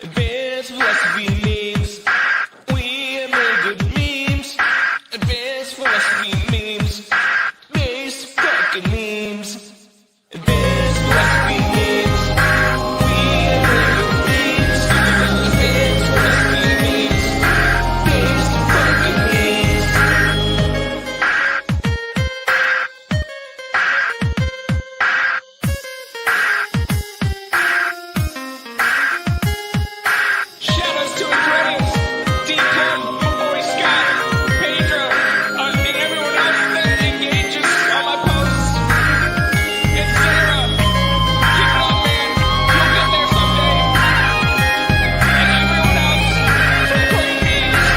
Advanced philosophy memes. We make good memes. Advanced philosophy memes. Basic fucking memes. Advanced philosophy memes. We make good memes. Advanced philosophy memes. Basic fucking memes. Shoutouts to Aquarius, D-Club, my boy Scott, Pedro, and everyone else that engages on my posts. And Sarah, keep it up, man. You'll get there someday. And everyone else from Great Memes.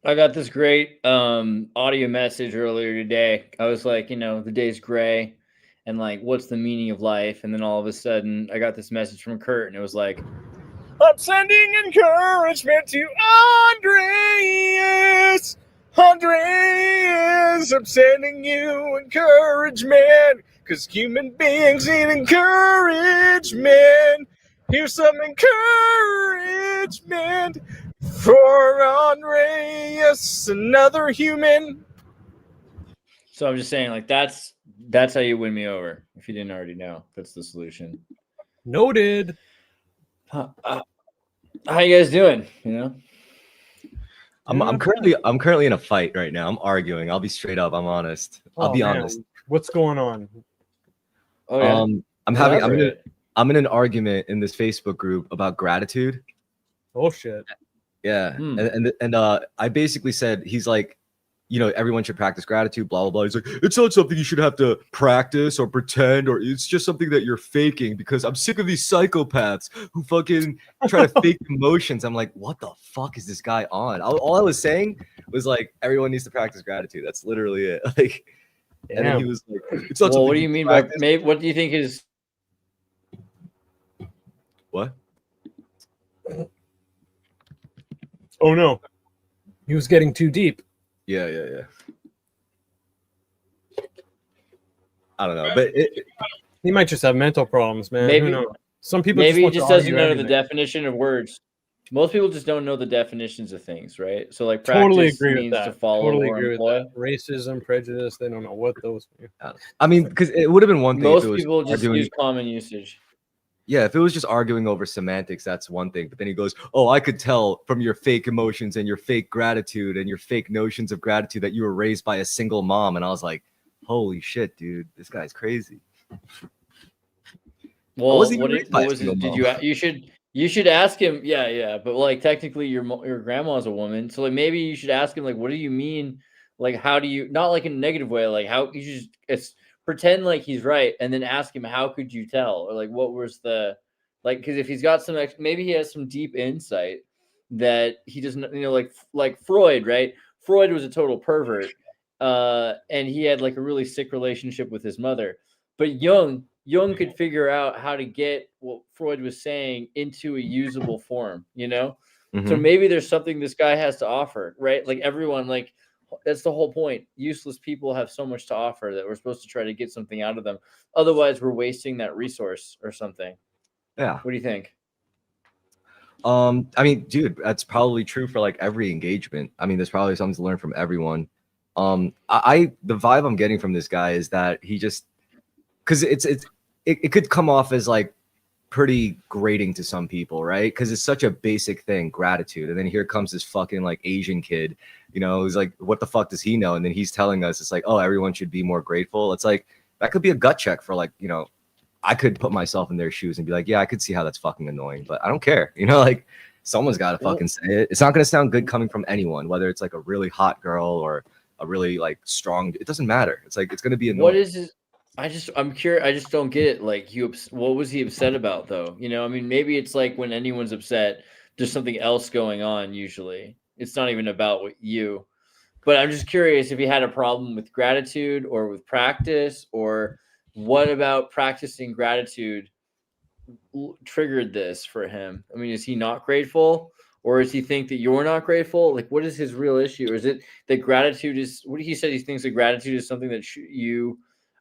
I got this great audio message earlier today. I was like, the day's gray and like, what's the meaning of life? And then all of a sudden I got this message from Kurt and it was like, I'm sending encouragement to Andreas. Andreas, I'm sending you encouragement because human beings need encouragement. Here's some encouragement for Andreas, another human. So I'm just saying, like, that's how you win me over. If you didn't already know, that's the solution. Noted. How you guys doing? I'm currently in a fight right now. I'm arguing. I'll be straight up. I'm honest. I'll be honest. What's going on? Oh, yeah. I'm in an argument in this Facebook group about gratitude. Oh shit. Yeah. And I basically said, he's like, everyone should practice gratitude, blah, blah, blah. He's like, it's not something you should have to practice or pretend, or it's just something that you're faking because I'm sick of these psychopaths who fucking try to fake emotions. I'm like, what the fuck is this guy on? All I was saying was like, everyone needs to practice gratitude. That's literally it. Like, and then he was like, it's not well, what do you mean practice. by maybe? What do you think is? What? Oh no. He was getting too deep. Yeah. I don't know, but he might just have mental problems, man. Maybe, who knows? Some people maybe he just just doesn't know the definition of words. Most people just don't know the definitions of things, right? So like practice totally agree means with that. to follow Totally or agree employ. with that. Racism, prejudice, they don't know what those mean. I mean, because it would have been one thing. Most if it was people just arguing, use common usage. Yeah, if it was just arguing over semantics, that's one thing. But then he goes, oh, I could tell from your fake emotions and your fake gratitude and your fake notions of gratitude that you were raised by a single mom. And I was like, holy shit, dude, this guy's crazy. Well, what was it? You should ask him. Yeah. But like technically your grandma's a woman. So like maybe you should ask him like, what do you mean? Like, how do you, not like in a negative way, like how you just, it's pretend like he's right and then ask him, how could you tell? Or like, what was the, like, because if he's got some, maybe he has some deep insight that he doesn't, like Freud, right? Freud was a total pervert. And he had like a really sick relationship with his mother. But Jung could figure out how to get what Freud was saying into a usable form, Mm-hmm. So maybe there's something this guy has to offer, right? Like everyone, like, that's the whole point. Useless people have so much to offer that we're supposed to try to get something out of them. Otherwise, we're wasting that resource or something. Yeah. What do you think? I mean, dude, that's probably true for like every engagement. I mean, there's probably something to learn from everyone. The vibe I'm getting from this guy is that he just, because it could come off as like pretty grating to some people, right? Because it's such a basic thing, gratitude. And then here comes this fucking like Asian kid, you know, who's like, what the fuck does he know? And then he's telling us it's like, oh, everyone should be more grateful. It's like, that could be a gut check for like, you know, I could put myself in their shoes and be like, yeah, I could see how that's fucking annoying, but I don't care. You know, like someone's got to fucking say it. It's not going to sound good coming from anyone, whether it's like a really hot girl or a really like strong, it doesn't matter. It's like, it's going to be annoying. What is his? I'm curious. I just don't get it. Like, what was he upset about, though? You know, I mean, maybe it's like when anyone's upset, there's something else going on. Usually, it's not even about what you. But I'm just curious if he had a problem with gratitude or with practice, or what about practicing gratitude triggered this for him? I mean, is he not grateful, or does he think that you're not grateful? Like, what is his real issue? Or is it that gratitude is what he said? He thinks that gratitude is something that you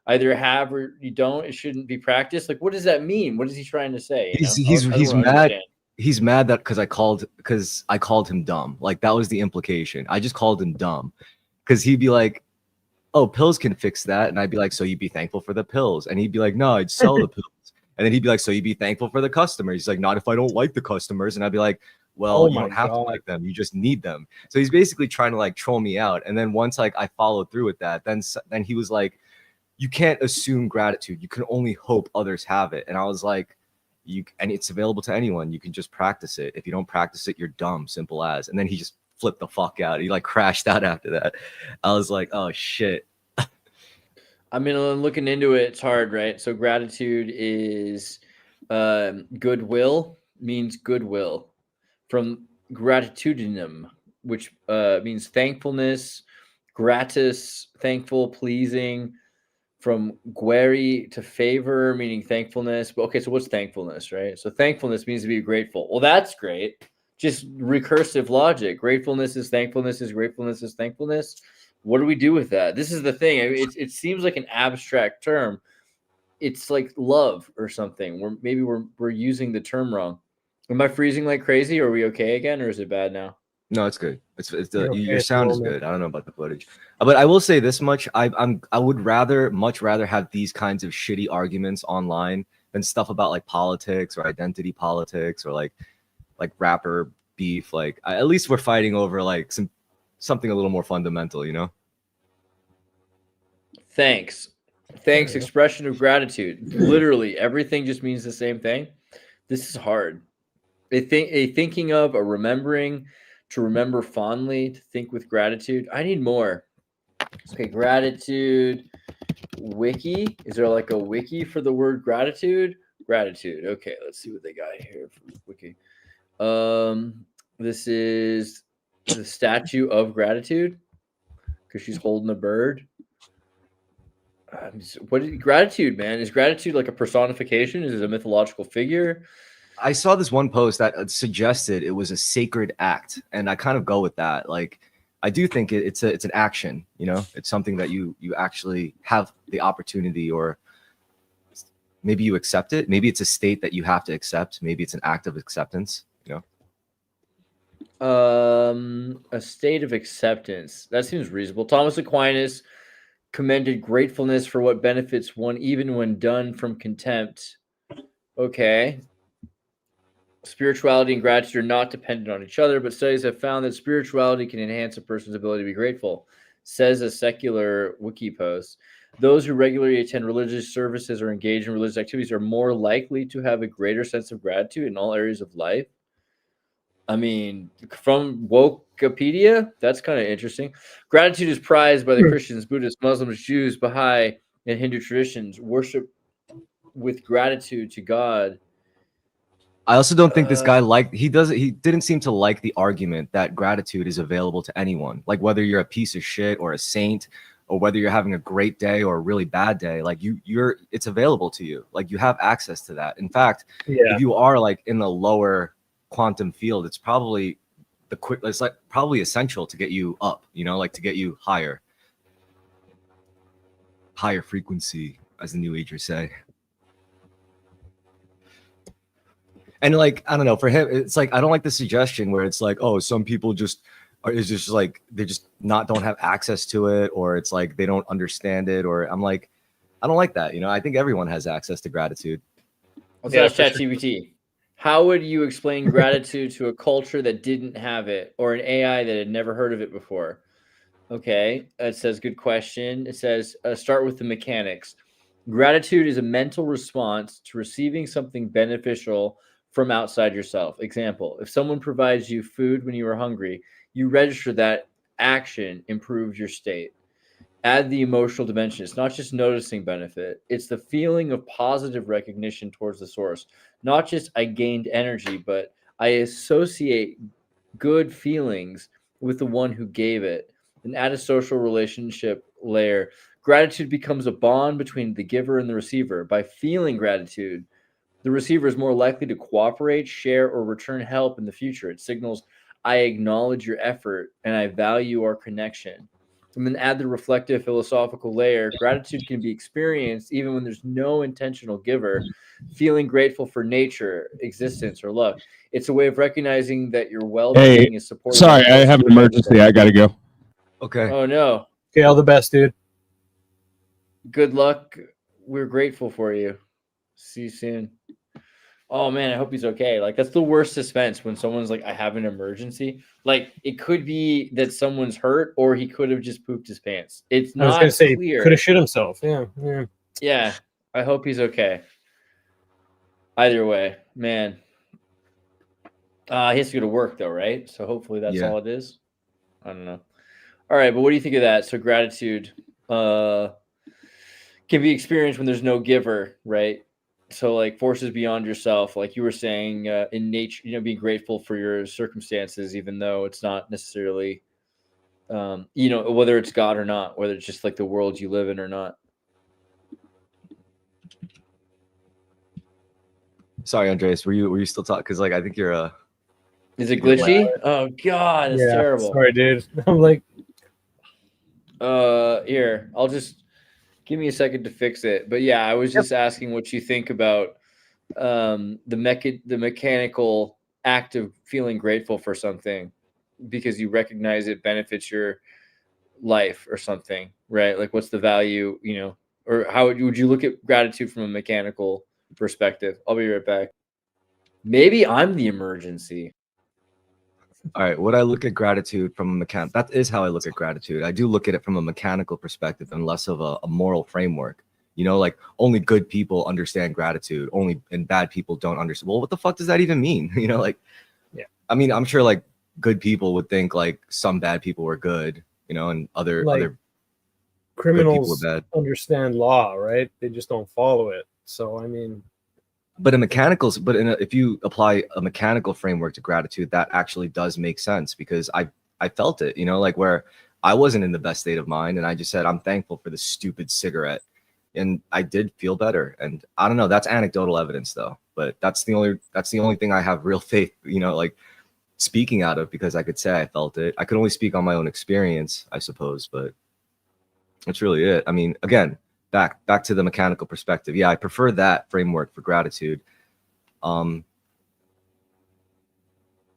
either have or you don't. It shouldn't be practiced. Like, what does that mean? What is he trying to say? He's mad. Understand. He's mad that because I called him dumb. Like, that was the implication. I just called him dumb because he'd be like, oh, pills can fix that. And I'd be like, so you'd be thankful for the pills. And he'd be like, no, I'd sell the pills. And then he'd be like, so you'd be thankful for the customers. He's like, not if I don't like the customers. And I'd be like, well, you don't have to like them. You just need them. So he's basically trying to like troll me out. And then once like I followed through with that, then he was like, you can't assume gratitude. You can only hope others have it. And I was like, and it's available to anyone. You can just practice it. If you don't practice it, you're dumb, simple as. And then he just flipped the fuck out. He like crashed out after that. I was like, oh shit. I mean, looking into it, it's hard, right? So gratitude is goodwill, means goodwill, from gratitudinum, which means thankfulness, gratis, thankful, pleasing, from gueri to favor, meaning thankfulness. But okay, so what's thankfulness, right? So thankfulness means to be grateful. Well, that's great. Just recursive logic. Gratefulness is thankfulness is gratefulness is thankfulness. What do we do with that? This is the thing. I mean, it seems like an abstract term. It's like love or something. Maybe we're using the term wrong. Am I freezing like crazy? Are we okay again, or is it bad now? No, it's good. Your sound is good. I don't know about the footage, but I will say this much: I would much rather have these kinds of shitty arguments online than stuff about like politics or identity politics or like rapper beef. Like at least we're fighting over like something a little more fundamental, you know? Thanks. Expression of gratitude. Literally everything just means the same thing. This is hard. A thinking of, a remembering, to remember fondly, to think with gratitude. I need more. Okay, gratitude wiki. Is there like a wiki for the word gratitude? Gratitude. Okay, let's see what they got here from the wiki. This is the statue of gratitude because she's holding a bird. What is gratitude, man? Is gratitude like a personification? Is it a mythological figure? I saw this one post that suggested it was a sacred act, and I kind of go with that. Like, I do think it's an action. You know, it's something that you actually have the opportunity, or maybe you accept it. Maybe it's a state that you have to accept. Maybe it's an act of acceptance. You know, a state of acceptance. That seems reasonable. Thomas Aquinas commended gratefulness for what benefits one, even when done from contempt. Okay. Spirituality and gratitude are not dependent on each other, but studies have found that spirituality can enhance a person's ability to be grateful, says a secular wiki post. Those who regularly attend religious services or engage in religious activities are more likely to have a greater sense of gratitude in all areas of life. I mean, from Wikipedia, that's kind of interesting. Gratitude is prized by the Christians, Buddhists, Muslims, Jews, Baha'i, and Hindu traditions. Worship with gratitude to God. I also don't think this guy he didn't seem to like the argument that gratitude is available to anyone. Like whether you're a piece of shit or a saint, or whether you're having a great day or a really bad day, like it's available to you. Like you have access to that. In fact, if you are like in the lower quantum field, it's probably it's like probably essential to get you up, you know, like to get you higher frequency, as the New Agers say. And like, I don't know, for him, it's like, I don't like the suggestion where it's like, oh, some people just is just like, they just don't have access to it, or it's like they don't understand it, or I'm like, I don't like that. You know, I think everyone has access to gratitude. Let's Yeah, ask for sure. ChatGPT. How would you explain gratitude to a culture that didn't have it, or an AI that had never heard of it before? Okay, it says good question. It says start with the mechanics. Gratitude is a mental response to receiving something beneficial from outside yourself. Example, if someone provides you food when you are hungry, you register that action improves your state. Add the emotional dimension. It's not just noticing benefit, it's the feeling of positive recognition towards the source. Not just I gained energy, but I associate good feelings with the one who gave it. And add a social relationship layer. Gratitude becomes a bond between the giver and the receiver. By feeling gratitude, the receiver is more likely to cooperate, share, or return help in the future. It signals, I acknowledge your effort and I value our connection. And then add the reflective philosophical layer. Gratitude can be experienced even when there's no intentional giver. Feeling grateful for nature, existence, or luck. It's a way of recognizing that your well-being is supported. Sorry, I have an emergency. I gotta go. Okay. Oh no. Okay, all the best, dude. Good luck. We're grateful for you. See you soon. Oh man, I hope he's okay. Like that's the worst suspense when someone's like, I have an emergency. Like it could be that someone's hurt or he could have just pooped his pants. It's I was not gonna say clear. could have shit himself. Yeah, yeah. Yeah. I hope he's okay. Either way, man. He has to go to work though, right? So hopefully that's Yeah. all it is. I don't know. All right, but what do you think of that? So gratitude can be experienced when there's no giver, right? So like forces beyond yourself, like you were saying, in nature, being grateful for your circumstances, even though it's not necessarily, whether it's God or not, whether it's just like the world you live in or not. Sorry, Andreas. Were you still talking? Because like I think you're Is it glitchy? Oh God, it's Yeah, terrible. sorry, dude. I'm like, Here, I'll just give me a second to fix it. But yeah, I was just asking what you think about the mechanical act of feeling grateful for something because you recognize it benefits your life or something, right? Like what's the value, or how would you look at gratitude from a mechanical perspective? I'll be right back. Maybe I'm the emergency. all right. What I look at gratitude from that is how I look at gratitude. I do look at it from a mechanical perspective and less of a moral framework. Like only good people understand gratitude, and bad people don't understand. Well, what the fuck does that even mean? Like, yeah. I mean, I'm sure like good people would think like some bad people were good, and other criminals bad. understand law, right? They just don't follow it. So I mean, but if you apply a mechanical framework to gratitude, that actually does make sense because I felt it, like where I wasn't in the best state of mind, and I just said I'm thankful for this stupid cigarette. And I did feel better. And I don't know, that's anecdotal evidence though. But that's the only thing I have real faith, like speaking out of, because I could say I felt it. I could only speak on my own experience, I suppose, but that's really it. I mean, again, back to the mechanical perspective. Yeah, I prefer that framework for gratitude.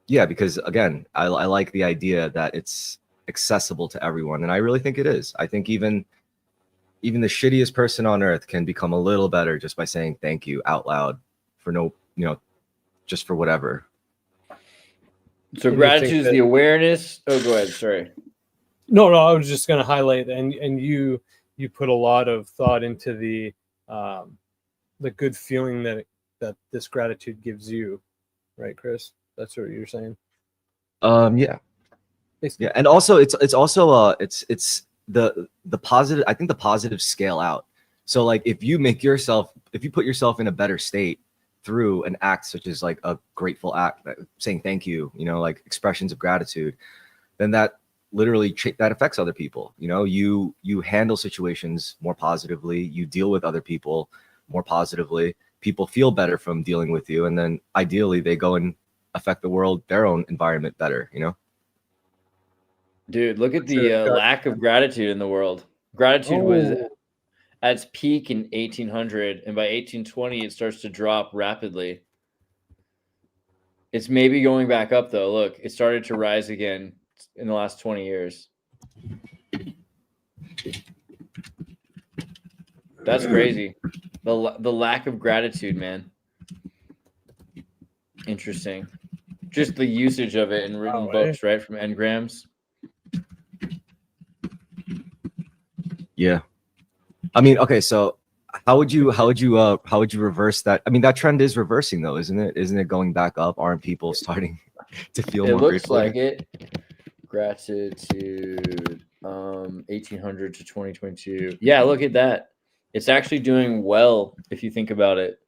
Yeah, because again, I like the idea that it's accessible to everyone. And I really think it is. I think even the shittiest person on earth can become a little better just by saying thank you out loud for just for whatever. So gratitude is the awareness. Oh, go ahead. Sorry. No, I was just going to highlight, and you put a lot of thought into the good feeling that this gratitude gives you, right, Chris? That's what you're saying. Yeah. Basically. Yeah, and also it's also it's the positive. I think the positive scale out. So like if you put yourself in a better state through an act such as like a grateful act, saying thank you, like expressions of gratitude, then that literally that affects other people. You handle situations more positively, you deal with other people more positively, people feel better from dealing with you, and then ideally they go and affect the world, their own environment better. Dude, look at the lack of gratitude in the world. Gratitude was at its peak in 1800, and by 1820 it starts to drop rapidly. It's maybe going back up though. Look, it started to rise again in the last 20 years. That's crazy. The lack of gratitude, man. Interesting. Just the usage of it in written books, right? From engrams. Yeah. I mean, okay, so how would you reverse that? I mean, that trend is reversing though, isn't it? Isn't it going back up? Aren't people starting to feel more looks grateful? Like it. Gratitude 1800 to 2022. Yeah, look at that. It's actually doing well if you think about it.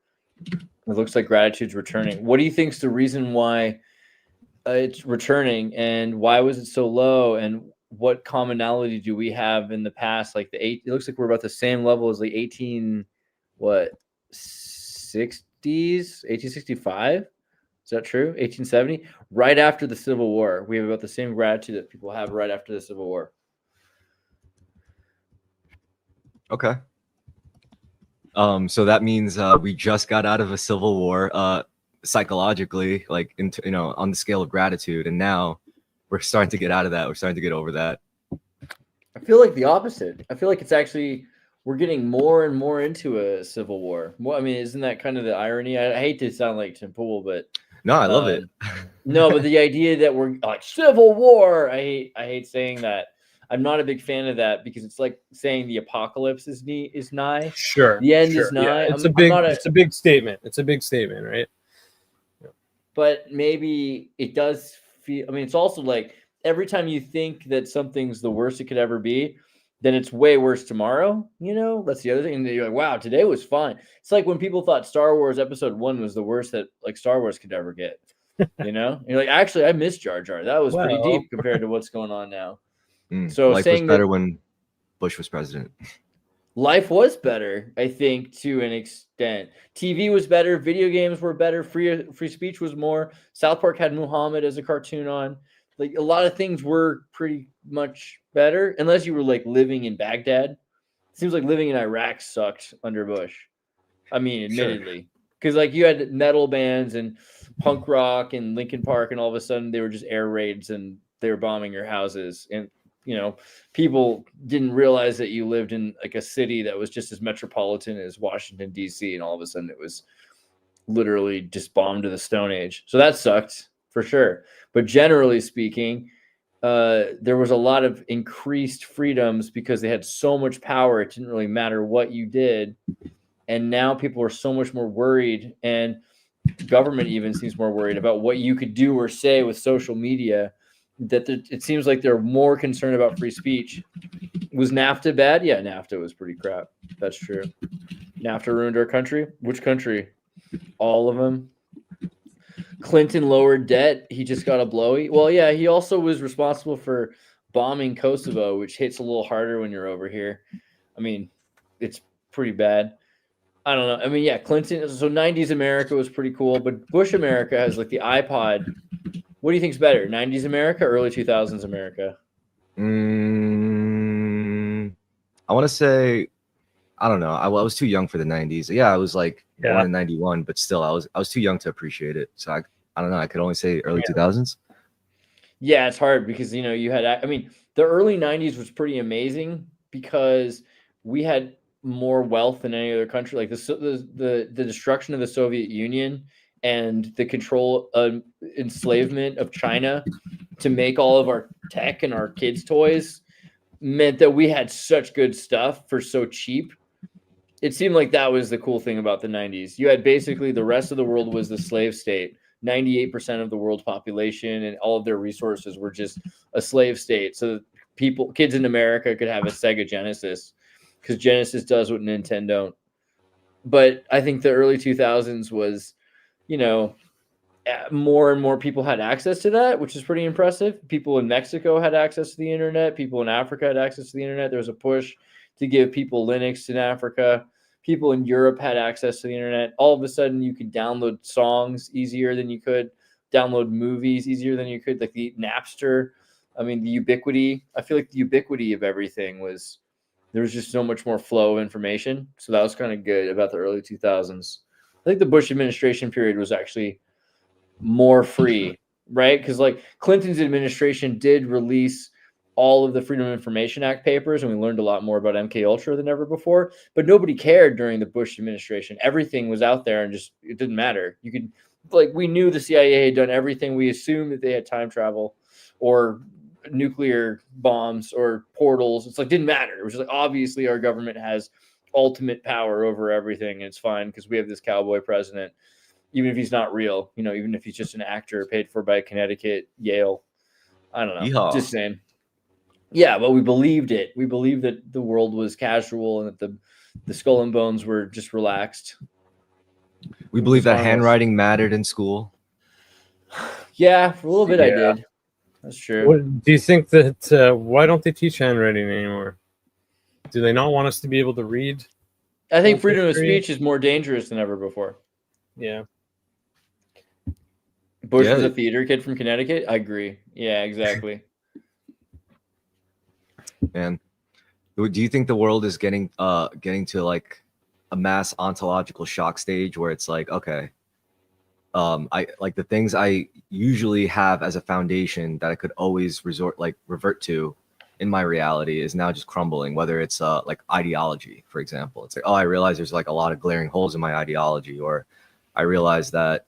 It looks like gratitude's returning. What do you think's the reason why it's returning, and why was it so low, and what commonality do we have in the past? Like it looks like we're about the same level as like 1865. Is that true? 1870, right after the Civil War. We have about the same gratitude that people have right after the Civil War. Okay. So that means we just got out of a civil war, psychologically, like into on the scale of gratitude, and now we're starting to get out of that. We're starting to get over that. I feel like the opposite. I feel like it's actually we're getting more and more into a civil war. Well, I mean, isn't that kind of the irony? I hate to sound like Tim Pool, but no, I love it. No, but the idea that we're like civil war, I hate saying that. I'm not a big fan of that because it's like saying the apocalypse is nigh. Sure, the end is nigh. Yeah, it's a big statement. It's a big statement, right? Yeah. But maybe it does feel. I mean, it's also like every time you think that something's the worst it could ever be, then it's way worse tomorrow. That's the other thing. And you're like, wow, today was fun. It's like when people thought Star Wars Episode 1 was the worst that like Star Wars could ever get. You're like, actually, I miss Jar Jar. That was pretty deep compared to what's going on now. So life was better when Bush was president. Life was better, I think, to an extent. TV was better. Video games were better. Free speech was more. South Park had Muhammad as a cartoon on. Like a lot of things were pretty much better, unless you were like living in Baghdad. It seems like living in Iraq sucked under Bush. I mean, admittedly, because like you had metal bands and punk rock and Linkin Park, and all of a sudden they were just air raids and they were bombing your houses, and people didn't realize that you lived in like a city that was just as metropolitan as Washington, D.C. And all of a sudden it was literally just bombed to the Stone Age. So that sucked for sure. But generally speaking, there was a lot of increased freedoms because they had so much power. It didn't really matter what you did. And now people are so much more worried, and government even seems more worried about what you could do or say with social media, that it seems like they're more concerned about free speech. Was NAFTA bad? Yeah, NAFTA was pretty crap. That's true. NAFTA ruined our country. Which country? All of them. Clinton lowered debt. He just got a blowy. Well, yeah, he also was responsible for bombing Kosovo, which hits a little harder when you're over here. I mean, it's pretty bad. I don't know. I mean, yeah, Clinton. So 90s America was pretty cool, but Bush America has like the iPod. What do you think's better, 90s America or early 2000s America? I want to say, I don't know. I was too young for the 90s. Yeah, I was like born in 91, but still, I was too young to appreciate it. So I don't know. I could only say early 2000s. Yeah, it's hard because you had. I mean, the early 90s was pretty amazing because we had more wealth than any other country. Like the destruction of the Soviet Union and the control enslavement of China to make all of our tech and our kids' toys meant that we had such good stuff for so cheap. It seemed like that was the cool thing about the 90s. You had basically the rest of the world was the slave state. 98% of the world's population and all of their resources were just a slave state. So kids in America could have a Sega Genesis because Genesis does what Nintendo don't. But I think the early 2000s was, more and more people had access to that, which is pretty impressive. People in Mexico had access to the internet. People in Africa had access to the internet. There was a push to give people Linux in Africa. People in Europe had access to the internet. All of a sudden, you could download songs easier than you could, download movies easier than you could, like the Napster. I mean, the ubiquity. I feel like the ubiquity of everything was, there was just so much more flow of information. So that was kind of good about the early 2000s. I think the Bush administration period was actually more free, right? Because like Clinton's administration did release all of the Freedom of Information Act papers, and we learned a lot more about MK Ultra than ever before. But nobody cared during the Bush administration. Everything was out there, and just it didn't matter. You could like we knew the CIA had done everything. We assumed that they had time travel or nuclear bombs or portals. It's like didn't matter. It was just like obviously our government has ultimate power over everything, and it's fine because we have this cowboy president, even if he's not real, you know, even if he's just an actor paid for by Connecticut, Yale. I don't know. Yeehaw. Just saying. Yeah, but we believed it. We believed that the world was casual and that the skull and bones were just relaxed. We believe that harmless. handwriting mattered in school. Yeah, for a little bit I Yeah. did. That's true. What, do you think that why don't they teach handwriting anymore? Do they not want us to be able to read? I think freedom of history? speech is more dangerous than ever before. Yeah. Bush Yeah. was a theater kid from Connecticut. I agree. Yeah, exactly. Man, do you think the world is getting to like a mass ontological shock stage where it's like, okay, I like the things I usually have as a foundation that I could always revert to in my reality is now just crumbling, whether it's like ideology, for example. It's like, oh, I realize there's like a lot of glaring holes in my ideology, or I realize that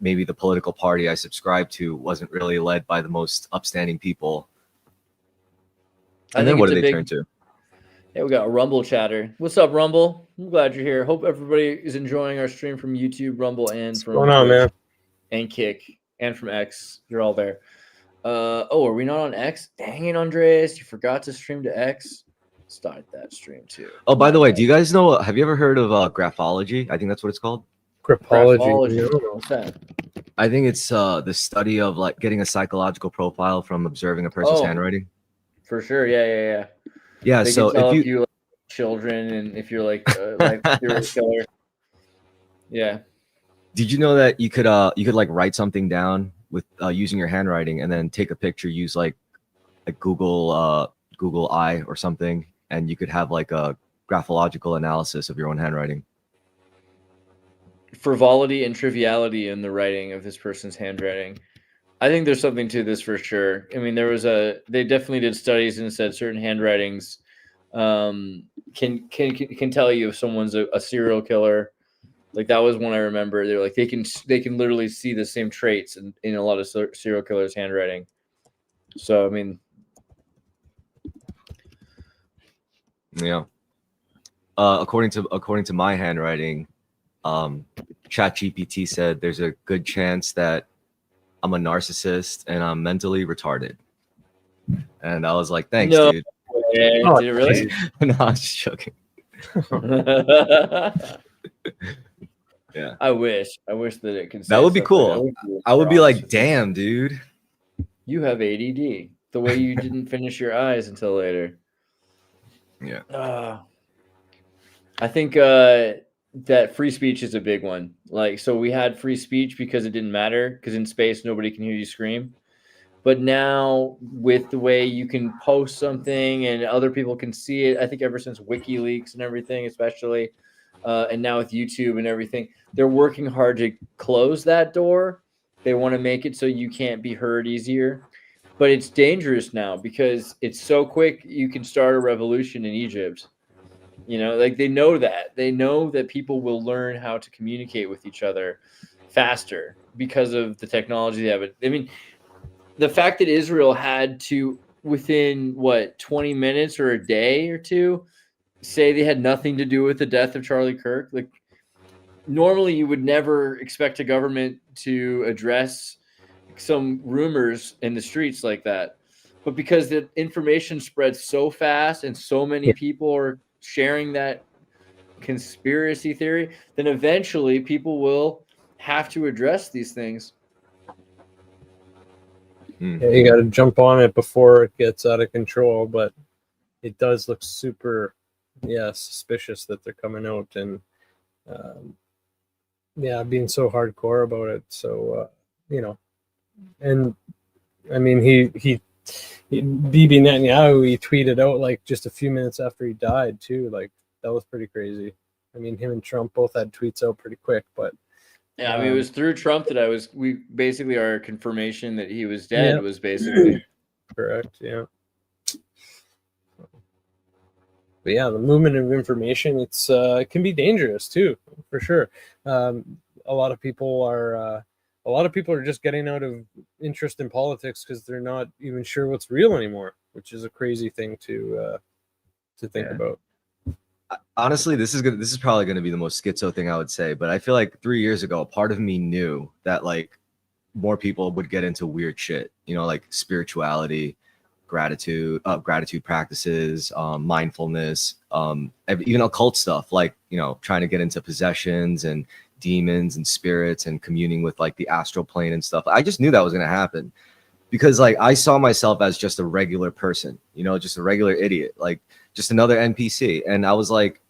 maybe the political party I subscribe to wasn't really led by the most upstanding people. And then what do they turn to? Yeah, we got a Rumble chatter. What's up, Rumble? I'm glad you're here. Hope everybody is enjoying our stream from YouTube, Rumble, and What's from going on, Twitch man? and Kick, and from X. You're all there. Oh, are we not on X? Dang it, Andreas. You forgot to stream to X. Start that stream too. Oh, by the way, do you guys know, have you ever heard of graphology? I think that's what it's called. Graphology. What's that? I think it's the study of like getting a psychological profile from observing a person's Oh. handwriting. For sure. Yeah. Yeah, They so can tell if you like, children and if you're like serial killer. Yeah. did you know that you could like write something down with using your handwriting and then take a picture, use like a Google Eye or something, and you could have like a graphological analysis of your own handwriting. Frivolity and triviality in the writing of this person's handwriting. I think there's something to this for sure. I mean, they definitely did studies and said certain handwritings can tell you if someone's a serial killer. Like that was one I remember. They're like they can literally see the same traits in a lot of serial killers' handwriting. So I mean, Yeah. According to my handwriting, ChatGPT said there's a good chance that I'm a narcissist and I'm mentally retarded. And I was like, thanks, No. dude. Oh, Did it really? No, I'm just joking. Yeah. I wish that it could. That would be stuff cool. like that. I would be like, damn, dude. You have ADD. The way you didn't finish your eyes until later. Yeah. I think that free speech is a big one. Like, so we had free speech because it didn't matter because in space nobody can hear you scream. But now with the way you can post something and other people can see it, I think ever since WikiLeaks and everything, especially, and now with YouTube and everything, they're working hard to close that door. They want to make it so you can't be heard easier. But it's dangerous now because it's so quick. You can start a revolution in Egypt. You know, like they know that people will learn how to communicate with each other faster because of the technology they have. I mean, the fact that Israel had to, within 20 minutes or a day or two, say they had nothing to do with the death of Charlie Kirk. Like normally you would never expect a government to address some rumors in the streets like that. But because the information spreads so fast and so many people are sharing that conspiracy theory, then eventually people will have to address these things. Yeah, you got to jump on it before it gets out of control, but it does look super, suspicious that they're coming out and, being so hardcore about it. So, and I mean, he Bibi Netanyahu, he tweeted out like just a few minutes after he died too. Like that was pretty crazy. I mean, him and Trump both had tweets out pretty quick, but yeah, I mean, it was through Trump that we basically our confirmation that he was dead was basically correct. Yeah. But yeah, the movement of information, it can be dangerous too, for sure. a lot of people are just getting out of interest in politics because they're not even sure what's real anymore, which is a crazy thing to think about. Honestly, this is probably going to be the most schizo thing I would say, but I feel like 3 years ago, a part of me knew that like more people would get into weird shit, you know, like spirituality, gratitude practices, mindfulness, even occult stuff, like, you know, trying to get into possessions and demons and spirits and communing with like the astral plane and stuff. I just knew that was going to happen because like I saw myself as just a regular person, you know, just a regular idiot, like just another NPC. And I was like,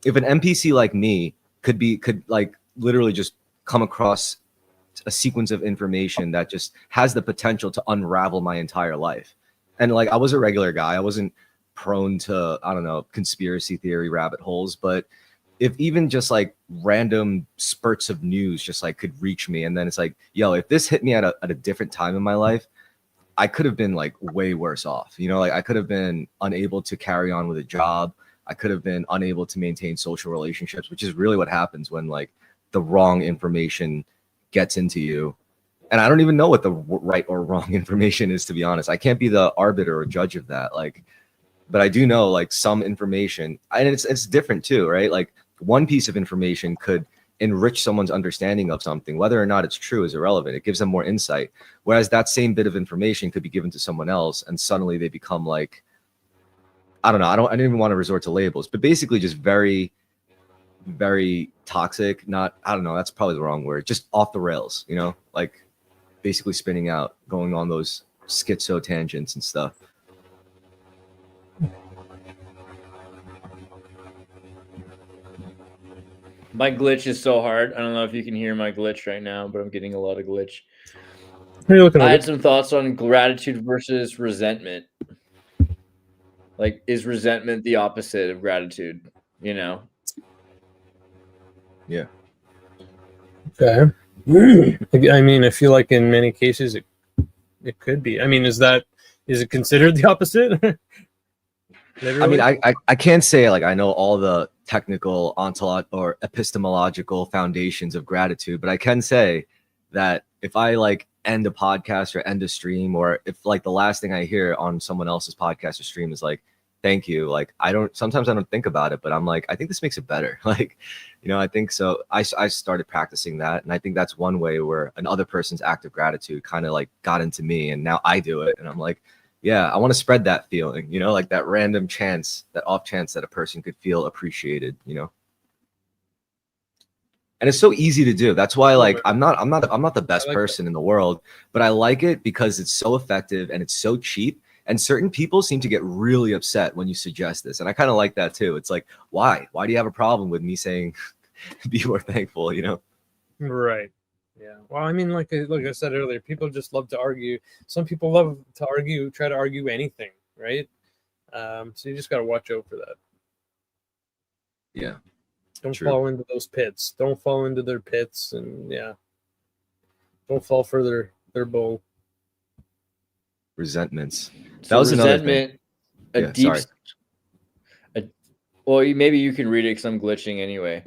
if an NPC like me could like literally just come across a sequence of information that just has the potential to unravel my entire life. And like, I was a regular guy. I wasn't prone to, I don't know, conspiracy theory rabbit holes, but if even just like random spurts of news just like could reach me, and then it's like, yo, if this hit me at a different time in my life, I could have been like way worse off. You know, like I could have been unable to carry on with a job. I could have been unable to maintain social relationships, which is really what happens when like the wrong information gets into you. And I don't even know what the right or wrong information is, to be honest. I can't be the arbiter or judge of that. Like, but I do know like some information, and it's different too, right? Like one piece of information could enrich someone's understanding of something. Whether or not it's true is irrelevant. It gives them more insight. Whereas that same bit of information could be given to someone else, and suddenly they become like, I don't know. I didn't even want to resort to labels, but basically just very, very toxic. Not, I don't know. That's probably the wrong word. Just off the rails, you know, like basically spinning out, going on those schizo tangents and stuff. My glitch is so hard. I don't know if you can hear my glitch right now, but I'm getting a lot of glitch. What are you looking I at? had some thoughts on gratitude versus resentment. Like, is resentment the opposite of gratitude? You know? Yeah. Okay. I mean, I feel like in many cases it could be. I mean, is it considered the opposite? I mean, I can't say like I know all the technical ontological or epistemological foundations of gratitude, but I can say that if I like end a podcast or end a stream, or if like the last thing I hear on someone else's podcast or stream is like, thank you, like sometimes I don't think about it, but I'm like, I think this makes it better. Like, you know, I think so. I started practicing that, and I think that's one way where another person's act of gratitude kind of like got into me, and now I do it, and I'm like, yeah, I want to spread that feeling, you know, like that random chance, that off chance that a person could feel appreciated, you know. And it's so easy to do. That's why, like, I'm not the best person in the world, but I like it because it's so effective and it's so cheap. And certain people seem to get really upset when you suggest this, and I kind of like that too. It's like, why do you have a problem with me saying, be more thankful, you know? Right. Yeah. Well, I mean, like I said earlier, people just love to argue. Some people love to argue, try to argue anything, right? So you just got to watch out for that. Yeah. Don't True. fall into those pits. Don't fall into their pits, and yeah, don't fall for their bowl. Resentments. So That was another thing. Sorry. Well, maybe you can read it because I'm glitching anyway.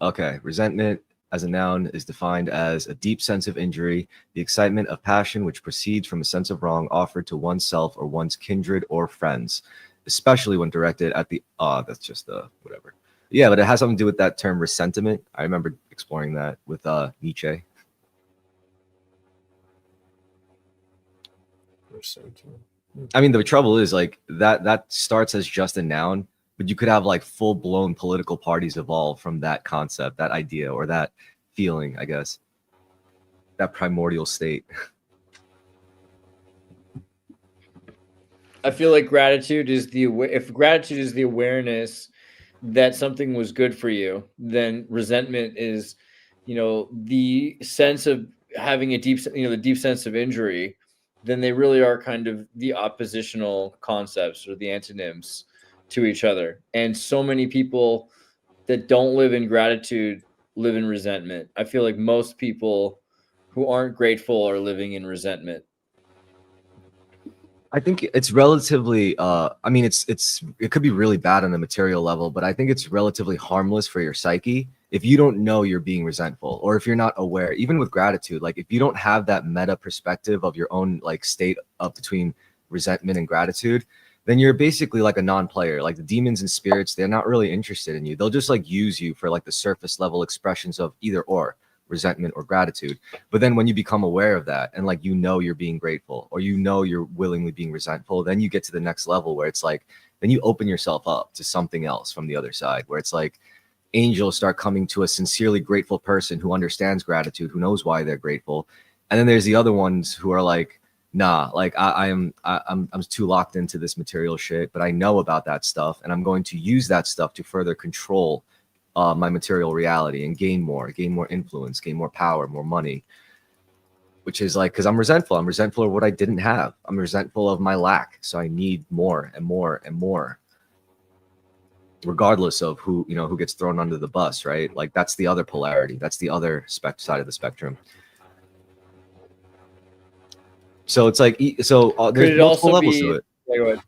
Okay. Resentment as a noun is defined as a deep sense of injury, the excitement of passion which proceeds from a sense of wrong offered to oneself or one's kindred or friends, especially when directed at the that's just whatever. Yeah, but it has something to do with that term resentment. I remember exploring that with Nietzsche. I mean, the trouble is like that starts as just a noun, but you could have like full-blown political parties evolve from that concept, that idea, or that feeling, I guess, that primordial state. I feel like gratitude is if gratitude is the awareness that something was good for you, then resentment is, you know, the sense of having a deep, you know, the deep sense of injury. Then they really are kind of the oppositional concepts or the antonyms to each other. And so many people that don't live in gratitude live in resentment. I feel like most people who aren't grateful are living in resentment. I think it's relatively I mean it could be really bad on a material level, but I think it's relatively harmless for your psyche, if you don't know you're being resentful, or if you're not aware, even with gratitude, like if you don't have that meta perspective of your own like state up between resentment and gratitude, then you're basically like a non-player. Like the demons and spirits, they're not really interested in you. They'll just like use you for like the surface level expressions of either or resentment or gratitude. But then when you become aware of that and like, you know, you're being grateful, or you know, you're willingly being resentful, then you get to the next level where it's like, then you open yourself up to something else from the other side, where it's like angels start coming to a sincerely grateful person who understands gratitude, who knows why they're grateful. And then there's the other ones who are like, nah, like I'm too locked into this material shit, but I know about that stuff, and I'm going to use that stuff to further control my material reality and gain more influence, gain more power, more money. Which is like, because I'm resentful of what I didn't have. I'm resentful of my lack, so I need more and more and more, regardless of who, you know, who gets thrown under the bus, right? Like that's the other polarity. That's the other side of the spectrum. So it's like, there's multiple levels to it. Yeah, go ahead.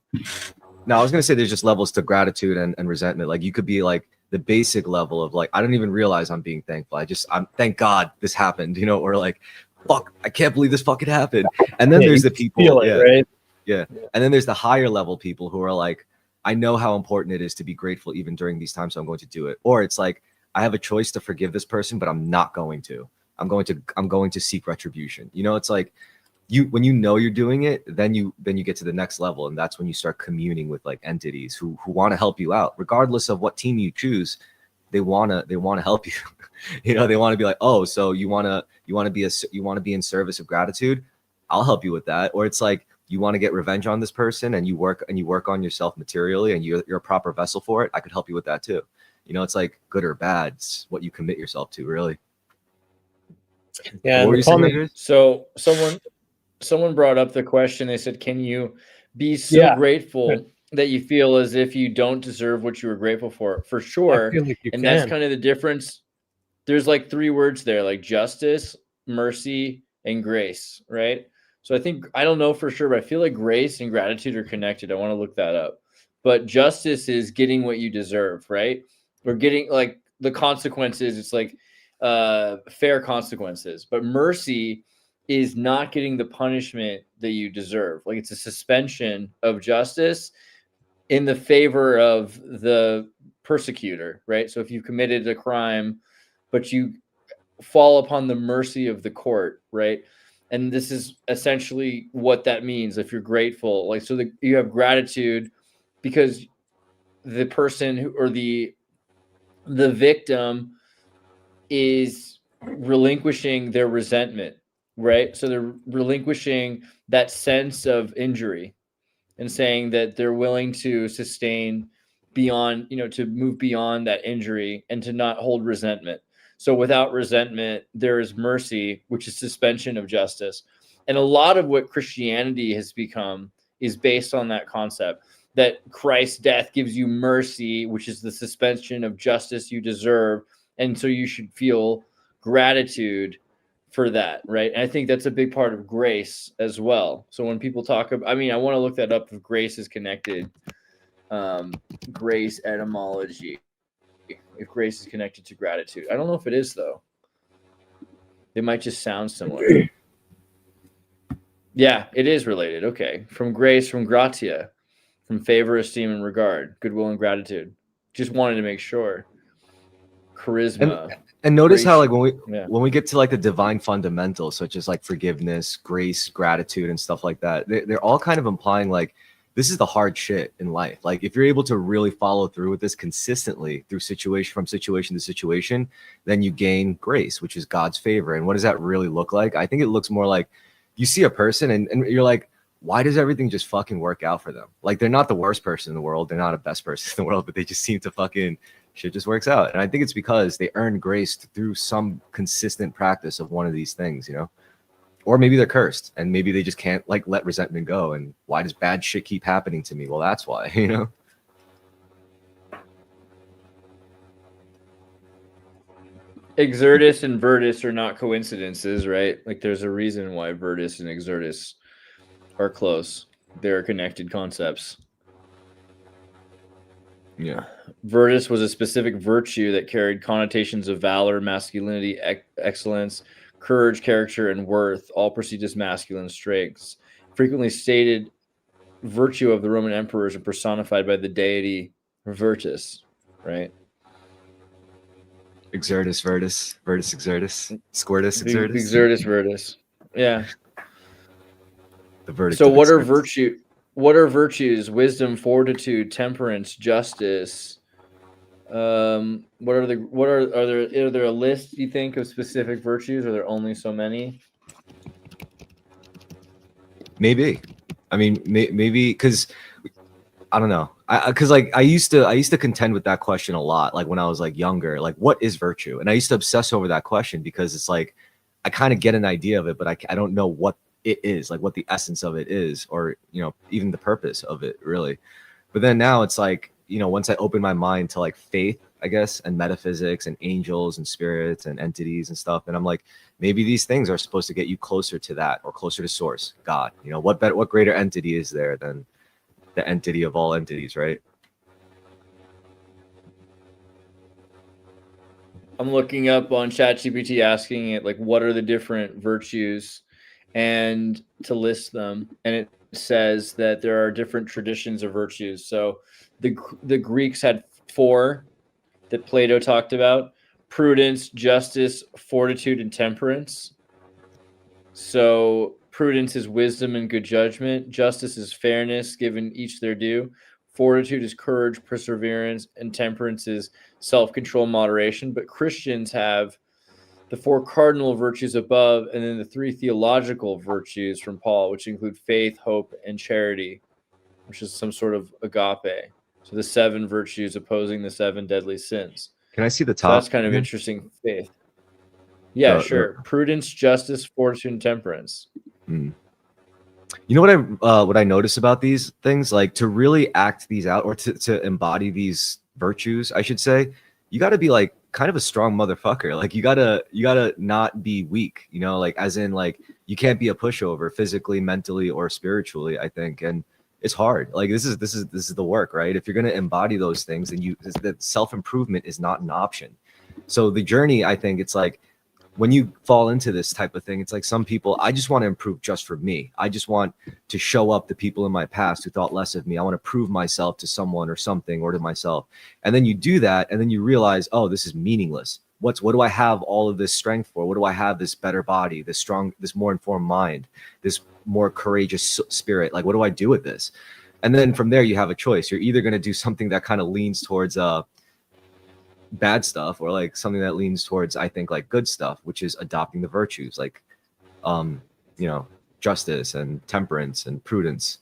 No, I was gonna say there's just levels to gratitude and resentment. Like you could be like the basic level of like, I don't even realize I'm being thankful. I'm thank God this happened, you know, or like, fuck, I can't believe this fucking happened. And then there's the people, right? Yeah. And then there's the higher level people who are like, I know how important it is to be grateful even during these times, so I'm going to do it. Or it's like, I have a choice to forgive this person, but I'm not going to. I'm going to seek retribution. You know, it's like when you know you're doing it, then you get to the next level, and that's when you start communing with like entities who want to help you out, regardless of what team you choose. They want to help you. You know, they want to be like, oh, so you want to be in service of gratitude, I'll help you with that. Or it's like, you want to get revenge on this person, and you work on yourself materially, and you're a proper vessel for it, I could help you with that too. You know, it's like good or bad, it's what you commit yourself to, really. Yeah. So someone brought up the question. They said, can you be so grateful that you feel as if you don't deserve what you were grateful for? For sure. I feel like you and can. That's kind of the difference. There's like 3 words there, like justice, mercy, and grace, right? So I don't know for sure, but I feel like grace and gratitude are connected. I want to look that up. But justice is getting what you deserve, right? Or getting like the consequences. It's like fair consequences. But mercy is not getting the punishment that you deserve. Like it's a suspension of justice in the favor of the persecutor, right? So if you committed a crime, but you fall upon the mercy of the court, right? And this is essentially what that means. If you're grateful, like, so you have gratitude because the person or the victim is relinquishing their resentment, right? So they're relinquishing that sense of injury and saying that they're willing to sustain beyond, to move beyond that injury and to not hold resentment. So without resentment, there is mercy, which is suspension of justice. And a lot of what Christianity has become is based on that concept that Christ's death gives you mercy, which is the suspension of justice you deserve. And so you should feel gratitude for that, right? And I think that's a big part of grace as well. So when people talk about, I want to look that up if grace is connected. Grace etymology. If grace is connected to gratitude. I don't know if it is, though. They might just sound similar. Yeah, it is related. Okay. From grace, from gratia, from favor, esteem, and regard, goodwill, and gratitude. Just wanted to make sure. Charisma. And notice how like when we get to like the divine fundamentals, such as like forgiveness, grace, gratitude, and stuff like that, they're all kind of implying like this is the hard shit in life. Like if you're able to really follow through with this consistently through from situation to situation, then you gain grace, which is God's favor. And what does that really look like? I think it looks more like you see a person and you're like, why does everything just fucking work out for them? Like they're not the worst person in the world. They're not the best person in the world, but they just seem to fucking shit just works out. And I think it's because they earn grace through some consistent practice of one of these things, or maybe they're cursed and maybe they just can't like let resentment go. And why does bad shit keep happening to me? Well, that's why, Exertus and Virtus are not coincidences, right? Like there's a reason why Virtus and Exertus are close. They're connected concepts. Yeah. Virtus was a specific virtue that carried connotations of valor, masculinity, excellence, courage, character, and worth, all perceived as masculine strengths. Frequently stated virtue of the Roman emperors and personified by the deity Virtus, right? Exertus, Virtus, Virtus, Exertus, Squirtus, Exertus. Exertus, Virtus. Yeah. The verdict. So of what are Exertus. what are virtues? Wisdom, fortitude, temperance, justice. What are there a list, you think, of specific virtues? Or are there only so many? Maybe. I mean, maybe because I don't know. Because like I used to contend with that question a lot. Like when I was like younger, like what is virtue? And I used to obsess over that question because it's like I kind of get an idea of it, but I don't know what it is, like what the essence of it is, or even the purpose of it really. But then now it's like once I open my mind to like faith, I guess, and metaphysics and angels and spirits and entities and stuff, and I'm like, maybe these things are supposed to get you closer to that or closer to source, God. What greater entity is there than the entity of all entities, right? I'm looking up on ChatGPT, asking it like what are the different virtues and to list them, and it says that there are different traditions of virtues. So the Greeks had 4 that Plato talked about: prudence, justice, fortitude, and temperance. So prudence is wisdom and good judgment. Justice is fairness, given each their due. Fortitude is courage, perseverance, and temperance is self-control, moderation. But Christians have the 4 cardinal virtues above, and then the 3 theological virtues from Paul, which include faith, hope, and charity, which is some sort of agape. So the 7 virtues opposing the 7 deadly sins. Can I see the So top? that's kind of interesting. Faith. Yeah, sure. Prudence, justice, fortitude, and temperance. You know what I notice about these things, like to really act these out or to embody these virtues, I should say, you got to be like kind of a strong motherfucker. Like you gotta not be weak, like as in like you can't be a pushover physically, mentally, or spiritually, I think. And it's hard. Like this is the work, right? If you're gonna embody those things, then that self-improvement is not an option. So the journey, I think it's like when you fall into this type of thing, it's like some people, I just want to improve just for me. I just want to show up the people in my past who thought less of me. I want to prove myself to someone or something or to myself. And then you do that. And then you realize, oh, this is meaningless. What do I have all of this strength for? What do I have this better body, this more informed mind, this more courageous spirit? Like, what do I do with this? And then from there, you have a choice. You're either going to do something that kind of leans towards, bad stuff, or like something that leans towards, I think, like good stuff, which is adopting the virtues like justice and temperance and prudence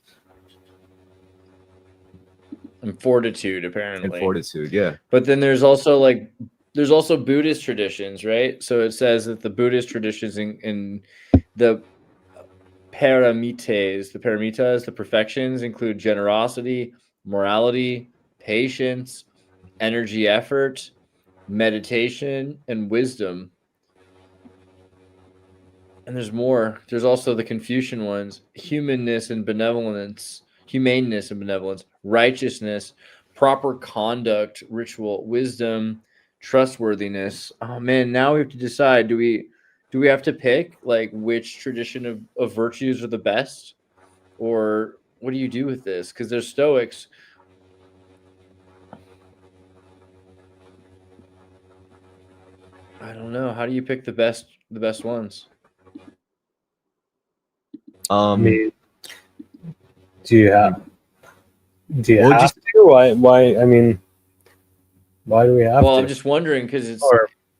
and fortitude, apparently. And fortitude, yeah. But then there's also Buddhist traditions, right? So it says that the Buddhist traditions in the paramitas, the perfections, include generosity, morality, patience, energy, effort, meditation, and wisdom. And there's more. There's also the Confucian ones: humaneness and benevolence, righteousness, proper conduct, ritual, wisdom, trustworthiness. Oh man, now we have to decide: do we have to pick like which tradition of virtues are the best, or what do you do with this? Because there's Stoics. I don't know. How do you pick the best ones? I mean, do you have Well, to? Why? I mean, why do we have to? Well, I'm just wondering because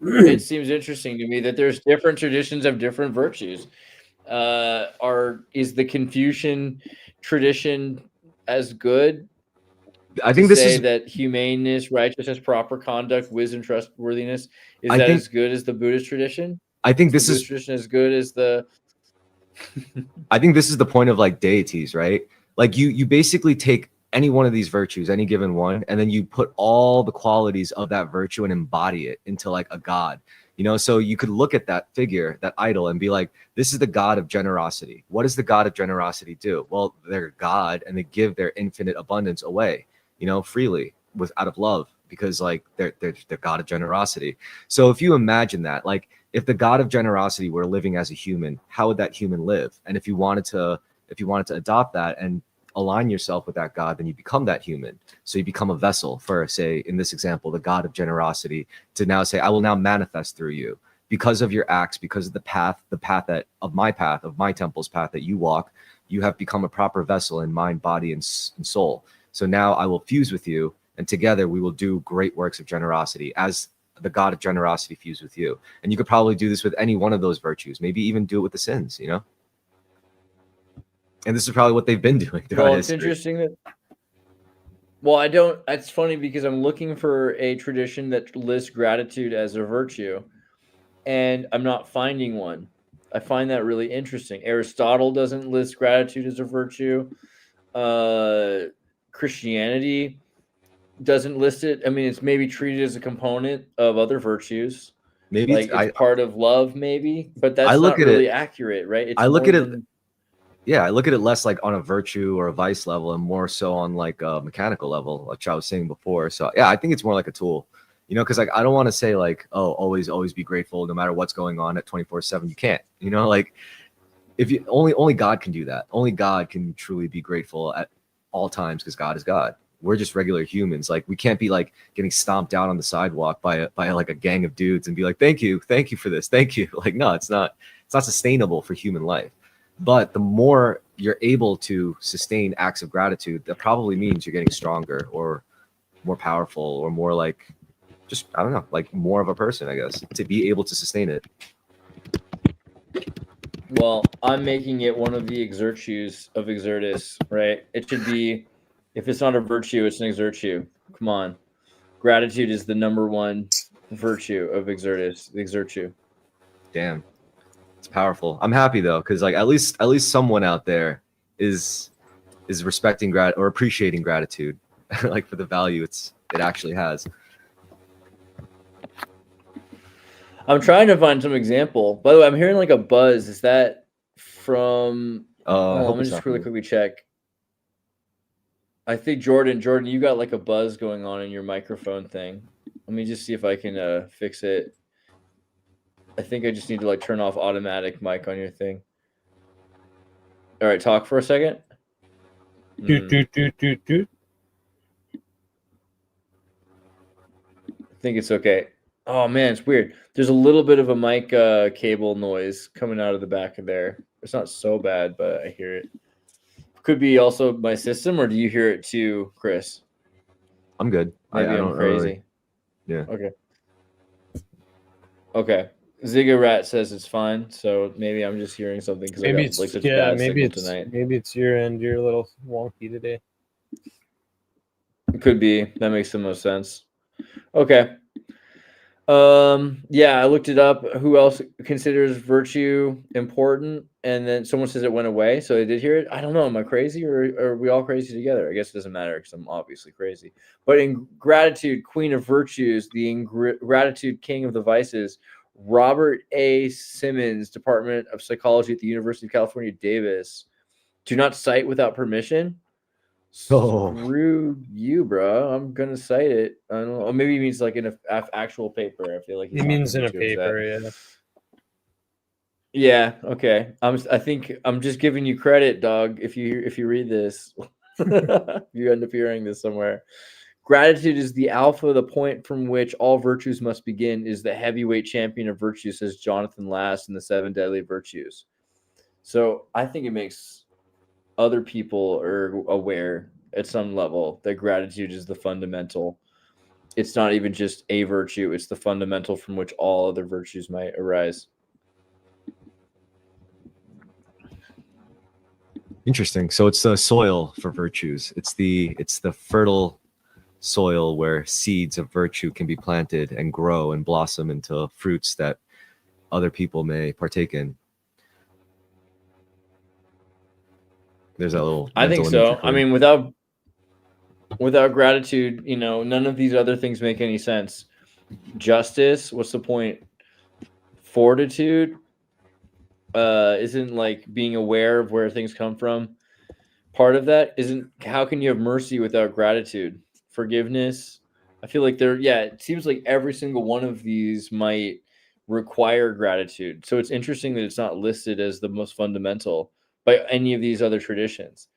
it seems interesting to me that there's different traditions of different virtues. Is the Confucian tradition as good? I think this is that humaneness, righteousness, proper conduct, wisdom, trustworthiness as good as the Buddhist tradition? I think this Buddhist tradition as good as the. I think this is the point of like deities, right? Like you basically take any one of these virtues, any given one, and then you put all the qualities of that virtue and embody it into like a god. So you could look at that figure, that idol, and be like, this is the god of generosity. What does the god of generosity do? Well, they're God, and they give their infinite abundance away, freely. out of love, because like they're God of generosity. So if you imagine that, like if the God of generosity were living as a human, how would that human live? And if you wanted to adopt that and align yourself with that God, then you become that human. So you become a vessel for, say, in this example, the God of generosity, to now say, I will now manifest through you because of your acts, because of the path of my temple's path that you walk. You have become a proper vessel in mind, body, and soul. So now I will fuse with you, and together we will do great works of generosity as the God of generosity fuse with you. And you could probably do this with any one of those virtues, maybe even do it with the sins, you know? And this is probably what they've been doing throughout Well, it's history. interesting that. Well, I don't. It's funny because I'm looking for a tradition that lists gratitude as a virtue, and I'm not finding one. I find that really interesting. Aristotle doesn't list gratitude as a virtue. Christianity doesn't list it. I mean, it's maybe treated as a component of other virtues. Maybe Like it's part of love, maybe, but that's look not at really it- accurate, right? It's I look more at it. than- Yeah, I look at it less like on a virtue or a vice level and more so on like a mechanical level, like I was saying before. So yeah, I think it's more like a tool, you know, because like I don't want to say like, oh, always be grateful no matter what's going on at 24/7. You can't, you know, like if you only God can do that. Only God can truly be grateful at all times, because God is God. We're just regular humans. Like we can't be like getting stomped out on the sidewalk by like a gang of dudes and be like, thank you for this, thank you. Like no, it's not sustainable for human life. But the more you're able to sustain acts of gratitude, that probably means you're getting stronger or more powerful or more like, just, I don't know, like more of a person, I guess, to be able to sustain it. Well, I'm making it one of the exertues of exertus, right? It should be, if it's not a virtue, it's an exertu. Come on. Gratitude is the number one virtue of exertus, the exertu. Damn. It's powerful. I'm happy though, because like at least someone out there is respecting or appreciating gratitude, like for the value it actually has. I'm trying to find some example. By the way, I'm hearing like a buzz. Is that from? Let me just really quickly check. I think Jordan, you got like a buzz going on in your microphone thing. Let me just see if I can fix it. I think I just need to like turn off automatic mic on your thing. All right, talk for a second. Doot. I think it's okay. Oh man, it's weird. There's a little bit of a mic cable noise coming out of the back of there. It's not so bad, but I hear it. Could be also my system, or do you hear it too, Chris? I'm good. Maybe I I'm don't crazy. Yeah. Okay. Zigarat says it's fine, so maybe I'm just hearing something because I Maybe got it's like such bad maybe signal tonight. maybe it's your end. You're a little wonky today. It could be. That makes the most sense. Okay. Yeah, I looked it up. Who else considers virtue important? And then someone says it went away, so I did hear it. I don't know. Am I crazy, or are we all crazy together? I guess it doesn't matter because I'm obviously crazy. But in gratitude, queen of virtues, the ingratitude king of the vices, Robert A. Simmons, Department of Psychology at the University of California, Davis. Do not cite without permission. Oh. Screw you, bro. I'm gonna cite it. I don't know. Or maybe it means like in a actual paper. I feel like It means in a paper, yeah. Yeah. Okay. I think I'm just giving you credit, dog. If you read this, you end up hearing this somewhere. Gratitude is the alpha, the point from which all virtues must begin. Is the heavyweight champion of virtue, says Jonathan Last in the 7 Deadly Virtues. So I think it makes other people are aware at some level that gratitude is the fundamental. It's not even just a virtue, it's the fundamental from which all other virtues might arise. Interesting. So it's the soil for virtues. It's the fertile soil where seeds of virtue can be planted and grow and blossom into fruits that other people may partake in. There's that little. I think so. I mean, without gratitude, none of these other things make any sense. Justice, what's the point? Fortitude, isn't like being aware of where things come from. Part of that isn't. How can you have mercy without gratitude? forgiveness. I feel like it seems like every single one of these might require gratitude. So it's interesting that it's not listed as the most fundamental by any of these other traditions.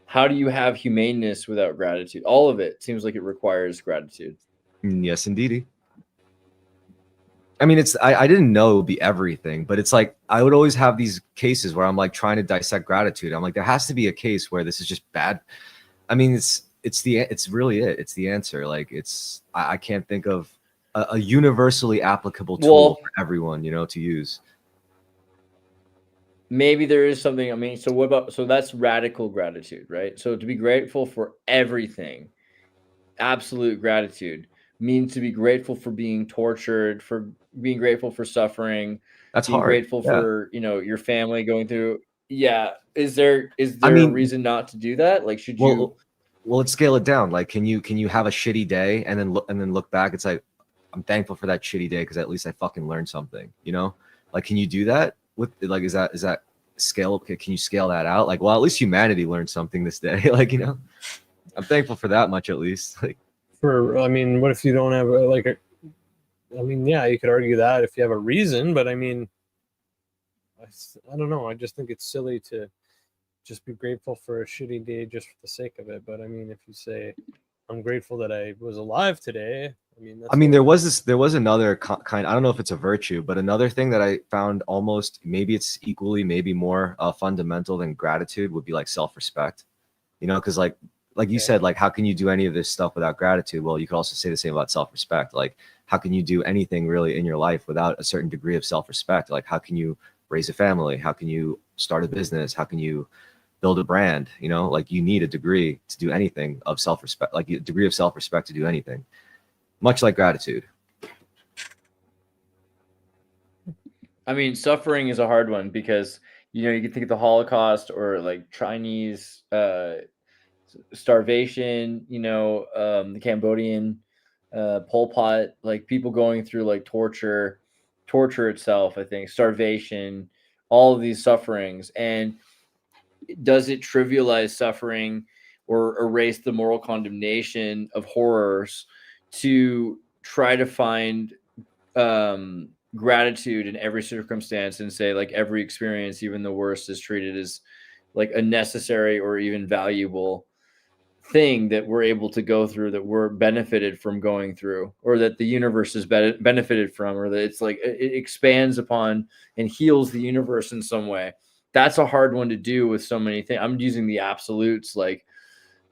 How do you have humaneness without gratitude? All of it seems like it requires gratitude. Yes, indeedy. I mean, I didn't know it would be everything, but it's like I would always have these cases where I'm like trying to dissect gratitude. I'm like, there has to be a case where this is just bad. I mean, it's really it. It's the answer. Like I can't think of a universally applicable tool for everyone, to use. Maybe there is something. I mean, so that's radical gratitude, right? So to be grateful for everything, absolute gratitude means to be grateful for being tortured, for being grateful for suffering, That's being hard. grateful for, your family going through. Yeah. Is there I mean, a reason not to do that? Like, should you? Well, let's scale it down. Like, can you have a shitty day and then look back? It's like, I'm thankful for that shitty day because at least I fucking learned something, Like, can you do that with like, is that scale? Can you scale that out? Like, well, at least humanity learned something this day. Like, I'm thankful for that much at least. Like, what if you don't have yeah, you could argue that if you have a reason, but I mean, I don't know. I just think it's silly to just be grateful for a shitty day just for the sake of it. But I mean, if you say, I'm grateful that I was alive today, there was another kind. I don't know if it's a virtue, but another thing that I found almost maybe it's equally, maybe more fundamental than gratitude would be like self-respect. Because like you said, like, how can you do any of this stuff without gratitude? Well, you could also say the same about self-respect. Like, how can you do anything really in your life without a certain degree of self-respect? Like, how can you raise a family? How can you start a business? How can you build a brand? Like, you need a degree to do anything of self-respect, like a degree of self-respect to do anything, much like gratitude. I mean, suffering is a hard one because, you can think of the Holocaust or like Chinese starvation, the Cambodian Pol Pot, like people going through like torture itself, I think, starvation, all of these sufferings. And does it trivialize suffering or erase the moral condemnation of horrors to try to find gratitude in every circumstance and say like every experience, even the worst, is treated as like a necessary or even valuable thing that we're able to go through, that we're benefited from going through, or that the universe is benefited from, or that it's like it expands upon and heals the universe in some way. That's a hard one to do with so many things. I'm using the absolutes, like,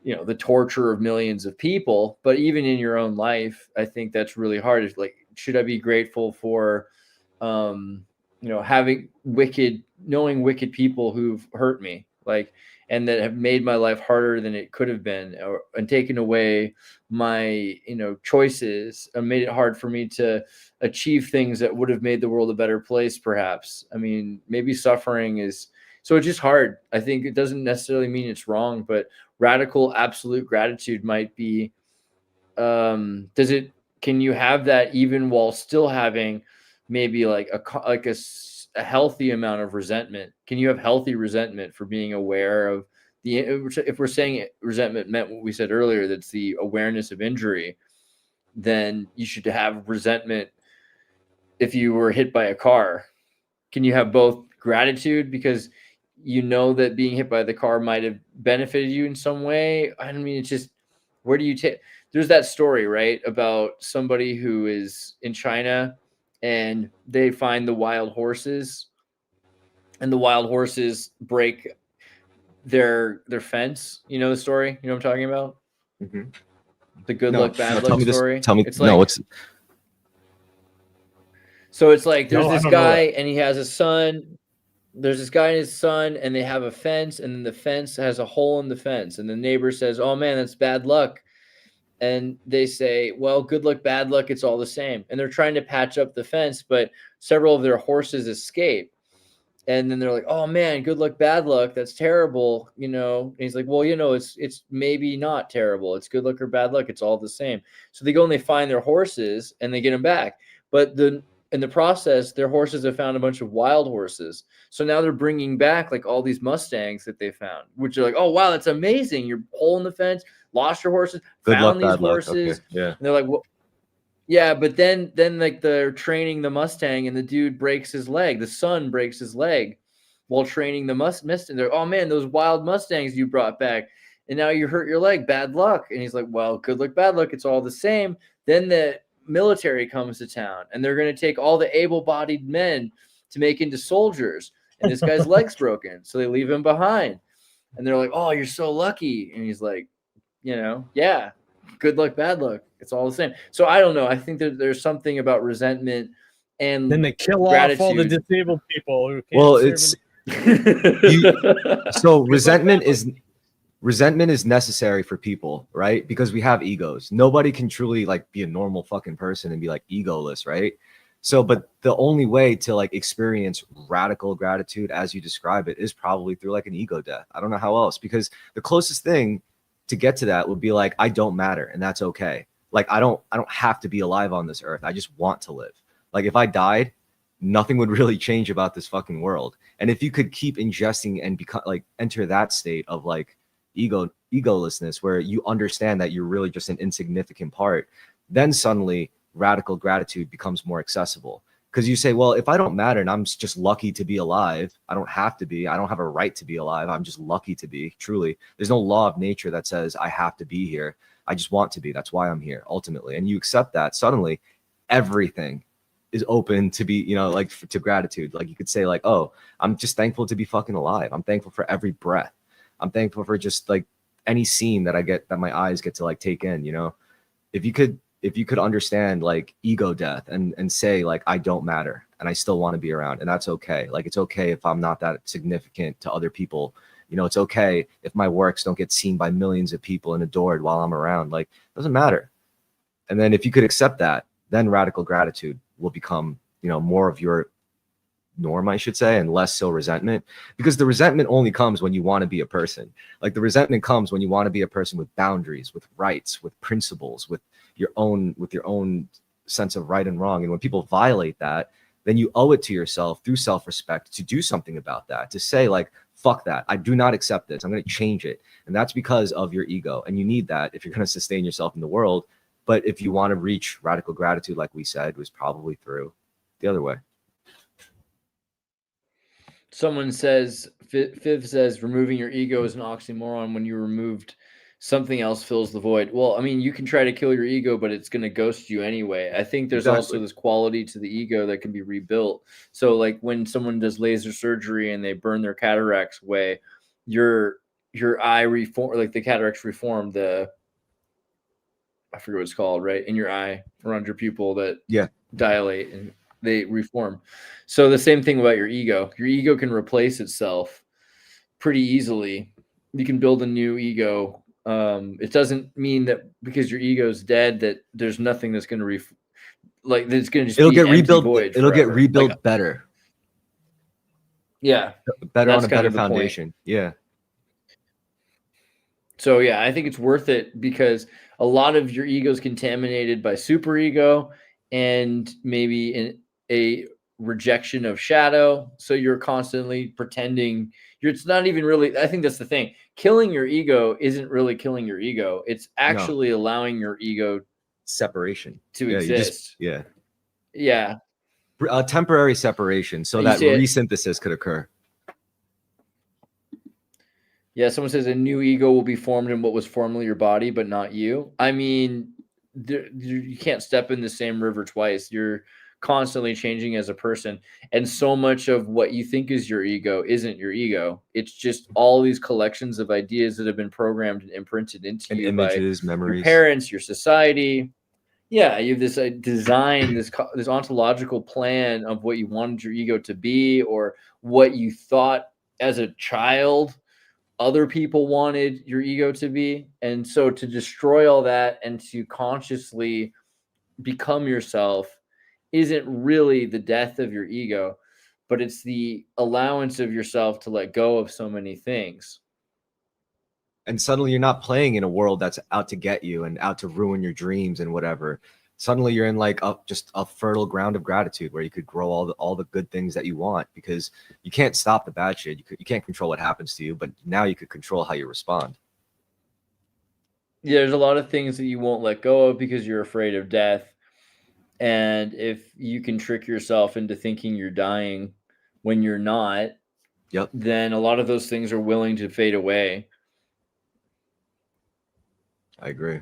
the torture of millions of people, but even in your own life, I think that's really hard. It's like, should I be grateful for, knowing wicked people who've hurt me, like, and that have made my life harder than it could have been, and taken away my, choices and made it hard for me to achieve things that would have made the world a better place, perhaps. I mean, maybe suffering is, so it's just hard. I think it doesn't necessarily mean it's wrong, but radical absolute gratitude might be, can you have that even while still having maybe like a healthy amount of resentment? Can you have healthy resentment for being aware of if we're saying resentment meant what we said earlier, that's the awareness of injury, then you should have resentment if you were hit by a car. Can you have both gratitude because that being hit by the car might have benefited you in some way? I mean, it's just, where do you take? There's that story, right, about somebody who is in China and they find the wild horses, and the wild horses break their fence. You know the story? You know what I'm talking about? Mm-hmm. The good luck, bad luck story. Tell me. It's like, so it's like there's this guy and he has a son. There's this guy and his son, and they have a fence, and then the fence has a hole in the fence, and the neighbor says, "Oh man, that's bad luck." And they say, "Well, good luck, bad luck, it's all the same." And they're trying to patch up the fence, but several of their horses escape. And then they're like, "Oh man, good luck, bad luck, that's terrible." And he's like, "Well, it's maybe not terrible. It's good luck or bad luck. It's all the same." So they go and they find their horses and they get them back. But in the process, their horses have found a bunch of wild horses. So now they're bringing back like all these Mustangs that they found, which are like, "Oh wow, that's amazing. You're hole in the fence. lost your horses, Good luck, found these bad luck. horses. Okay. Yeah. And they're like, well, yeah, but then like they're training the Mustang and the dude breaks his leg. The son breaks his leg while training the Mustang. They're, oh man, those wild Mustangs you brought back. And now you hurt your leg. Bad luck. And he's like, well, good luck, bad luck. It's all the same. Then the military comes to town and they're going to take all the able-bodied men to make into soldiers. And this guy's leg's broken. So they leave him behind. And they're like, oh, you're so lucky. And he's like, you know, yeah, good luck, bad luck. It's all the same. So I don't know. I think that there's something about resentment and Then they kill gratitude. off all the disabled people who can't Well, serve it's in- so resentment is necessary for people, right? Because we have egos. Nobody can truly like be a normal fucking person and be like egoless, right? So, but the only way to like experience radical gratitude as you describe it is probably through like an ego death. I don't know how else, because the closest thing to get to that would be like, I don't matter and that's okay. Like I don't have to be alive on this earth. I just want to live. Like if I died, nothing would really change about this fucking world. And if you could keep ingesting and become like enter that state of like egolessness where you understand that you're really just an insignificant part, then suddenly radical gratitude becomes more accessible. Because you say, well, if I don't matter and I'm just lucky to be alive, I don't have to be, I don't have a right to be alive, I'm just lucky to be. Truly, there's no law of nature that says I have to be here. I just want to be. That's why I'm here ultimately. And you accept that, suddenly everything is open to be, you know, like to gratitude. Like you could say like, oh, I'm just thankful to be fucking alive. I'm thankful for every breath. I'm thankful for just like any scene that I get, that my eyes get to like take in, you know. If you could understand like ego death and say like, I don't matter and I still want to be around, and that's okay. Like it's okay if I'm not that significant to other people. You know, it's okay if my works don't get seen by millions of people and adored while I'm around. Like it doesn't matter. And then if you could accept that, then radical gratitude will become, you know, more of your norm, I should say, and less so resentment. Because the resentment only comes when you want to be a person. Like the resentment comes when you want to be a person with boundaries, with rights, with principles, with your own sense of right and wrong. And when people violate that, then you owe it to yourself through self-respect to do something about that, to say like, fuck that, I do not accept this, I'm going to change it. And that's because of your ego, and you need that if you're going to sustain yourself in the world. But if you want to reach radical gratitude, like we said, was probably through the other way. Someone says, Viv says, removing your ego is an oxymoron. When you removed something else fills the void. Well, I mean, you can try to kill your ego, but it's going to ghost you anyway. I think there's also this quality to the ego that can be rebuilt. So like when someone does laser surgery and they burn their cataracts away, your eye reform, like the cataracts reform, I forget what it's called, right? In your eye around your pupil that dilate and they reform. So the same thing about your ego. Your ego can replace itself pretty easily. You can build a new ego. It doesn't mean that because your ego is dead that there's nothing that's going to like that's going to just get rebuilt. It'll get rebuilt like, better. Yeah, better on a better foundation. Yeah. So yeah, I think it's worth it because a lot of your ego is contaminated by superego and maybe in a rejection of shadow. So you're constantly pretending it's not even really, I think that's the thing. Killing your ego isn't really killing your ego. It's actually allowing your ego separation to exist. Yeah. A temporary separation so that resynthesis could occur. Yeah, someone says a new ego will be formed in what was formerly your body, but not you. I mean, you can't step in the same river twice. You're constantly changing as a person. And so much of what you think is your ego isn't your ego. It's just all these collections of ideas that have been programmed and imprinted into you images, by memories, your parents, your society. Yeah, you have this design, this ontological plan of what you wanted your ego to be or what you thought as a child other people wanted your ego to be. And so to destroy all that and to consciously become yourself isn't really the death of your ego, but it's the allowance of yourself to let go of so many things. And suddenly you're not playing in a world that's out to get you and out to ruin your dreams and whatever. Suddenly you're in like just a fertile ground of gratitude where you could grow all the good things that you want, because you can't stop the bad shit. You can't control what happens to you, but now you could control how you respond. there's a lot of things that you won't let go of because you're afraid of death. And if you can trick yourself into thinking you're dying when you're not, Yep. then a lot of those things are willing to fade away. I agree.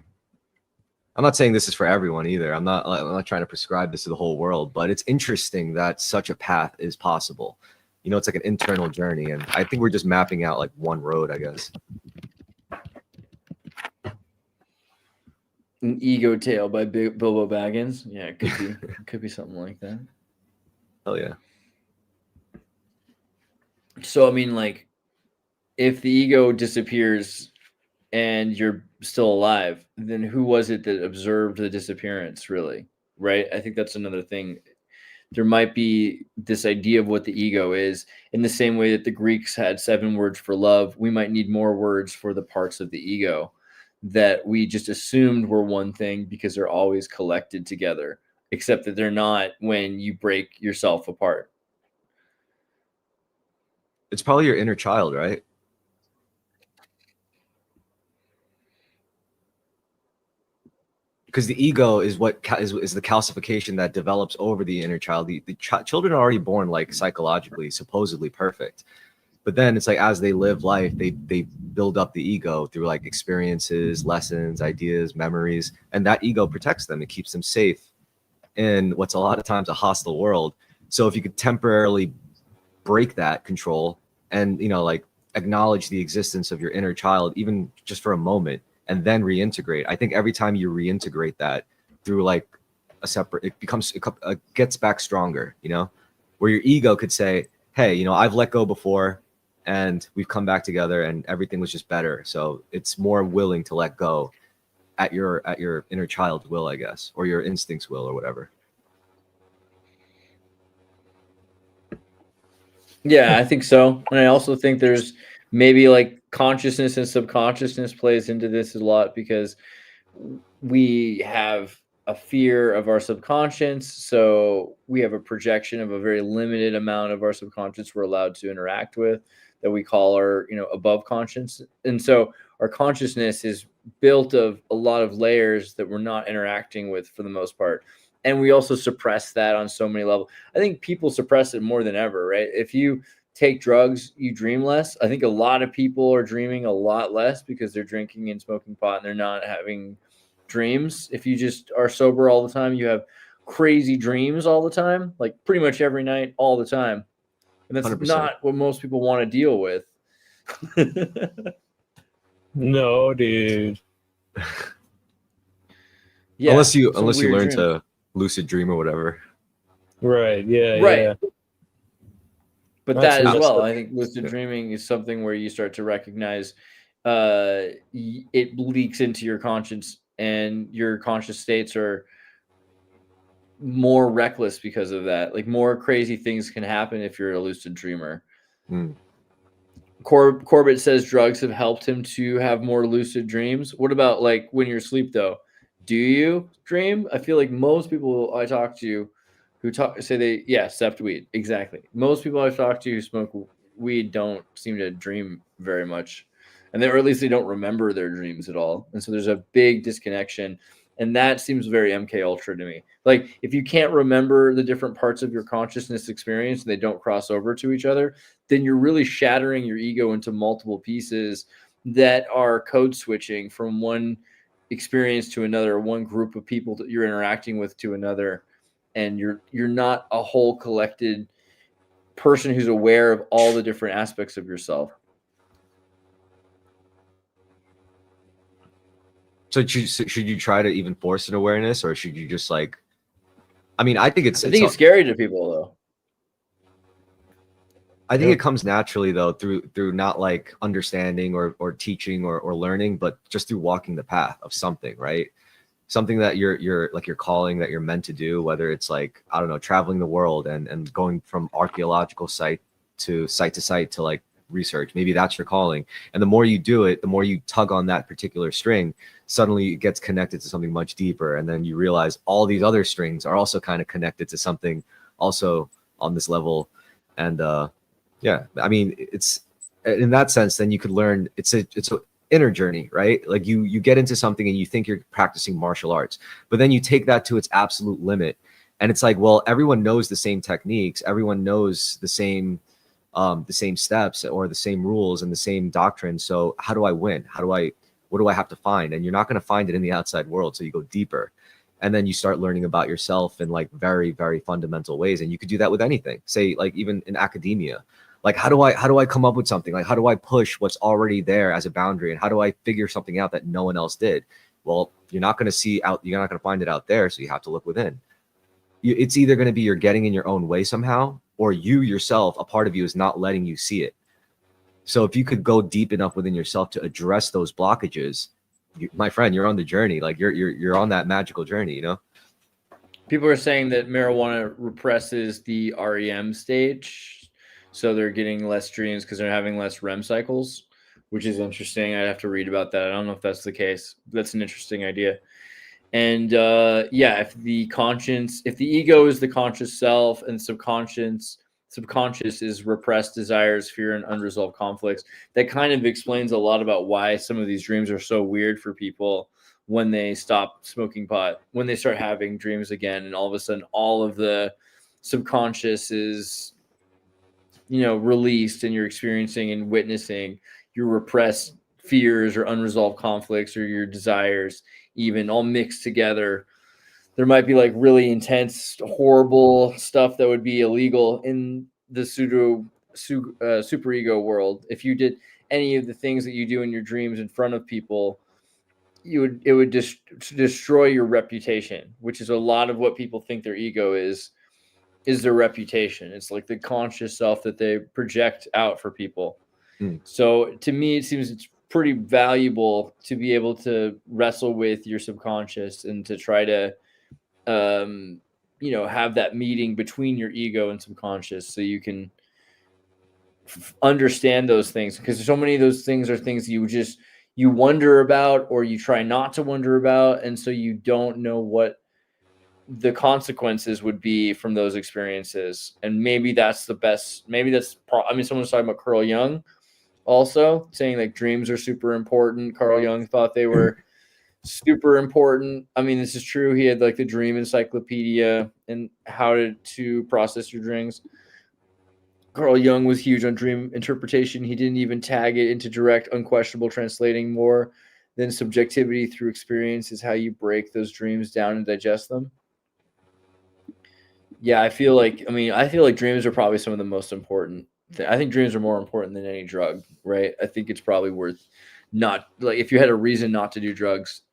I'm not saying this is for everyone either. I'm not trying to prescribe this to the whole world, but it's interesting that such a path is possible. You know, it's like an internal journey, and I think we're just mapping out like one road, I guess. An Ego Tale by Bilbo Baggins. Yeah, it could be. It could be something like that. Oh yeah. So I mean, like, if the ego disappears and you're still alive, then who was it that observed the disappearance, really? Right? I think that's another thing. There might be this idea of what the ego is, in the same way that the Greeks had 7 words for love. We might need more words for the parts of the ego that we just assumed were one thing because they're always collected together, except that they're not when you break yourself apart. It's probably your inner child, right? Because the ego is what is the calcification that develops over the inner child. The children are already born like psychologically, supposedly perfect, but then it's like as they live life, they build up the ego through like experiences, lessons, ideas, memories, and that ego protects them. It keeps them safe in what's a lot of times a hostile world. So if you could temporarily break that control and, you know, like acknowledge the existence of your inner child, even just for a moment, and then reintegrate. I think every time you reintegrate that through like a separate, it gets back stronger, you know, where your ego could say, hey, you know, I've let go before and we've come back together and everything was just better. So it's more willing to let go at your inner child will, I guess, or your instincts will, or whatever. Yeah, I think so. And I also think there's maybe like consciousness and subconsciousness plays into this a lot, because we have a fear of our subconscious. So we have a projection of a very limited amount of our subconscious we're allowed to interact with, that we call our, you know, above conscious. And so our consciousness is built of a lot of layers that we're not interacting with for the most part. And we also suppress that on so many levels. I think people suppress it more than ever, right? If you take drugs, you dream less. I think a lot of people are dreaming a lot less because they're drinking and smoking pot and they're not having dreams. If you just are sober all the time, you have crazy dreams all the time, like pretty much every night, all the time. And that's 100%. not what most people want to deal with. No, dude. Yeah, unless you some weird learn dream. to lucid dream or whatever. Right. Yeah. Right. Yeah. But That's that as well, interesting. I think lucid Yeah. dreaming is something where you start to recognize it leaks into your conscience, and your conscious states are more reckless because of that. Like, more crazy things can happen if you're a lucid dreamer. Mm. Corbett says drugs have helped him to have more lucid dreams. What about like when you're asleep though? Do you dream? I feel like most people I talk to who say they except weed. Exactly. Most people I've talked to who smoke weed don't seem to dream very much. And or at least they don't remember their dreams at all. And so there's a big disconnection. And that seems very MK Ultra to me. Like, if you can't remember the different parts of your consciousness experience and they don't cross over to each other, then you're really shattering your ego into multiple pieces that are code switching from one experience to another, one group of people that you're interacting with to another. And you're not a whole collected person who's aware of all the different aspects of yourself. So should you try to even force an awareness, or should you just like? I mean, I think it's scary to people though. I think it comes naturally though through not like understanding or teaching or learning, but just through walking the path of something, right? Something that you're like your calling that you're meant to do, whether it's like, I don't know, traveling the world and going from archaeological site to site to like research. Maybe that's your calling. And the more you do it, the more you tug on that particular string, suddenly it gets connected to something much deeper. And then you realize all these other strings are also kind of connected to something also on this level. And yeah, I mean, it's in that sense, then you could learn. It's inner journey, right? Like you get into something and you think you're practicing martial arts, but then you take that to its absolute limit. And it's like, well, everyone knows the same techniques. Everyone knows the same steps or the same rules and the same doctrine. So how do I win? What do I have to find? And you're not going to find it in the outside world. So you go deeper, and then you start learning about yourself in like very, very fundamental ways. And you could do that with anything, say like even in academia. Like, how do I come up with something? Like, how do I push what's already there as a boundary? And how do I figure something out that no one else did? Well, you're not going to find it out there. So you have to look within. It's either going to be you're getting in your own way somehow, or you yourself, a part of you is not letting you see it. So if you could go deep enough within yourself to address those blockages, my friend, you're on the journey. Like you're on that magical journey, you know? People are saying that marijuana represses the REM stage. So they're getting less dreams because they're having less REM cycles, which is interesting. I'd have to read about that. I don't know if that's the case. That's an interesting idea. And yeah, if the ego is the conscious self and subconscious is repressed desires, fear, and unresolved conflicts, that kind of explains a lot about why some of these dreams are so weird for people when they stop smoking pot, when they start having dreams again, and all of a sudden all of the subconscious is, released, and you're experiencing and witnessing your repressed fears or unresolved conflicts or your desires even all mixed together. There might be like really intense, horrible stuff that would be illegal in the superego world. If you did any of the things that you do in your dreams in front of people, it would destroy your reputation, which is a lot of what people think their ego is their reputation. It's like the conscious self that they project out for people. So to me, it seems it's pretty valuable to be able to wrestle with your subconscious and to try to have that meeting between your ego and subconscious, so you can understand those things, because so many of those things are things you wonder about, or you try not to wonder about, and so you don't know what the consequences would be from those experiences. And maybe that's the best. Someone's talking about Carl Jung also, saying like dreams are super important. Carl Jung thought they were super important. I mean, this is true. He had like the dream encyclopedia and how to process your dreams. Carl Jung was huge on dream interpretation. He didn't even tag it into direct, unquestionable translating. More than subjectivity through experience is how you break those dreams down and digest them. Yeah, I feel like dreams are probably some of the most important. I think dreams are more important than any drug, right? I think it's probably worth not, like, if you had a reason not to do drugs,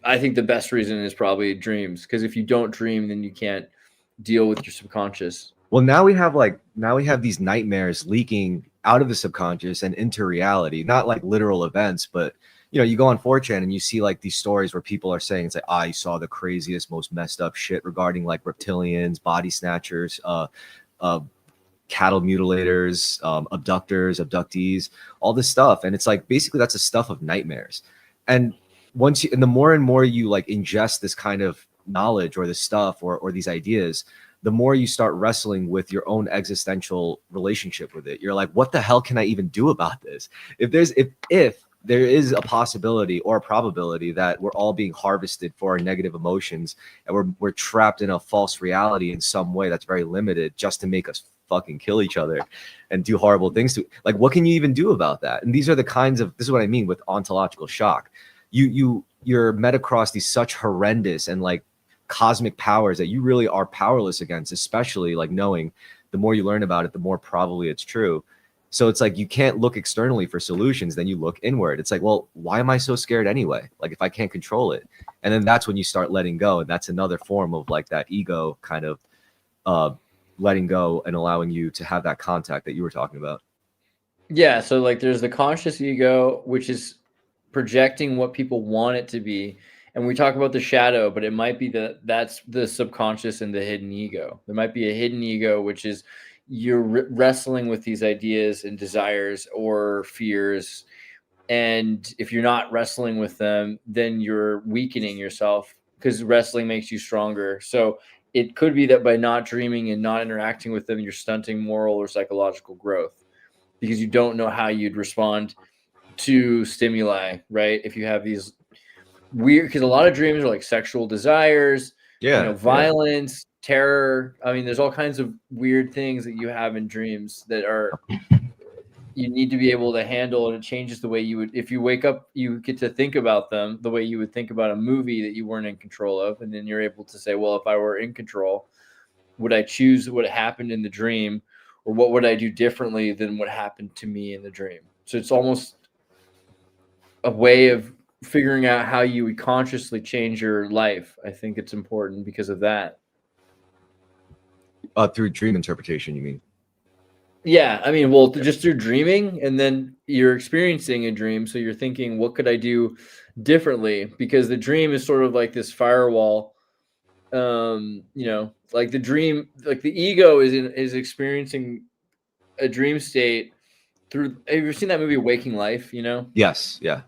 I think the best reason is probably dreams, because if you don't dream, then you can't deal with your subconscious. Well, now we have these nightmares leaking out of the subconscious and into reality, not like literal events, but you go on 4chan and you see like these stories where people are saying it's like, I saw the craziest, most messed up shit regarding like reptilians, body snatchers, cattle mutilators, abductors, abductees, all this stuff. And it's like, basically that's the stuff of nightmares. And the more and more you like ingest this kind of knowledge or this stuff or these ideas, the more you start wrestling with your own existential relationship with it. You're like, what the hell can I even do about this? If there is a possibility or a probability that we're all being harvested for our negative emotions, and we're trapped in a false reality in some way that's very limited, just to make us fucking kill each other and do horrible things to, like, what can you even do about that? And this is what I mean with ontological shock. You're met across these such horrendous and like cosmic powers that you really are powerless against, especially like knowing the more you learn about it, the more probably it's true. So it's like, you can't look externally for solutions, then you look inward. It's like, well, why am I so scared anyway? Like, if I can't control it. And then that's when you start letting go. And that's another form of like that ego kind of letting go and allowing you to have that contact that you were talking about. Yeah. So like there's the conscious ego, which is projecting what people want it to be. And we talk about the shadow, but it might be that's the subconscious and the hidden ego. There might be a hidden ego, which is you're wrestling with these ideas and desires or fears. And if you're not wrestling with them, then you're weakening yourself, because wrestling makes you stronger. So it could be that by not dreaming and not interacting with them, you're stunting moral or psychological growth, because you don't know how you'd respond to stimuli, right? If you have these weird, because a lot of dreams are like sexual desires, violence, terror. I mean, there's all kinds of weird things that you have in dreams that are you need to be able to handle, and it changes the way you would, if you wake up, you get to think about them the way you would think about a movie that you weren't in control of. And then you're able to say, well, if I were in control, would I choose what happened in the dream, or what would I do differently than what happened to me in the dream? So it's almost a way of figuring out how you would consciously change your life. I think it's important because of that. Through dream interpretation, you mean? Yeah, I mean, well, just through dreaming, and then you're experiencing a dream, so you're thinking, what could I do differently? Because the dream is sort of like this firewall. Like the dream, like the ego is experiencing a dream state through. Have you ever seen that movie Waking Life? Yes. Yeah.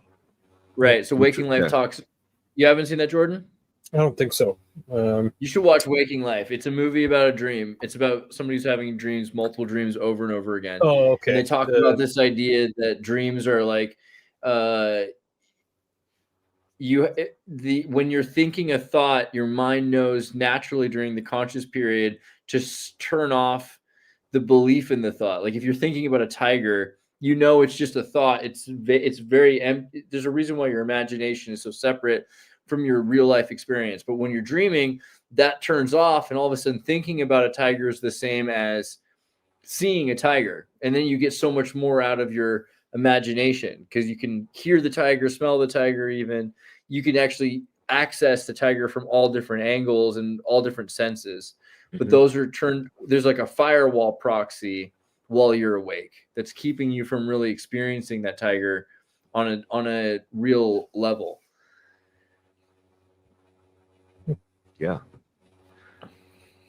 Right. So Waking Life talks. You haven't seen that, Jordan? I don't think so. You should watch Waking Life. It's a movie about a dream. It's about somebody who's having dreams, multiple dreams over and over again. Oh, okay. And they talk about this idea that dreams are like, when you're thinking a thought, your mind knows naturally during the conscious period to turn off the belief in the thought. Like if you're thinking about a tiger, it's just a thought. It's very empty. There's a reason why your imagination is so separate from your real life experience. But when you're dreaming, that turns off, and all of a sudden thinking about a tiger is the same as seeing a tiger. And then you get so much more out of your imagination because you can hear the tiger, smell the tiger, even you can actually access the tiger from all different angles and all different senses. But those are there's like a firewall proxy while you're awake that's keeping you from really experiencing that tiger on a real level. Yeah.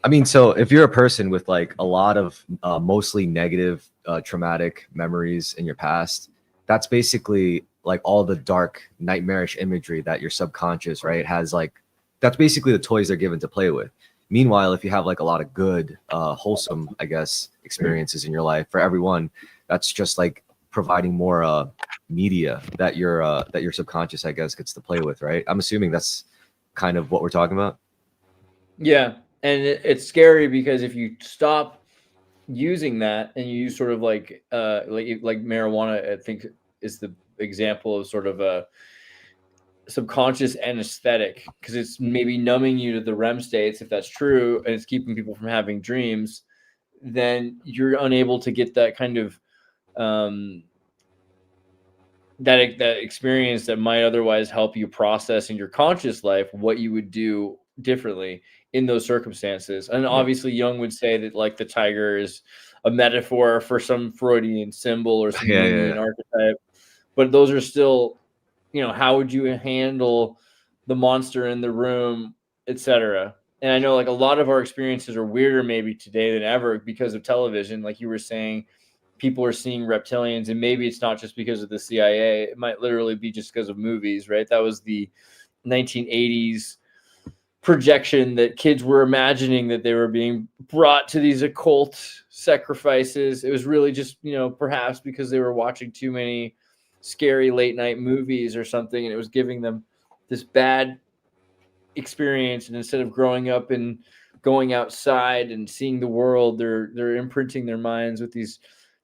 I mean, so if you're a person with like a lot of mostly negative traumatic memories in your past, that's basically like all the dark nightmarish imagery that your subconscious, right, has. Like that's basically the toys they're given to play with. Meanwhile, if you have like a lot of good wholesome, I guess, experiences in your life, for everyone, that's just like providing more media that your subconscious, I guess, gets to play with, right? I'm assuming that's kind of what we're talking about. Yeah. And it's scary because if you stop using that and you use sort of like marijuana, I think is the example of sort of a subconscious anesthetic, because it's maybe numbing you to the REM states, if that's true, and it's keeping people from having dreams, then you're unable to get that kind of that experience that might otherwise help you process in your conscious life what you would do differently in those circumstances. And obviously Jung would say that like the tiger is a metaphor for some Freudian symbol or some Jungian archetype, but those are still, how would you handle the monster in the room, etc. And I know like a lot of our experiences are weirder maybe today than ever because of television. Like you were saying, people are seeing reptilians, and maybe it's not just because of the CIA. It might literally be just because of movies, right? That was the 1980s projection that kids were imagining that they were being brought to these occult sacrifices. It was really just, perhaps because they were watching too many scary late night movies or something, and it was giving them this bad experience. And instead of growing up and going outside and seeing the world, they're imprinting their minds with these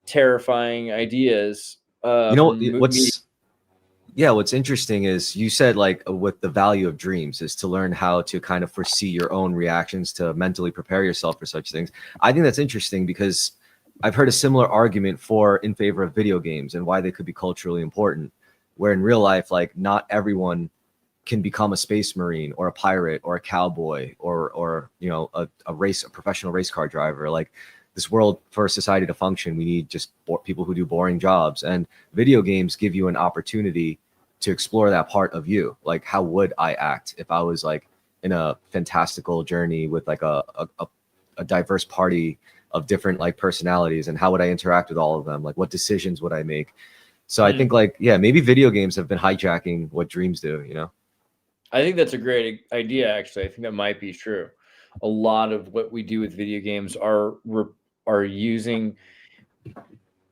terrifying ideas. What's interesting is you said like with the value of dreams is to learn how to kind of foresee your own reactions, to mentally prepare yourself for such things. I think that's interesting because I've heard a similar argument in favor of video games and why they could be culturally important, where in real life, like not everyone can become a space marine or a pirate or a cowboy or a professional race car driver. Like this world, for society to function, we need just people who do boring jobs, and video games give you an opportunity to explore that part of you. Like, how would I act if I was like in a fantastical journey with like a diverse party of different like personalities, and how would I interact with all of them? Like, what decisions would I make? So I think like, maybe video games have been hijacking what dreams do, I think that's a great idea, actually. I think that might be true. A lot of what we do with video games are using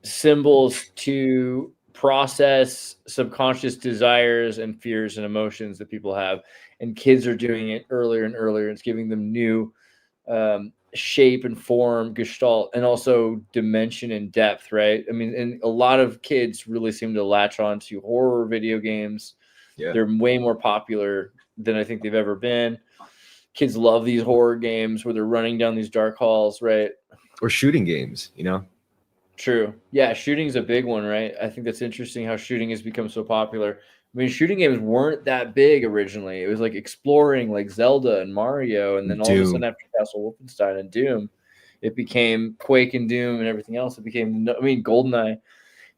symbols to process subconscious desires and fears and emotions that people have, and kids are doing it earlier and earlier. It's giving them new shape and form, gestalt, and also dimension and depth, right? I mean, and a lot of kids really seem to latch on to horror video games. Yeah. They're way more popular than I think they've ever been. Kids love these horror games where they're running down these dark halls, right? Or shooting games, you know? True. Yeah, shooting's a big one, right? I think that's interesting how shooting has become so popular. I mean, shooting games weren't that big originally. It was like exploring, like Zelda and Mario, and then all of a sudden after Castle Wolfenstein and Doom, it became Quake and Doom and everything else. It became, I mean, GoldenEye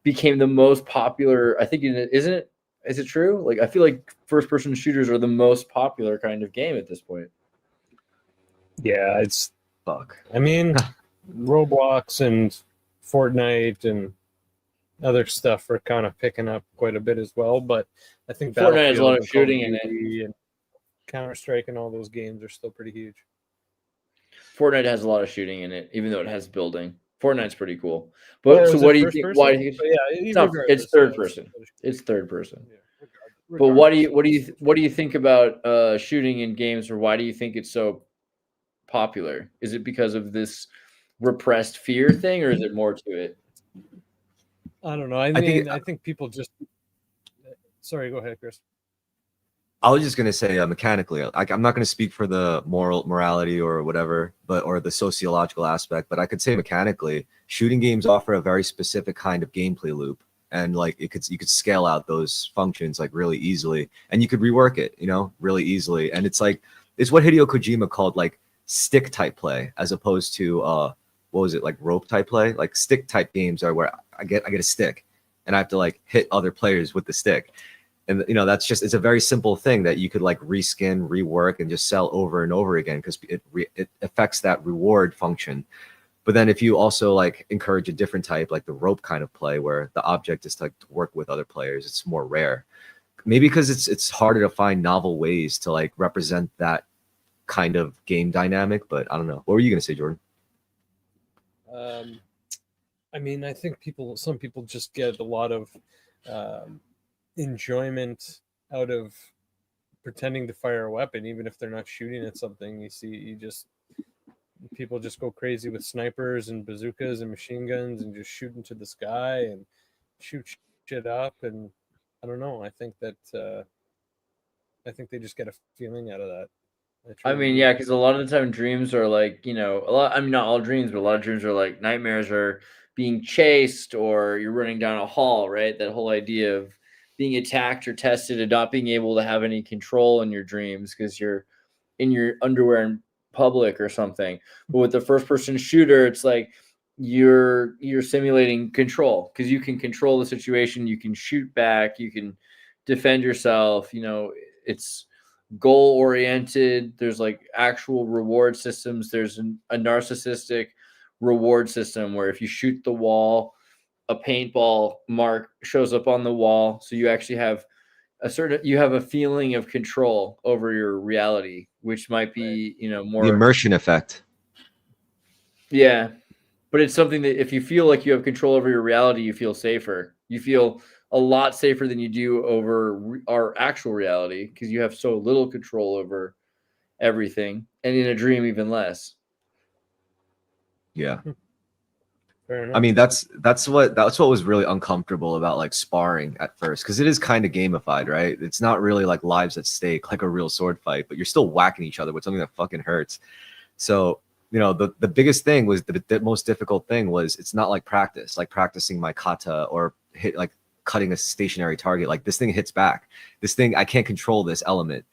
became the most popular. I think isn't it? Is it true? Like, I feel like first-person shooters are the most popular kind of game at this point. Yeah, it's Fuck. I mean, Roblox and Fortnite and other stuff are kind of picking up quite a bit as well, but I think Fortnite has a lot of Battlefield and Call of shooting in it. Duty and Counter-Strike and all those games are still pretty huge. Fortnite has a lot of shooting in it, even though it has building. Fortnite's pretty cool. But so what do you think? Why do you think it's third person? It's third person. Yeah, But what do you think about shooting in games, or why do you think it's so popular? Is it because of this repressed fear thing, or is it more to it? I don't know. I think people just. Sorry, go ahead, Chris. I was just gonna say mechanically. I'm not gonna speak for the morality or whatever, or the sociological aspect. But I could say mechanically, shooting games offer a very specific kind of gameplay loop, and like you could scale out those functions like really easily, and you could rework it, you know, really easily. And it's like it's what Hideo Kojima called like stick type play, as opposed to what was it, like rope type play? Like stick type games are where I get a stick, and I have to like hit other players with the stick. And you know, that's just, it's a very simple thing that you could like reskin, rework, and just sell over and over again, because it affects that reward function. But then if you also like encourage a different type, like the rope kind of play, where the object is to, like, to work with other players, it's more rare. Maybe because it's harder to find novel ways to like represent that kind of game dynamic. But I don't know. What were you gonna say, Jordan? I mean, I think some people just get a lot of enjoyment out of pretending to fire a weapon, even if they're not shooting at something. People just go crazy with snipers and bazookas and machine guns and just shoot into the sky and shoot shit up. And I don't know. I think they just get a feeling out of that. I mean, yeah, because a lot of the time dreams are like, you know, I mean, not all dreams, but a lot of dreams are like nightmares, or being chased, or you're running down a hall, right? That whole idea of being attacked or tested and not being able to have any control in your dreams because you're in your underwear in public or something. But with the first person shooter, it's like you're simulating control, because you can control the situation, you can shoot back, you can defend yourself, you know, it's goal oriented. There's like actual reward systems. There's a narcissistic reward system where if you shoot the wall, a paintball mark shows up on the wall, so you actually have a feeling of control over your reality, which might be, you know, more The immersion effect. Yeah, but it's something that if you feel like you have control over your reality, you feel safer. You feel a lot safer than you do over our actual reality, because you have so little control over everything, and in a dream even less. Yeah. Fair enough. I mean, that's what was really uncomfortable about like sparring at first, because it is kind of gamified, right? It's not really like lives at stake like a real sword fight, but you're still whacking each other with something that fucking hurts. So, you know, the biggest thing was the most difficult thing was it's not like practice, like practicing my kata or hit like cutting a stationary target. Like this thing hits back. This thing, I can't control this element,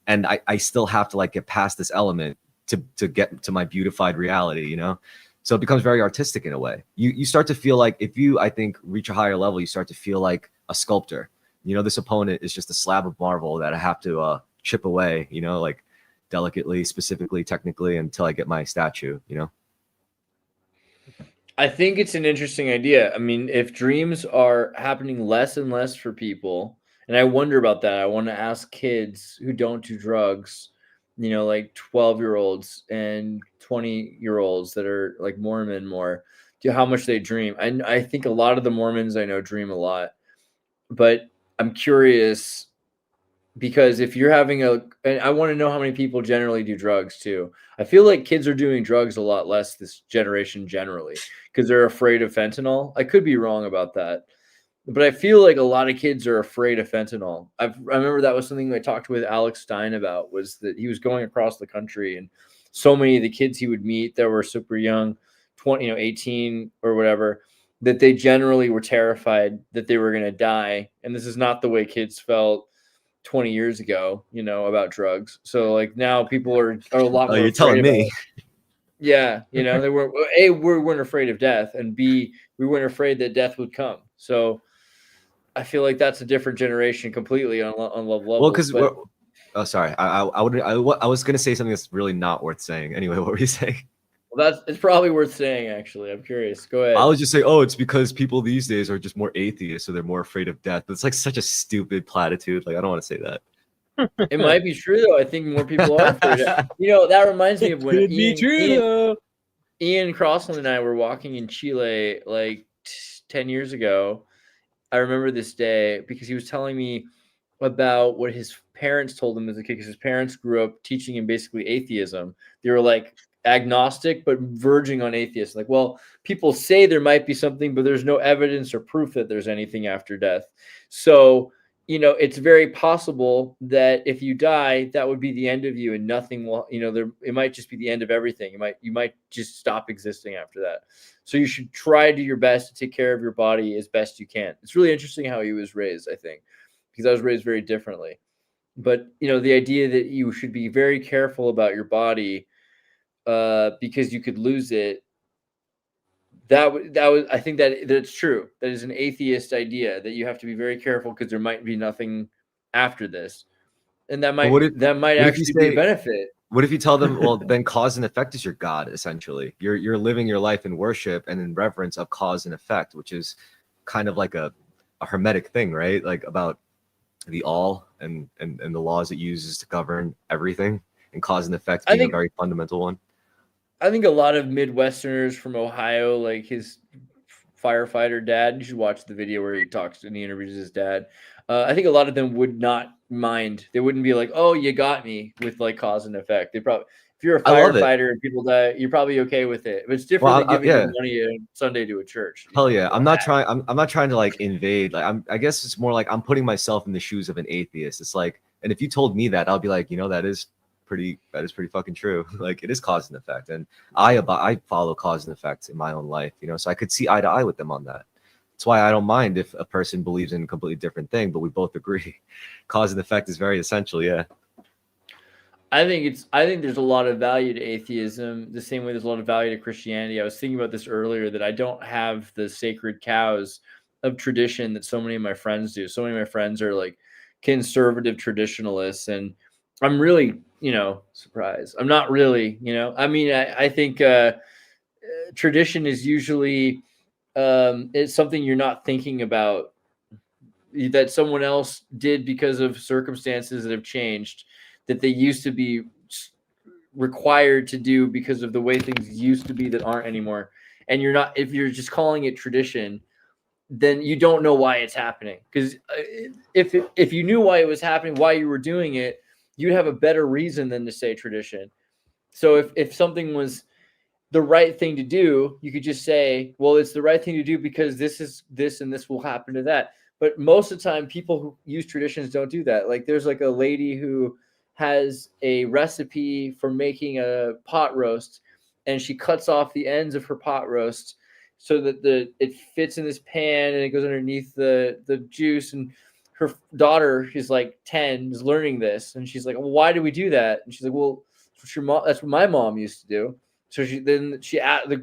and I still have to like get past this element to get to my beautified reality, you know? So it becomes very artistic in a way. You start to feel like, if you, I think, reach a higher level, you start to feel like a sculptor. You know, this opponent is just a slab of marble that I have to chip away, you know, like delicately, specifically, technically, until I get my statue, you know? I think it's an interesting idea. I mean, if dreams are happening less and less for people, and I wonder about that. I want to ask kids who don't do drugs, you know, like 12-year-olds and 20-year-olds that are like Mormon more, to how much they dream. I think a lot of the Mormons I know dream a lot. but I'm curious because if you're having and I want to know how many people generally do drugs too. I feel like kids are doing drugs a lot less this generation generally because they're afraid of fentanyl. I could be wrong about that, but I feel like a lot of kids are afraid of fentanyl. I remember that was something I talked with Alex Stein about, was that he was going across the country and so many of the kids he would meet that were super young, 20, 18 or whatever, that they generally were terrified that they were going to die. And this is not the way kids felt 20 years ago, about drugs. So like now people are a lot more. You're telling me. Yeah, they weren't. A, we weren't afraid of death, and B, we weren't afraid that death would come. So I feel like that's a different generation completely on love level. Well, because sorry, I was gonna say something that's really not worth saying. Anyway, what were you saying? Well, it's probably worth saying, actually. I'm curious. Go ahead. I was just saying, it's because people these days are just more atheists, so they're more afraid of death. But it's like such a stupid platitude. Like, I don't want to say that. It might be true, though. I think more people are afraid of death. That reminds me of when Ian Crossland and I were walking in Chile like 10 years ago. I remember this day because he was telling me about what his parents told him as a kid, because his parents grew up teaching him basically atheism. They were like agnostic but verging on atheist. Like, well, people say there might be something, but there's no evidence or proof that there's anything after death. So it's very possible that if you die, that would be the end of you, and nothing will, it might just be the end of everything. You might just stop existing after that. So you should try to do your best to take care of your body as best you can. It's really interesting how he was raised, I think, because I was raised very differently. But, the idea that you should be very careful about your body because you could lose it, that was I think that's true. That is an atheist idea, that you have to be very careful because there might be nothing after this, and that might actually be a benefit. What if you tell them, well, then cause and effect is your God, essentially. You're living your life in worship and in reverence of cause and effect, which is kind of like a hermetic thing, right? Like about the all and the laws it uses to govern everything, and cause and effect being a very fundamental one. I think a lot of Midwesterners from Ohio, like his firefighter dad, you should watch the video where he talks and he interviews his dad. I think a lot of them would not mind. They wouldn't be like, "Oh, you got me," with like cause and effect. They probably, if you're a firefighter and people die, you're probably okay with it. But it's different than giving money on Sunday to a church. Hell yeah, I'm not trying. I'm not trying to like invade. Like I guess it's more like I'm putting myself in the shoes of an atheist. It's like, and if you told me that, I'll be like, that is pretty fucking true. Like, it is cause and effect, and I follow cause and effect in my own life. So I could see eye to eye with them on that. That's why I don't mind if a person believes in a completely different thing, but we both agree cause and effect is very essential. Yeah. I think there's a lot of value to atheism, the same way there's a lot of value to Christianity. I was thinking about this earlier, that I don't have the sacred cows of tradition that so many of my friends do. So many of my friends are like conservative traditionalists, and I'm really, surprised. I'm not really, I mean, I think tradition is usually it's something you're not thinking about, that someone else did because of circumstances that have changed, that they used to be required to do because of the way things used to be that aren't anymore. And if you're just calling it tradition, then you don't know why it's happening. Because if you knew why it was happening, why you were doing it, you'd have a better reason than to say tradition. So if something was the right thing to do, you could just say, well, it's the right thing to do because this is this and this will happen to that. But most of the time, people who use traditions don't do that. Like, there's like a lady who has a recipe for making a pot roast, and she cuts off the ends of her pot roast so that it fits in this pan and it goes underneath the juice. And her daughter, who's like 10, is learning this, and she's like, well, why do we do that? And she's like, well, that's what my mom used to do. So the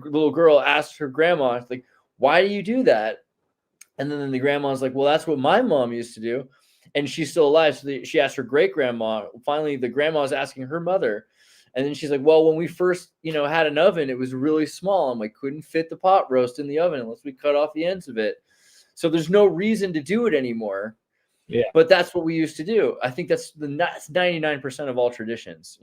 little girl asked her grandma, like, why do you do that? And then the grandma's like, well, that's what my mom used to do. And she's still alive. So she asked her great grandma. Finally, the grandma's asking her mother. And then she's like, well, when we first, had an oven, it was really small and we couldn't fit the pot roast in the oven unless we cut off the ends of it. So there's no reason to do it anymore. Yeah. But that's what we used to do. I think that's 99% of all traditions,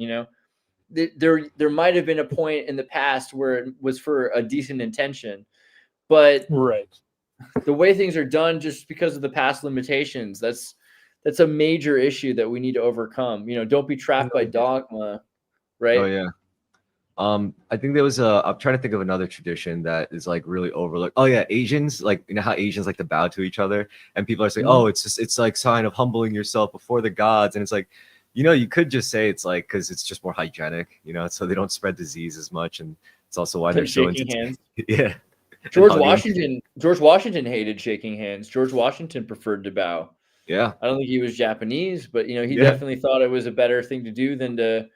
There might have been a point in the past where it was for a decent intention, but right. the way things are done just because of the past limitations. That's a major issue that we need to overcome. Don't be trapped by dogma, right? Oh yeah. I think there was I'm trying to think of another tradition that is like really overlooked. Oh yeah, Asians, like how Asians like to bow to each other, and people are saying, oh, it's like sign of humbling yourself before the gods, and it's like, you could just say it's like because it's just more hygienic, so they don't spread disease as much, and it's also why they're so shaking hands. Yeah. George Washington hated shaking hands. George Washington preferred to bow. Yeah. I don't think he was Japanese, but he definitely thought it was a better thing to do than to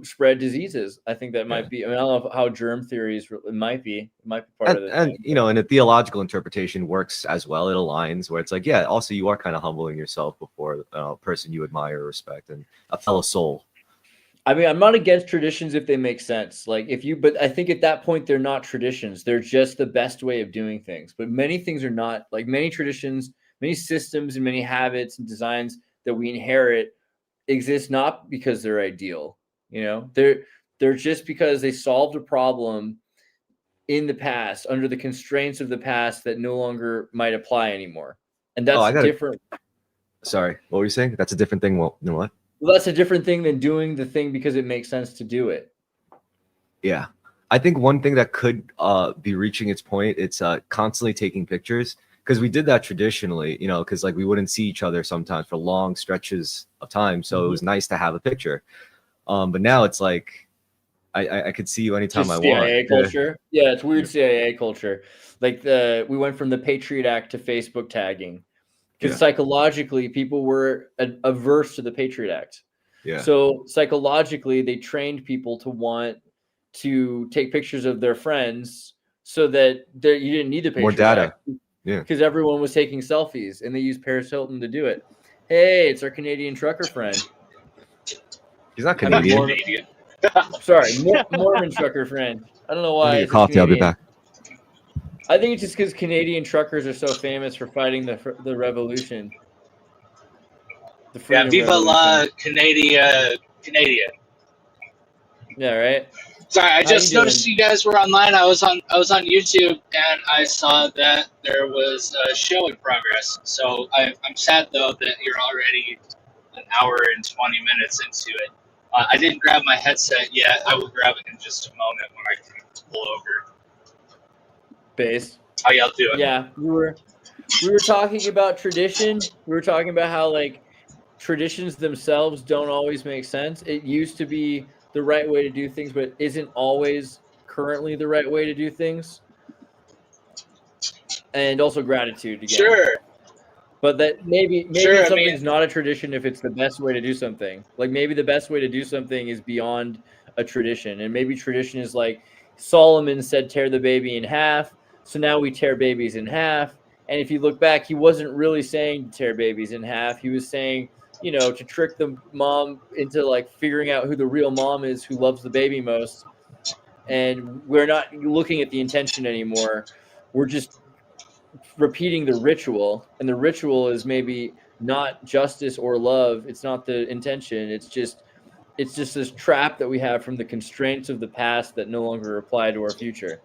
spread diseases. I think that might be. I mean, I don't know how germ theories it might be part of it. And and a theological interpretation works as well. It aligns where it's like, yeah, also you are kind of humbling yourself before a person you admire or respect and a fellow soul. I mean, I'm not against traditions if they make sense. But I think at that point they're not traditions. They're just the best way of doing things. But many things are not. Like many traditions, many systems, and many habits and designs that we inherit exist not because they're ideal. They're just because they solved a problem in the past under the constraints of the past that no longer might apply anymore. And that's different. Sorry, what were you saying? That's a different thing. Well, what? Well, that's a different thing than doing the thing because it makes sense to do it. Yeah. I think one thing that could be reaching its point, it's constantly taking pictures, because we did that traditionally, because like we wouldn't see each other sometimes for long stretches of time. So it was nice to have a picture. But now it's like I could see you anytime I CIA want. Culture. Yeah, it's weird CIA culture. Like we went from the Patriot Act to Facebook tagging. Because psychologically, people were averse to the Patriot Act. Yeah. So psychologically, they trained people to want to take pictures of their friends so that you didn't need the Patriot More data. Act. Yeah. Because everyone was taking selfies, and they used Paris Hilton to do it. Hey, it's our Canadian trucker friend. He's not Canadian. Sorry, Mormon trucker friend. I don't know why. Get coffee. I'll be back. I think it's just because Canadian truckers are so famous for fighting the revolution. Yeah, viva la Canada. Yeah, right. Sorry, I just noticed you guys were online. I was on YouTube, and I saw that there was a show in progress. So I'm sad though that you're already an hour and 20 minutes into it. I didn't grab my headset yet. I will grab it in just a moment when I can pull over. Base. How y'all doing? Yeah, we were talking about tradition. We were talking about how like traditions themselves don't always make sense. It used to be the right way to do things, but isn't always currently the right way to do things. And also gratitude again. Sure. But that maybe something's not a tradition if it's the best way to do something. Like maybe the best way to do something is beyond a tradition, and maybe tradition is like Solomon said, tear the baby in half. So now we tear babies in half. And if you look back, he wasn't really saying to tear babies in half. He was saying, to trick the mom into like figuring out who the real mom is, who loves the baby most. And we're not looking at the intention anymore. We're just repeating the ritual. And the ritual is maybe not justice or love. It's not the intention. It's just this trap that we have from the constraints of the past that no longer apply to our future.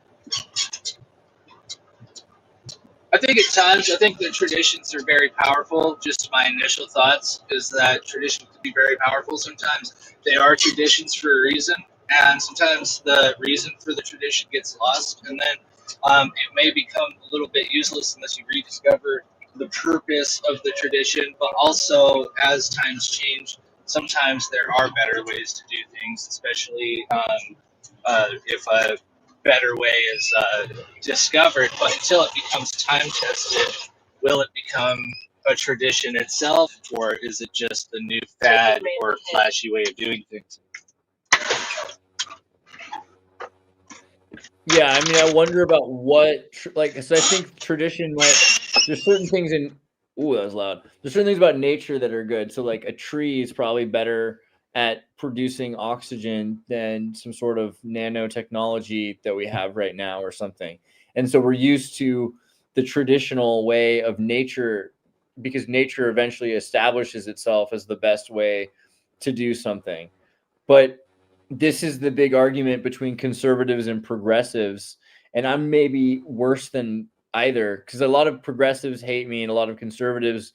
I think at times, that traditions are very powerful. Just my initial thoughts is that tradition can be very powerful. Sometimes they are traditions for a reason, and sometimes the reason for the tradition gets lost, and then it may become a little bit useless unless you rediscover the purpose of the tradition. But also, as times change, sometimes there are better ways to do things, especially if a better way is discovered. But until it becomes time tested, will it become a tradition itself, or is it just a new fad or flashy way of doing things? Yeah, I mean, I wonder about so I think tradition there's certain things that was loud. There's certain things about nature that are good. So like a tree is probably better at producing oxygen than some sort of nanotechnology that we have right now or something. And so we're used to the traditional way of nature because nature eventually establishes itself as the best way to do something. But this is the big argument between conservatives and progressives. And I'm maybe worse than either, because a lot of progressives hate me and a lot of conservatives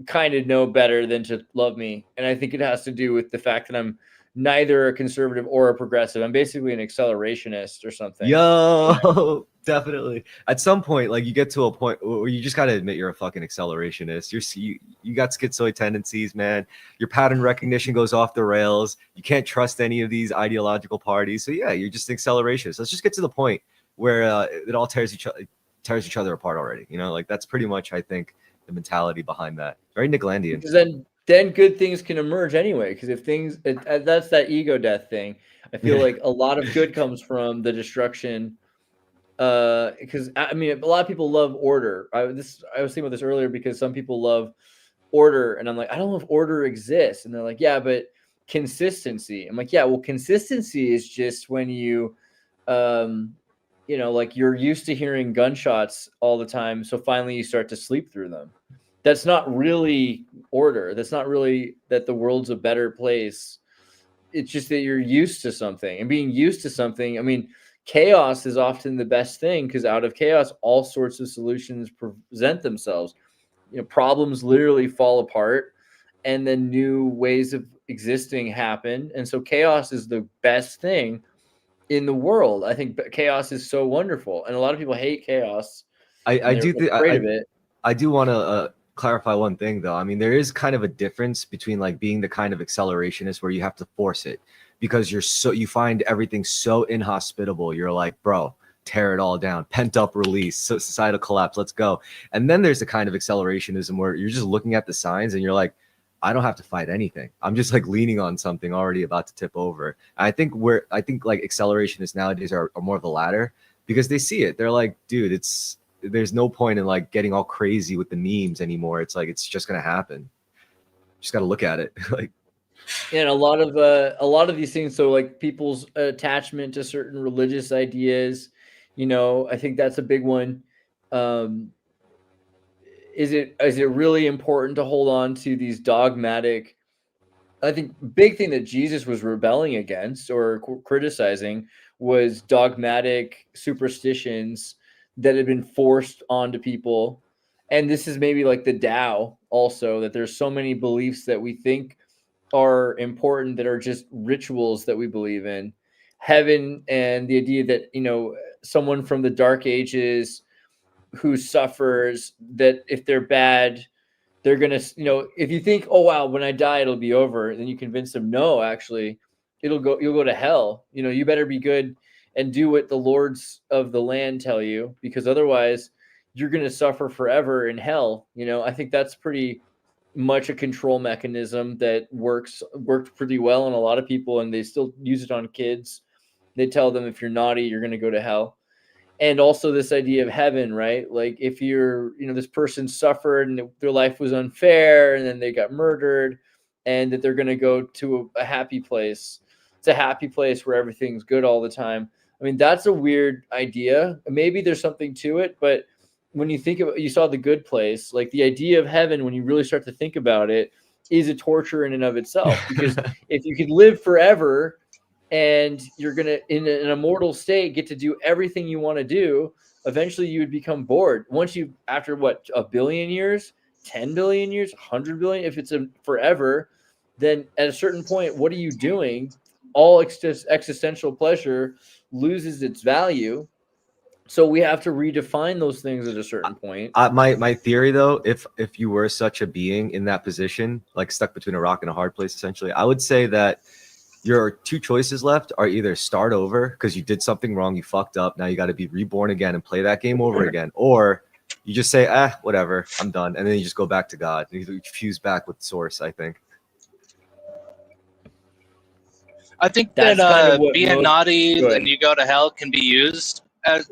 kind of know better than to love me. And I think it has to do with the fact that I'm neither a conservative or a progressive. I'm basically an accelerationist or something. Yo, definitely. At some point, like you get to a point where you just gotta admit you're a fucking accelerationist. You got schizoid tendencies, man. Your pattern recognition goes off the rails. You can't trust any of these ideological parties. So yeah, you're just an accelerationist. Let's just get to the point where it all tears each other apart already. You know, like that's pretty much, I think, the mentality behind that. Very Nicklandian. Because then good things can emerge anyway. Because if things, that's that ego death thing. I feel like a lot of good comes from the destruction. Because I mean, a lot of people love order. I was thinking about this earlier because some people love order, and I'm like, I don't know if order exists, and they're like, yeah, but consistency. I'm like, yeah, well, consistency is just when you, you know, like you're used to hearing gunshots all the time, so finally you start to sleep through them. That's not really order. That's not really that the world's a better place. It's just that you're used to something, and being used to something. I mean, chaos is often the best thing because out of chaos, all sorts of solutions present themselves. You know, problems literally fall apart, and then new ways of existing happen. And so chaos is the best thing in the world. I think chaos is so wonderful, and a lot of people hate chaos. I do think afraid of it. I do want to clarify one thing though. I mean, there is kind of a difference between like being the kind of accelerationist where you have to force it because you find everything so inhospitable. You're like, bro, tear it all down, pent up release, societal collapse, let's go. And then there's the kind of accelerationism where you're just looking at the signs and you're like, I don't have to fight anything. I'm just like leaning on something already about to tip over. And I think like accelerationists nowadays are more of the latter because they see it. They're like, dude, there's no point in like getting all crazy with the memes anymore. It's like, it's just going to happen. Just got to look at it. Like, and a lot of these things. So like people's attachment to certain religious ideas, you know, I think that's a big one. Is it really important to hold on to these dogmatic? I think big thing that Jesus was rebelling against or criticizing was dogmatic superstitions that had been forced onto people. And this is maybe like the Tao also, that there's so many beliefs that we think are important that are just rituals that we believe in. Heaven and the idea that, you know, someone from the dark ages who suffers, that if they're bad, they're gonna, you know, if you think, oh wow, when I die it'll be over, then you convince them, no, actually you'll go to hell. You know, you better be good and do what the lords of the land tell you, because otherwise you're gonna suffer forever in hell. You know, I think that's pretty much a control mechanism that worked pretty well on a lot of people, and they still use it on kids. They tell them if you're naughty, you're gonna go to hell. And also this idea of heaven, right? Like if you're, you know, this person suffered and their life was unfair and then they got murdered, and that they're going to go to a happy place. It's a happy place where everything's good all the time. I mean, that's a weird idea. Maybe there's something to it, but when you think about, you saw The Good Place, like the idea of heaven, when you really start to think about it, is a torture in and of itself. Because if you could live forever, and you're going to, in an immortal state, get to do everything you want to do, eventually you would become bored. Once you, after what, 1 billion years, 10 billion years, 100 billion, if it's a forever, then at a certain point, what are you doing? All existential pleasure loses its value. So we have to redefine those things at a certain point. My theory, though, if you were such a being in that position, like stuck between a rock and a hard place, essentially, I would say that your two choices left are either start over because you did something wrong, you fucked up, now you got to be reborn again and play that game over again, or you just say, whatever, I'm done, and then you just go back to God. You fuse back with source, I think. I think that being naughty and you go to hell can be used.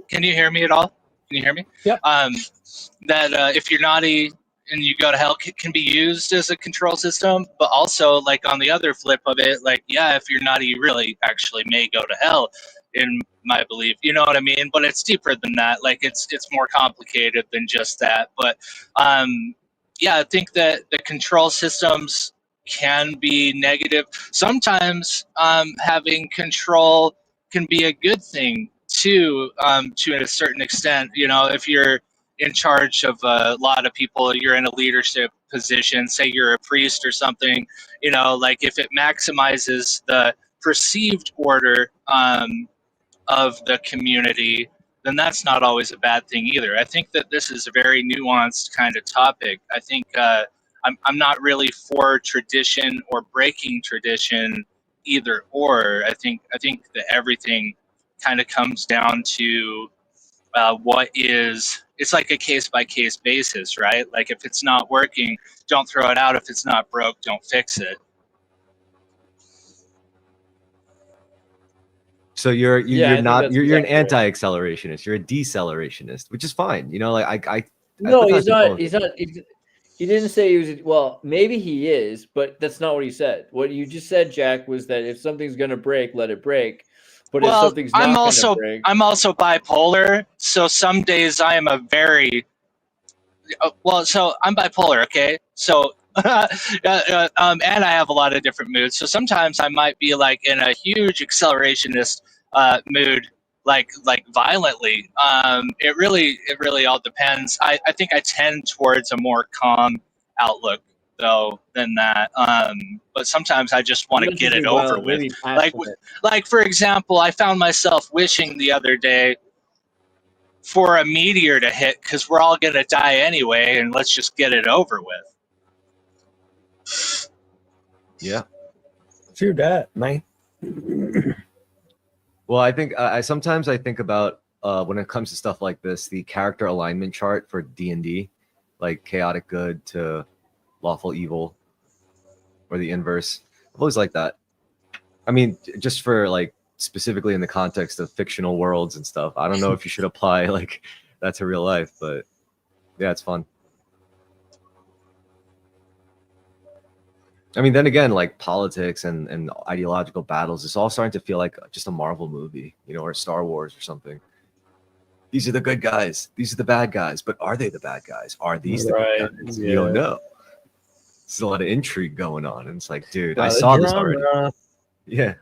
Can you hear me at all? Can you hear me? Yep. That if you're naughty and you go to hell can be used as a control system, but also like on the other flip of it, like, yeah, if you're naughty, you really actually may go to hell, in my belief, you know what I mean? But it's deeper than that. Like it's more complicated than just that. But yeah, I think that the control systems can be negative. Sometimes having control can be a good thing too, to a certain extent. You know, if you're in charge of a lot of people, you're in a leadership position, say you're a priest or something, you know, like if it maximizes the perceived order of the community, then that's not always a bad thing either. I think that this is a very nuanced kind of topic. I think I'm not really for tradition or breaking tradition either or. I think that everything kind of comes down to what is, it's like a case by case basis, right? Like if it's not working, don't throw it out. If it's not broke, don't fix it. So you're Yeah, I think not that's you're an exactly right. anti-accelerationist. You're a decelerationist, which is fine. You know, like I No, empathize he's with not. both. He's not. He didn't say he was. Well, maybe he is, but that's not what he said. What you just said, Jack, was that if something's gonna break, let it break. But if Well, something's not gonna break, I'm also bipolar. So some days I am a very so I'm bipolar. Okay, so and I have a lot of different moods. So sometimes I might be like in a huge accelerationist mood, like violently. It really all depends. I think I tend towards a more calm outlook though than that. But sometimes I just want I'm to not get it thinking over violent, with. maybe Like passionate. like for example, I found myself wishing the other day for a meteor to hit because we're all gonna die anyway, and let's just get it over with. Yeah. True that, man. Well, I think I sometimes I think about when it comes to stuff like this, the character alignment chart for D&D, like chaotic good to lawful evil, or the inverse. I've always liked that. I mean, just for like specifically in the context of fictional worlds and stuff. I don't know if you should apply like that to real life, but yeah, it's fun. I mean, then again, like politics and ideological battles, it's all starting to feel like just a Marvel movie, you know, or Star Wars or something. These are the good guys. These are the bad guys. But are they the bad guys? Are these the good guys? Yeah. You don't know. There's a lot of intrigue going on. And it's like, dude, I Got a saw this drama. already. Yeah.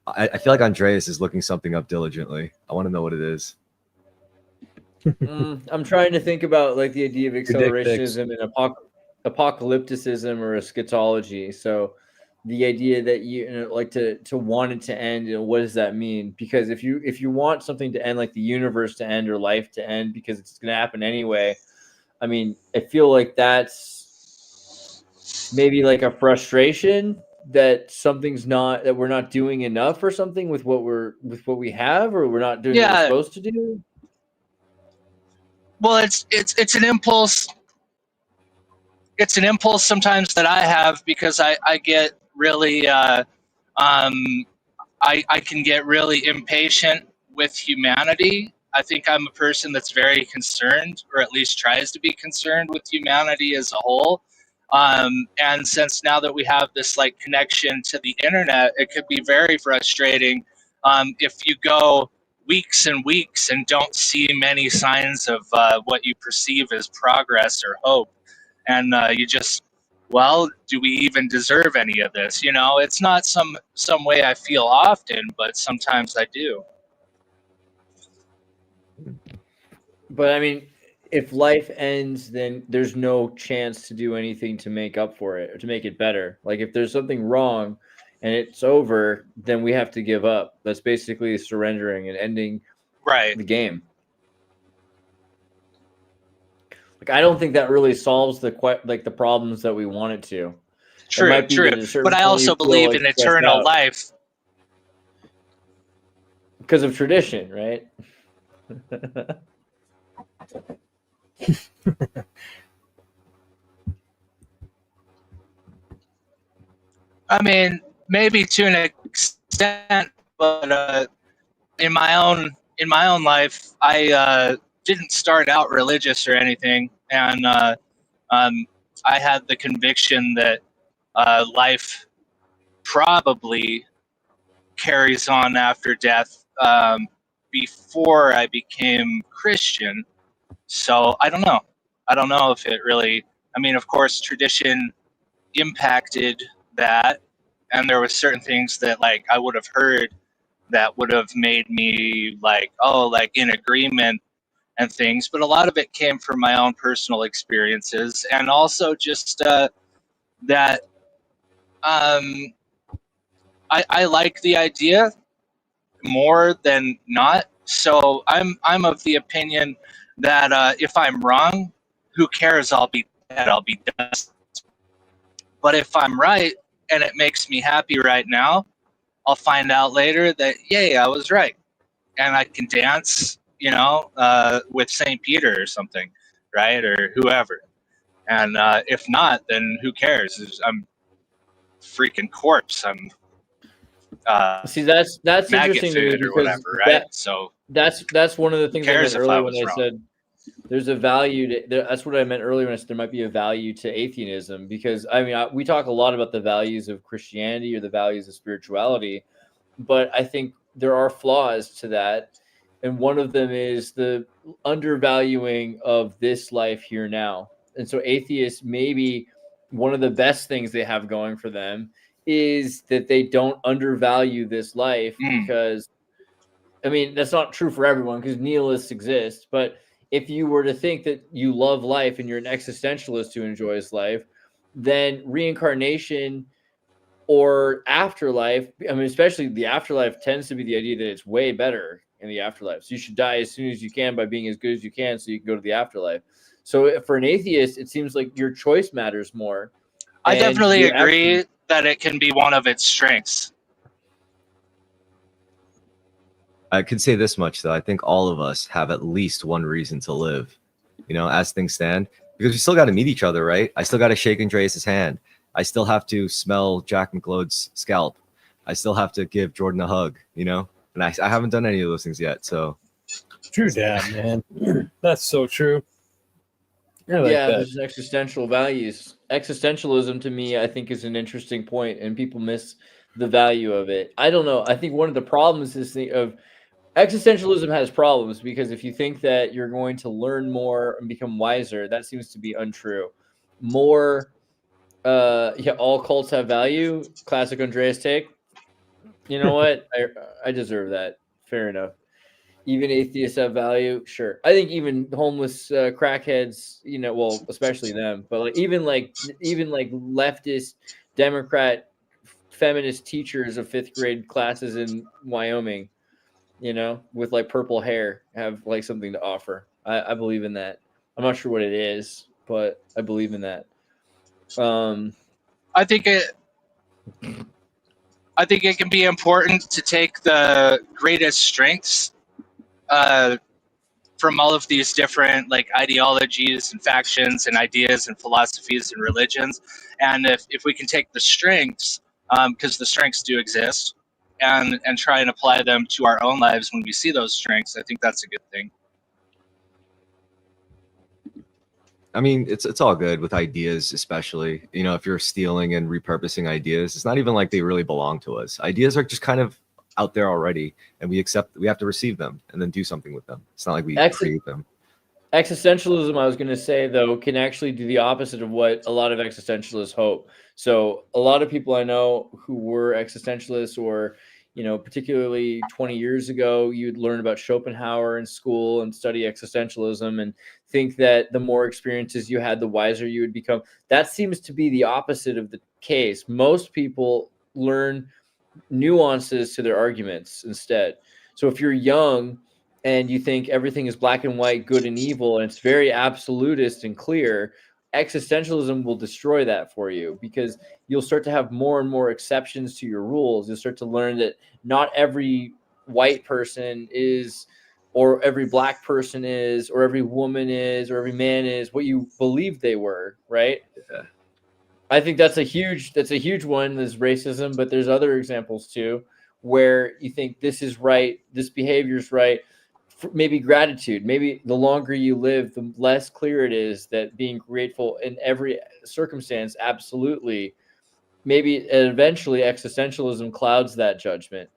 I feel like Andreas is looking something up diligently. I want to know what it is. I'm trying to think about like the idea of dick pics. accelerationism and apocalypticism or eschatology. So the idea that you like to want it to end, what does that mean? Because if you want something to end, like the universe to end or life to end, because it's going to happen anyway. I mean, I feel like that's maybe like a frustration that something's not, that we're not doing enough or something with what we have, or we're not doing what we're supposed to do. Well, it's an impulse. It's an impulse sometimes that I have because I get really I can get really impatient with humanity. I think I'm a person that's very concerned, or at least tries to be concerned with humanity as a whole. And since now that we have this like connection to the internet, it could be very frustrating if you go weeks and weeks and don't see many signs of what you perceive as progress or hope, and you just, well, do we even deserve any of this? You know, it's not some way I feel often, but sometimes I do. But I mean, if life ends, then there's no chance to do anything to make up for it or to make it better. Like if there's something wrong and it's over, then we have to give up. That's basically surrendering and ending the game. Like I don't think that really solves the problems that we want it to. True. But I also believe in eternal life because of tradition, right? I mean, maybe to an extent, but in my own life, I didn't start out religious or anything, and I had the conviction that life probably carries on after death before I became Christian. So I don't know. I don't know if it really. I mean, of course, tradition impacted that, and there were certain things that like I would have heard that would have made me like, oh, like in agreement and things, but a lot of it came from my own personal experiences, and also just that I like the idea more than not. So I'm of the opinion that if I'm wrong, who cares? I'll be dead. I'll be dust. But if I'm right and it makes me happy right now, I'll find out later that yay, I was right, and I can dance, with Saint Peter or something, right, or whoever. And if not, then who cares? I'm freaking corpse. I'm See, that's maggot interesting to me food or because whatever, right? So that's one of the things I cares meant if I earlier when was I wrong? said there's a value to that's what I meant earlier when I said there might be a value to atheism, because I mean we talk a lot about the values of Christianity or the values of spirituality, but I think there are flaws to that, and one of them is the undervaluing of this life here now. And so atheists, maybe one of the best things they have going for them is that they don't undervalue this life, because I mean, that's not true for everyone because nihilists exist. But if you were to think that you love life and you're an existentialist who enjoys life, then reincarnation or afterlife, I mean, especially the afterlife tends to be the idea that it's way better in the afterlife. So you should die as soon as you can by being as good as you can so you can go to the afterlife. So for an atheist, it seems like your choice matters more. I And definitely you're agree actually, that it can be one of its strengths. I could say this much though. I think all of us have at least one reason to live, as things stand, because we still got to meet each other, right? I still got to shake Andreas's hand. I still have to smell Jack McLeod's scalp. I still have to give Jordan a hug, and I haven't done any of those things yet. So True, Dad, man. That's so true. I like yeah, that. there's existential values. Existentialism to me, I think, is an interesting point, and people miss the value of it. I don't know. I think one of the problems is of existentialism has problems because if you think that you're going to learn more and become wiser, that seems to be untrue. More, all cults have value. Classic Andreas take. You know what? I deserve that. Fair enough. Even atheists have value, sure. I think even homeless crackheads, well, especially them, but even leftist Democrat feminist teachers of 5th grade classes in Wyoming, with purple hair, have something to offer. I believe in that. I'm not sure what it is, but I believe in that. I think it can be important to take the greatest strengths from all of these different ideologies and factions and ideas and philosophies and religions, and if we can take the strengths, because the strengths do exist, and try and apply them to our own lives when we see those strengths, I think that's a good thing. I mean, it's all good with ideas, especially, if you're stealing and repurposing ideas, it's not even like they really belong to us. Ideas are just kind of out there already, and we have to receive them and then do something with them. It's not like we create them. Existentialism, I was going to say, though, can actually do the opposite of what a lot of existentialists hope. So a lot of people I know who were existentialists, or particularly 20 years ago, you'd learn about Schopenhauer in school and study existentialism and think that the more experiences you had, the wiser you would become. That seems to be the opposite of the case. Most people learn nuances to their arguments instead. So if you're young and you think everything is black and white, good and evil, and it's very absolutist and clear, existentialism will destroy that for you, because you'll start to have more and more exceptions to your rules. You'll start to learn that not every white person is, or every black person is, or every woman is, or every man is what you believe they were, right? Yeah. I think that's a huge one, is racism, but there's other examples too, where you think this is right, this behavior is right. Maybe gratitude. Maybe the longer you live, the less clear it is that being grateful in every circumstance, absolutely. Maybe eventually existentialism clouds that judgment.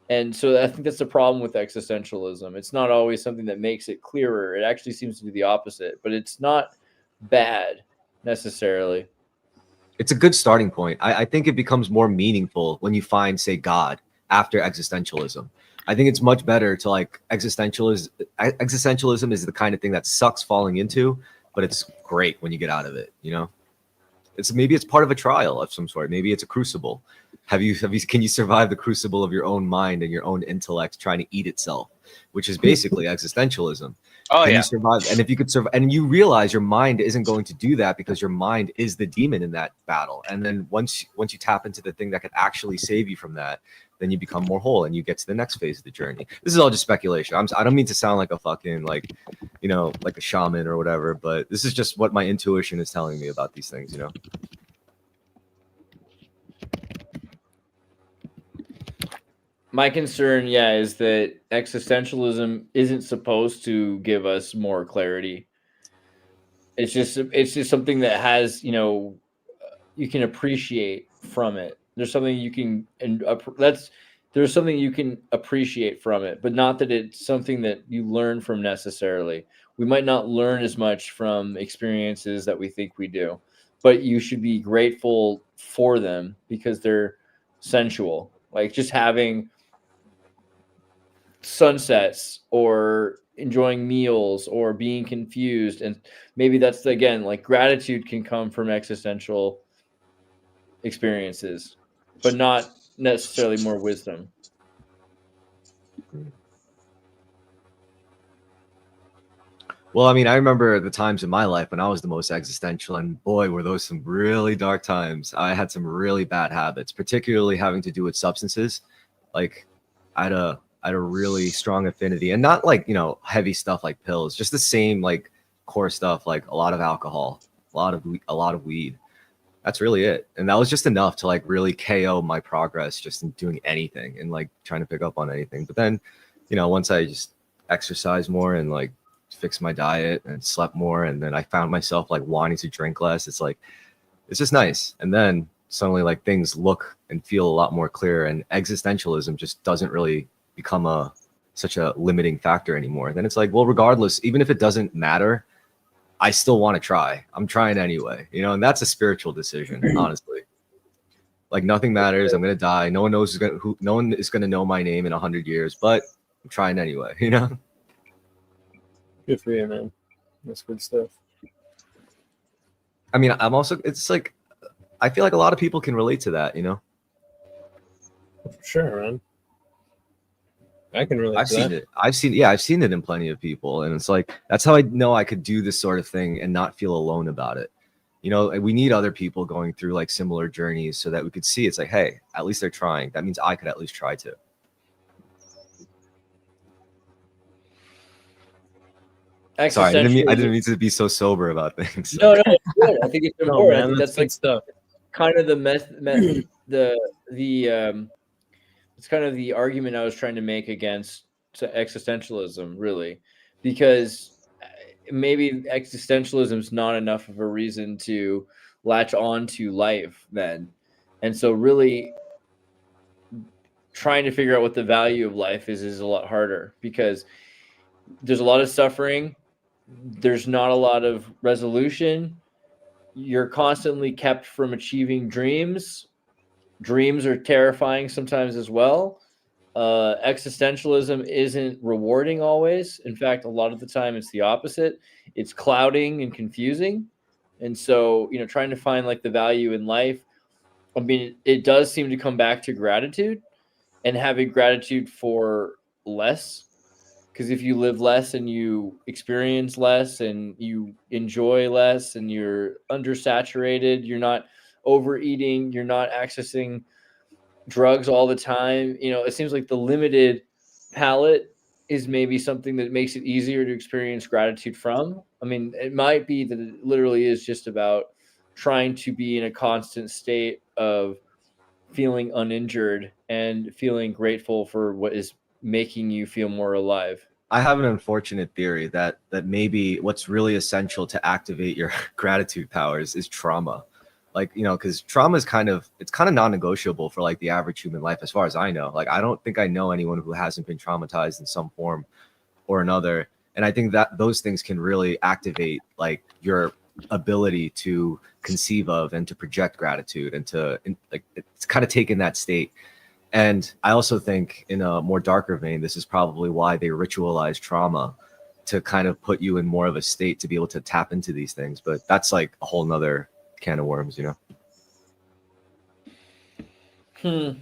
And so I think that's the problem with existentialism. It's not always something that makes it clearer. It actually seems to do the opposite, but it's not bad necessarily. It's a good starting point. I think it becomes more meaningful when you find, say, God after existentialism. I think it's much better to like existentialism is the kind of thing that sucks falling into, but it's great when you get out of it, you know? Maybe it's part of a trial of some sort. Maybe it's a crucible. Can you survive the crucible of your own mind and your own intellect trying to eat itself, which is basically existentialism. Oh, Can yeah. you survive? And if you could survive, and you realize your mind isn't going to do that because your mind is the demon in that battle. And then once you tap into the thing that could actually save you from that, then you become more whole and you get to the next phase of the journey. This is all just speculation. I don't mean to sound like a fucking like a shaman or whatever, but this is just what my intuition is telling me about these things, you know? My concern, is that existentialism isn't supposed to give us more clarity. It's just something that has, you can appreciate from it. There's something you can, there's something you can appreciate from it, but not that it's something that you learn from necessarily. We might not learn as much from experiences that we think we do, but you should be grateful for them because they're sensual. Like just having sunsets or enjoying meals or being confused, and maybe that's again like gratitude can come from existential experiences, but not necessarily more wisdom. Well, I mean, I remember the times in my life when I was the most existential, and boy, were those some really dark times. I had some really bad habits, particularly having to do with substances. Like I had a really strong affinity, and not like, heavy stuff like pills, just the same like core stuff, like a lot of alcohol, a lot of weed. That's really it. And that was just enough to like really KO my progress just in doing anything and like trying to pick up on anything. But then, once I just exercised more and like fixed my diet and slept more, and then I found myself like wanting to drink less, it's just nice. And then suddenly like things look and feel a lot more clear, and existentialism just doesn't really become such a limiting factor anymore. Then it's like, well, regardless, even if it doesn't matter, I still want to try. I'm trying anyway, and that's a spiritual decision, honestly. Like nothing matters. I'm gonna die. No one knows no one is gonna know my name in 100 years, but I'm trying anyway. Good for you, man. That's good stuff. I mean, it's like I feel like a lot of people can relate to that. For sure, man. I can relate. I've seen it. I've seen it in plenty of people, and it's like that's how I know I could do this sort of thing and not feel alone about it. We need other people going through like similar journeys so that we could see it's like, hey, at least they're trying. That means I could at least try to. Sorry, I didn't mean to be so sober about things. No, it's good. I think it's important. Man, I think that's like stuff. Kind of it's kind of the argument I was trying to make against existentialism, really, because maybe existentialism is not enough of a reason to latch on to life then. And so really trying to figure out what the value of life is a lot harder, because there's a lot of suffering. There's not a lot of resolution. You're constantly kept from achieving dreams. Dreams are terrifying sometimes as well. Existentialism isn't rewarding always. In fact, a lot of the time it's the opposite. It's clouding and confusing. And so, trying to find like the value in life, I mean, it does seem to come back to gratitude and having gratitude for less. Because if you live less and you experience less and you enjoy less and you're undersaturated, you're not overeating, you're not accessing drugs all the time. It seems like the limited palette is maybe something that makes it easier to experience gratitude from. I mean, it might be that it literally is just about trying to be in a constant state of feeling uninjured and feeling grateful for what is making you feel more alive. I have an unfortunate theory that maybe what's really essential to activate your gratitude powers is trauma. Like, because trauma is kind of non-negotiable for like the average human life, as far as I know. Like, I don't think I know anyone who hasn't been traumatized in some form or another. And I think that those things can really activate like your ability to conceive of and to project gratitude and to like it's kind of take in that state. And I also think in a more darker vein, this is probably why they ritualize trauma, to kind of put you in more of a state to be able to tap into these things. But that's like a whole nother can of worms, you know?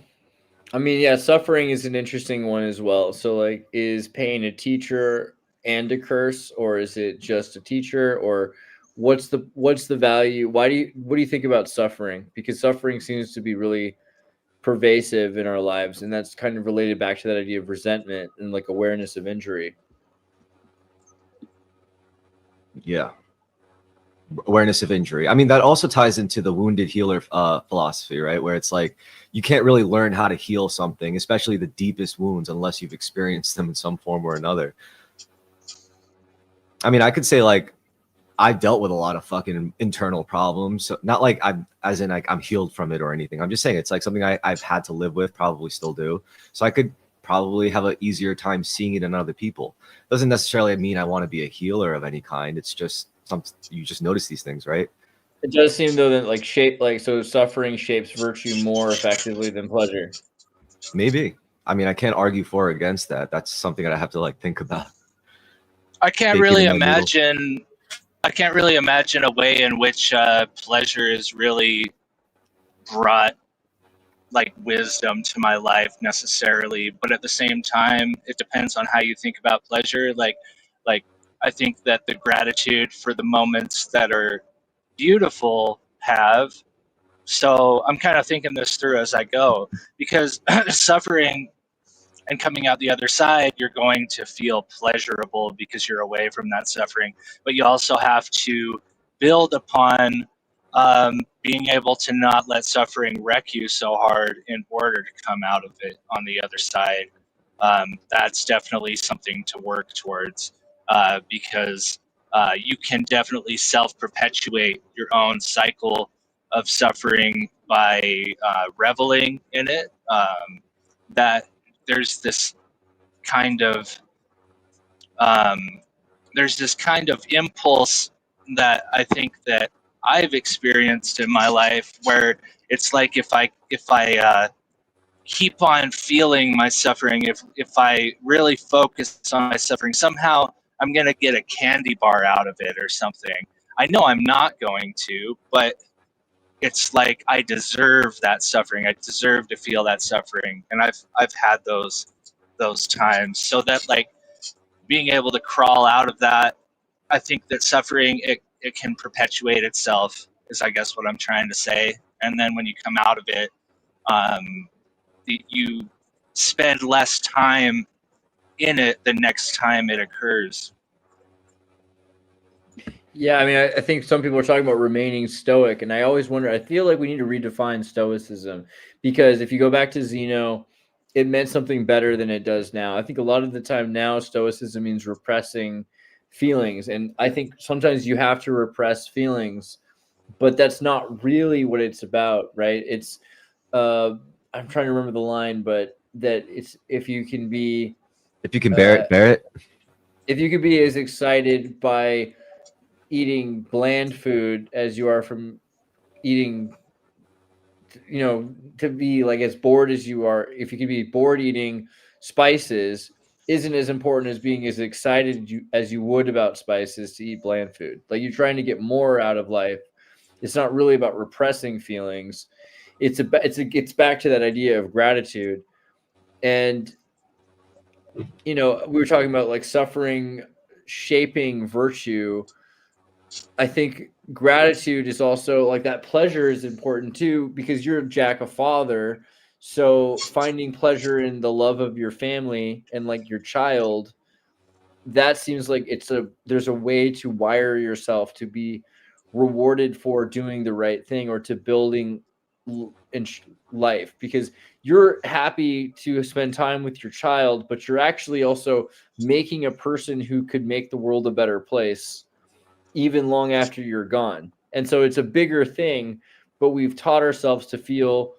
I mean, yeah, suffering is an interesting one as well. So like, is pain a teacher and a curse, or is it just a teacher, or what's the value? What do you think about suffering? Because suffering seems to be really pervasive in our lives, and that's kind of related back to that idea of resentment and like awareness of injury. Yeah. Awareness of injury. I mean, that also ties into the wounded healer philosophy, right? Where it's like you can't really learn how to heal something, especially the deepest wounds, unless you've experienced them in some form or another. I mean, I could say like I've dealt with a lot of fucking internal problems. So not like I'm healed from it or anything. I'm just saying it's like something I've had to live with, probably still do. So I could probably have an easier time seeing it in other people. Doesn't necessarily mean I want to be a healer of any kind. It's just you just notice these things, right? It does seem though that so suffering shapes virtue more effectively than pleasure. Maybe. I mean, I can't argue for or against that. That's something that I have to like think about. I can't really imagine a way in which pleasure is really brought like wisdom to my life necessarily, but at the same time it depends on how you think about pleasure. Like I think that the gratitude for the moments that are beautiful have. So I'm kind of thinking this through as I go, because suffering and coming out the other side, you're going to feel pleasurable because you're away from that suffering. But you also have to build upon being able to not let suffering wreck you so hard in order to come out of it on the other side. That's definitely something to work towards, because you can definitely self-perpetuate your own cycle of suffering by reveling in it. That there's this kind of impulse that I think that I've experienced in my life, where it's like if I keep on feeling my suffering, if I really focus on my suffering, somehow I'm gonna get a candy bar out of it or something. I know I'm not going to, but it's like I deserve that suffering. I deserve to feel that suffering, and I've had those times. So that like being able to crawl out of that, I think that suffering it can perpetuate itself is I guess what I'm trying to say. And then when you come out of it, you spend less time in it the next time it occurs. Yeah, I mean, I think some people are talking about remaining stoic, and I always wonder. I feel like we need to redefine stoicism, because if you go back to Zeno, it meant something better than it does now. I think a lot of the time now, stoicism means repressing feelings, and I think sometimes you have to repress feelings, but that's not really what it's about, right? It's I'm trying to remember the line, but that it's if you can bear it. If you could be as excited by eating bland food as you are from eating, to be like as bored as you are, if you could be bored eating spices, isn't as important as being as excited as you would about spices to eat bland food. Like, you're trying to get more out of life. It's not really about repressing feelings. It's back to that idea of gratitude. And we were talking about like suffering shaping virtue. I think gratitude is also like that. Pleasure is important too, because you're Jack a father. So finding pleasure in the love of your family and like your child, that seems like there's a way to wire yourself to be rewarded for doing the right thing or to building in life, because you're happy to spend time with your child, but you're actually also making a person who could make the world a better place even long after you're gone. And so it's a bigger thing, but we've taught ourselves to feel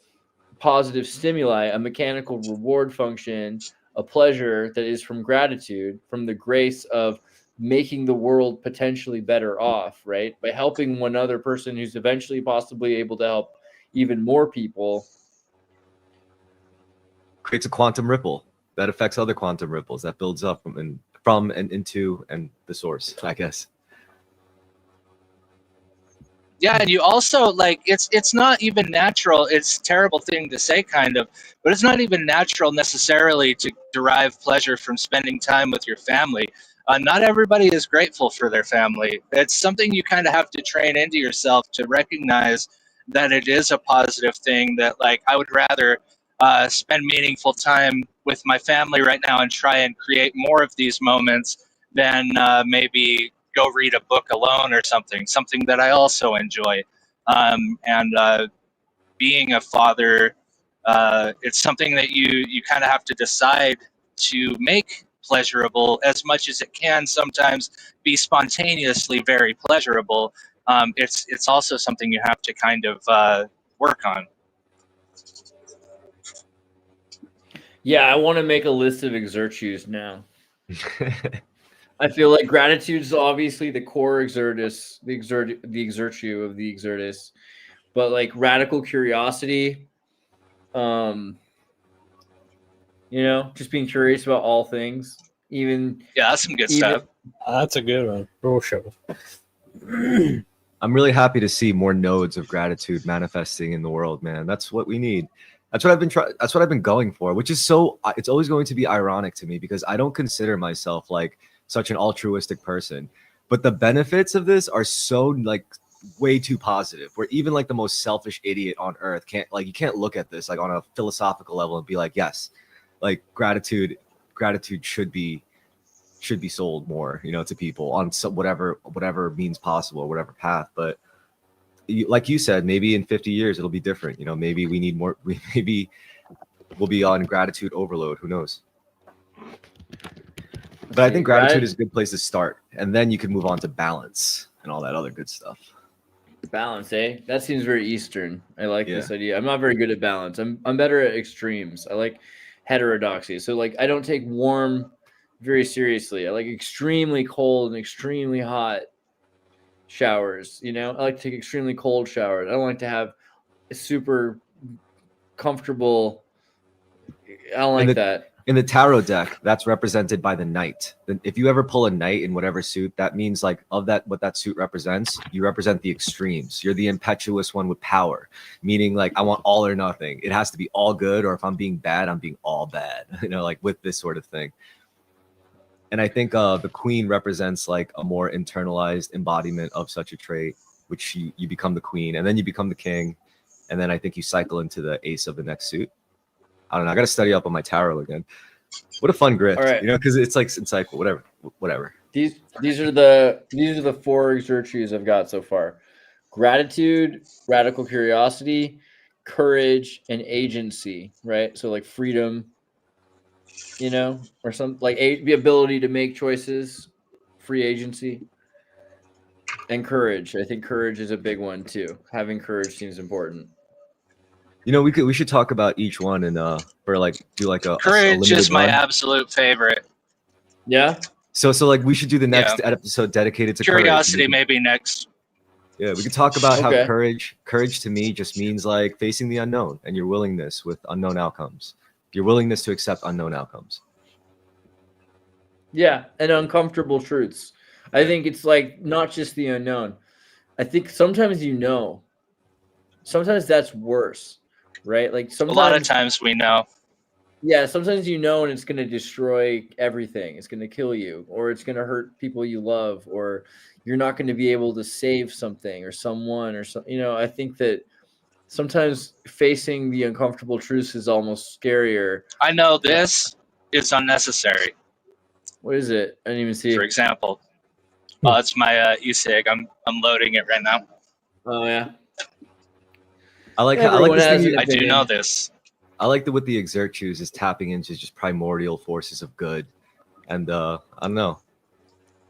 positive stimuli, a mechanical reward function, a pleasure that is from gratitude, from the grace of making the world potentially better off, right? By helping one other person who's eventually possibly able to help even more people. creates a quantum ripple that affects other quantum ripples that builds up from and into and the source, I guess. Yeah, and you also like it's not even natural. It's a terrible thing to say, kind of, but it's not even natural necessarily to derive pleasure from spending time with your family. Not everybody is grateful for their family. It's something you kind of have to train into yourself to recognize that it is a positive thing. That like I would rather spend meaningful time with my family right now and try and create more of these moments than maybe go read a book alone or something that I also enjoy. And being a father, it's something that you kind of have to decide to make pleasurable as much as it can sometimes be spontaneously very pleasurable. It's also something you have to kind of work on. Yeah, I want to make a list of exertues now. I feel like gratitude is obviously the core exertus, the exertue of the exertus, but like radical curiosity, just being curious about all things, even Yeah, that's some good stuff. That's a good one. Bro show. I'm really happy to see more nodes of gratitude manifesting in the world, man. That's what we need. That's what I've been that's what I've been going for, which is it's always going to be ironic to me because I don't consider myself like such an altruistic person. But the benefits of this are so like way too positive, where even like the most selfish idiot on earth you can't look at this like on a philosophical level and be like, yes, like gratitude should be sold more, to people on some whatever means possible, whatever path. But like you said, maybe in 50 years it'll be different. Maybe we need more. Maybe we'll be on gratitude overload. Who knows? But I think gratitude is a good place to start, and then you can move on to balance and all that other good stuff. Balance, eh? That seems very Eastern. I like this idea. I'm not very good at balance. I'm better at extremes. I like heterodoxy. So like I don't take warm very seriously. I like extremely cold and extremely hot showers. I like to take extremely cold showers. I don't like to have a super comfortable. I don't like that. In the tarot deck, that's represented by the knight. If you ever pull a knight in whatever suit, that means like what that suit represents, you represent the extremes. You're the impetuous one with power, meaning like I want all or nothing. It has to be all good, or if I'm being bad, I'm being all bad. Like with this sort of thing. And I think the queen represents like a more internalized embodiment of such a trait, which you become the queen, and then you become the king, and then I think you cycle into the ace of the next suit. I don't know. I got to study up on my tarot again. What a fun grift, right. because it's like insightful. Whatever. These are the four exertues I've got so far: gratitude, radical curiosity, courage, and agency. Right. So like freedom, or some like the ability to make choices, free agency, and courage. I think courage is a big one too. Having courage seems important. We should talk about each one and do like a Courage is my one. absolute favorite. Yeah. So like we should do the next episode dedicated to curiosity. Courage. Maybe next. Yeah, we could talk about how courage to me just means like facing the unknown and your willingness with unknown outcomes. Your willingness to accept unknown outcomes. Yeah, and uncomfortable truths. I think it's like not just the unknown. I think sometimes sometimes that's worse, right? Like sometimes a lot of times we know. Yeah, sometimes and it's going to destroy everything. It's going to kill you, or it's going to hurt people you love, or you're not going to be able to save something or someone or something. I think that sometimes facing the uncomfortable truths is almost scarier. I know this is unnecessary. What is it? I didn't even see. For example, it's my e-cig. I'm loading it right now. Oh yeah. I do know this. I like that with the exertues is tapping into just primordial forces of good, and I don't know.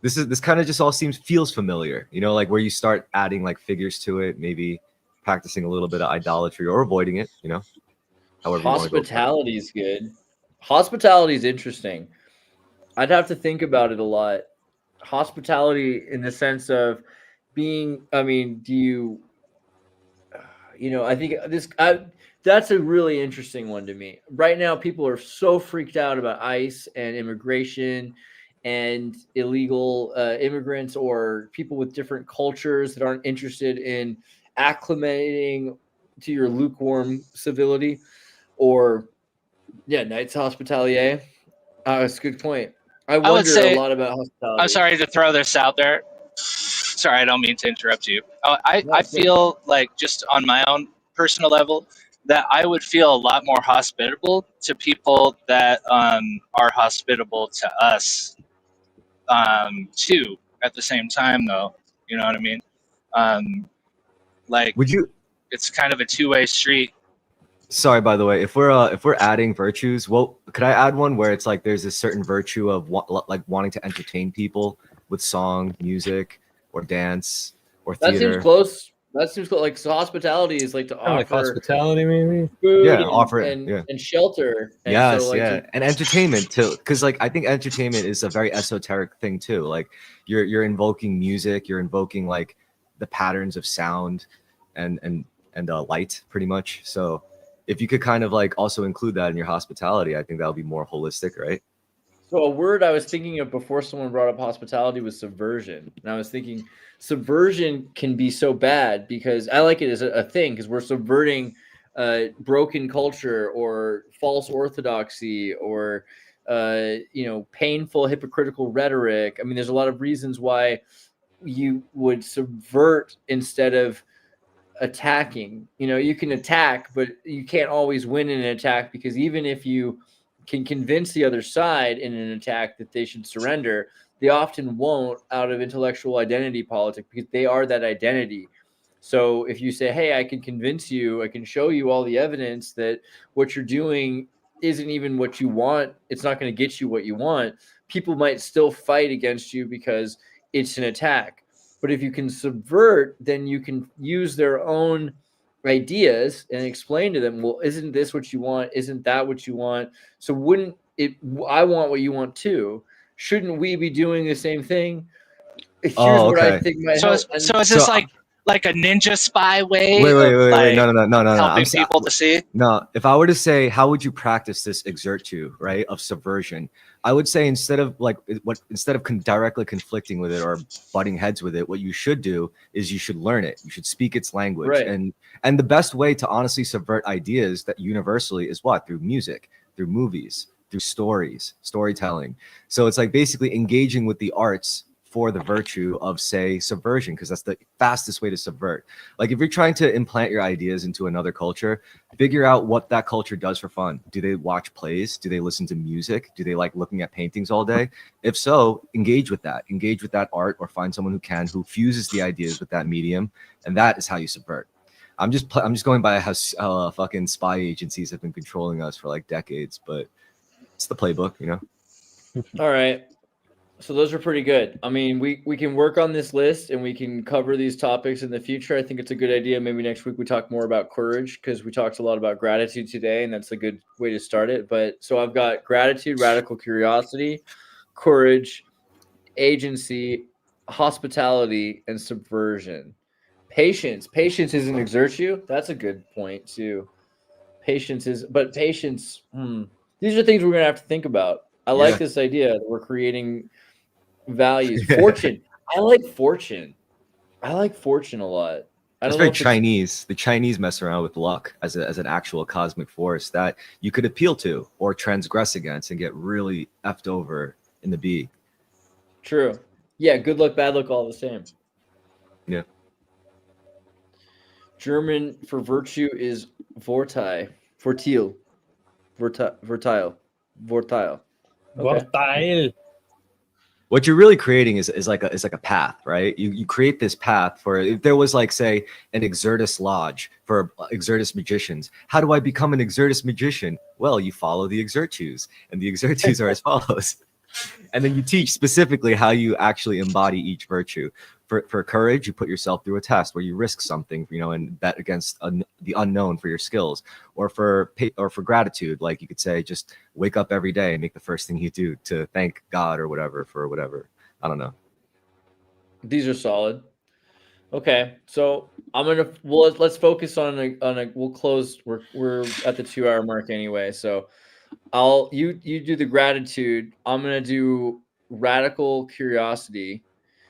This kind of just all feels familiar, like where you start adding like figures to it, maybe practicing a little bit of idolatry or avoiding it, However, hospitality is good. Hospitality is interesting. I'd have to think about it a lot. Hospitality in the sense of being. I mean, do you? I think that's a really interesting one to me. Right now, people are so freaked out about ICE and immigration and illegal immigrants or people with different cultures that aren't interested in acclimating to your lukewarm civility or Knights Hospitalier. That's a good point. I would wonder say, a lot about hospitality. I'm sorry to throw this out there. Sorry, I don't mean to interrupt you. I feel like, just on my own personal level, that I would feel a lot more hospitable to people that are hospitable to us too at the same time, though. You know what I mean? Like, Would you? it's kind of a two-way street. Sorry, by the way, if we're adding virtues, well, could I add one where it's like there's a certain virtue of like wanting to entertain people with song, music, or dance, or That theater? seems close. Like, so hospitality is like to Kind of like offer hospitality, maybe. food Yeah, and, offer it, and, yeah. and shelter. And Yes, so, like, yeah, and entertainment too, because like I think entertainment is a very esoteric thing too. Like you're invoking music, you're invoking like the patterns of sound and light, pretty much. So if you could kind of like also include that in your hospitality, I think that would be more holistic, right? So a word I was thinking of before someone brought up hospitality was subversion. And I was thinking subversion can be so bad because I like it as a thing because we're subverting broken culture or false orthodoxy or painful hypocritical rhetoric. I mean, there's a lot of reasons why you would subvert instead of attacking. You can attack, but you can't always win in an attack because even if you can convince the other side in an attack that they should surrender, they often won't out of intellectual identity politics because they are that identity. So if you say, hey, I can convince you, I can show you all the evidence that what you're doing isn't even what you want, it's not going to get you what you want, people might still fight against you because it's an attack. But if you can subvert, then you can use their own ideas and explain to them, well, isn't this what you want? Isn't that what you want? So wouldn't it, I want what you want too. Shouldn't we be doing the same thing? Here's what I think might help. So is this like a ninja spy way Wait, no, helping people to see? No, if I were to say, how would you practice this exertu, right, of subversion? I would say instead of directly conflicting with it or butting heads with it, what you should do is you should learn it. You should speak its language. Right. And the best way to honestly subvert ideas that universally is what? Through music, through movies, through storytelling. So it's like basically engaging with the arts for the virtue of, say, subversion, because that's the fastest way to subvert. Like if you're trying to implant your ideas into another culture, figure out what that culture does for fun. Do they watch plays? Do they listen to music? Do they like looking at paintings all day? If so, engage with that art, or find someone who fuses the ideas with that medium, and that is how you subvert. I'm just going by how fucking spy agencies have been controlling us for like decades, but it's the playbook, All right. So those are pretty good. I mean, we can work on this list and we can cover these topics in the future. I think it's a good idea. Maybe next week we talk more about courage because we talked a lot about gratitude today, and that's a good way to start it. But so I've got gratitude, radical curiosity, courage, agency, hospitality, and subversion. Patience is an exertu. That's a good point too. These are things we're gonna have to think about. I like this idea that we're creating values. Fortune. I like fortune a lot. It's very Chinese. The Chinese mess around with luck as an actual cosmic force that you could appeal to or transgress against and get really effed over in the B. True. Yeah, good luck, bad luck, all the same. Yeah. German for virtue is Vorteil. Vortile. Okay. What you're really creating is like a path, right? You create this path for, if there was like, say, an Exertus lodge for Exertus magicians. How do I become an Exertus magician? Well, you follow the Exertus, and the Exertus are as follows. And then you teach specifically how you actually embody each virtue. For courage, you put yourself through a test where you risk something, and bet against the unknown for your skills. Or for gratitude, like you could say, just wake up every day and make the first thing you do to thank God or whatever for whatever. I don't know. These are solid. Okay, so let's focus on a we'll close. We're at the 2 hour mark anyway, so you do the gratitude. I'm gonna do radical curiosity,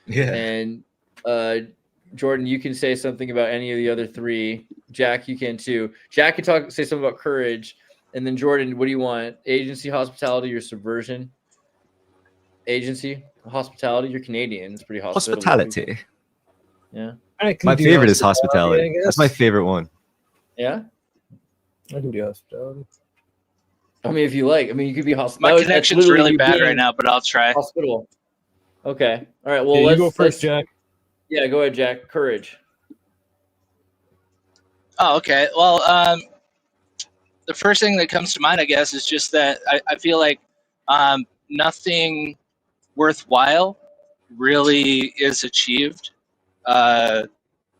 Yeah. and Jordan, you can say something about any of the other three. Jack, you can too. Jack can say something about courage, and then Jordan, what do you want? Agency, hospitality, or subversion? Agency, hospitality. You're Canadian. It's pretty hospitable. Hospitality. Yeah. I can My do favorite is I hospitality. guess. That's my favorite one. Yeah. I can do hospitality. I mean, if you like. I mean, you could be My hospitable. connection's really bad right now, but I'll try. Hospital. Okay. All right. Well, Yeah, you let's go first, Jack. Yeah, go ahead, Jack. Courage. Oh, okay. Well, the first thing that comes to mind, I guess, is just that I feel like nothing worthwhile really is achieved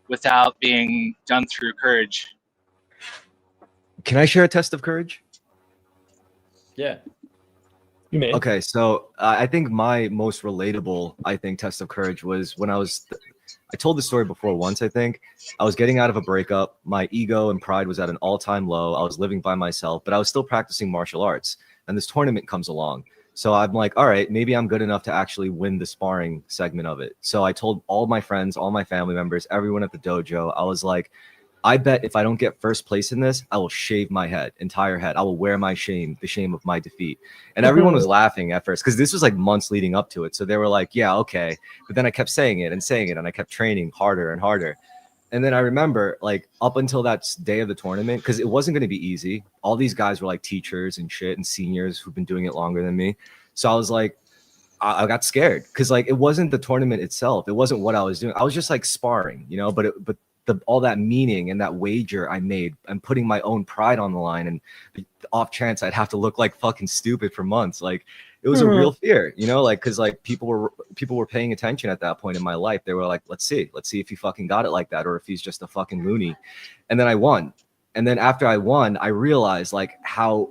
without being done through courage. Can I share a test of courage? Yeah. You may. Okay, so I think my most relatable, test of courage was when I told the story before once, I think. I was getting out of a breakup. My ego and pride was at an all-time low. I was living by myself, but I was still practicing martial arts. And this tournament comes along. So I'm like, all right, maybe I'm good enough to actually win the sparring segment of it. So I told all my friends, all my family members, everyone at the dojo, I was like, I bet if I don't get first place in this, I will shave my head, entire head. I will wear my shame, the shame of my defeat. And everyone was laughing at first because this was like months leading up to it. So they were like, yeah, okay. But then I kept saying it, and I kept training harder and harder. And then I remember, like, up until that day of the tournament, because it wasn't going to be easy. All these guys were like teachers and shit and seniors who've been doing it longer than me. So I was like, I got scared because like it wasn't the tournament itself. It wasn't what I was doing. I was just like sparring, you know, but all that meaning and that wager I made and putting my own pride on the line, and the off chance I'd have to look like fucking stupid for months. Like it was a real fear, you know, like, cause like people were paying attention at that point in my life. They were like, let's see if he fucking got it like that, or if he's just a fucking loony. And then I won. And then after I won, I realized like how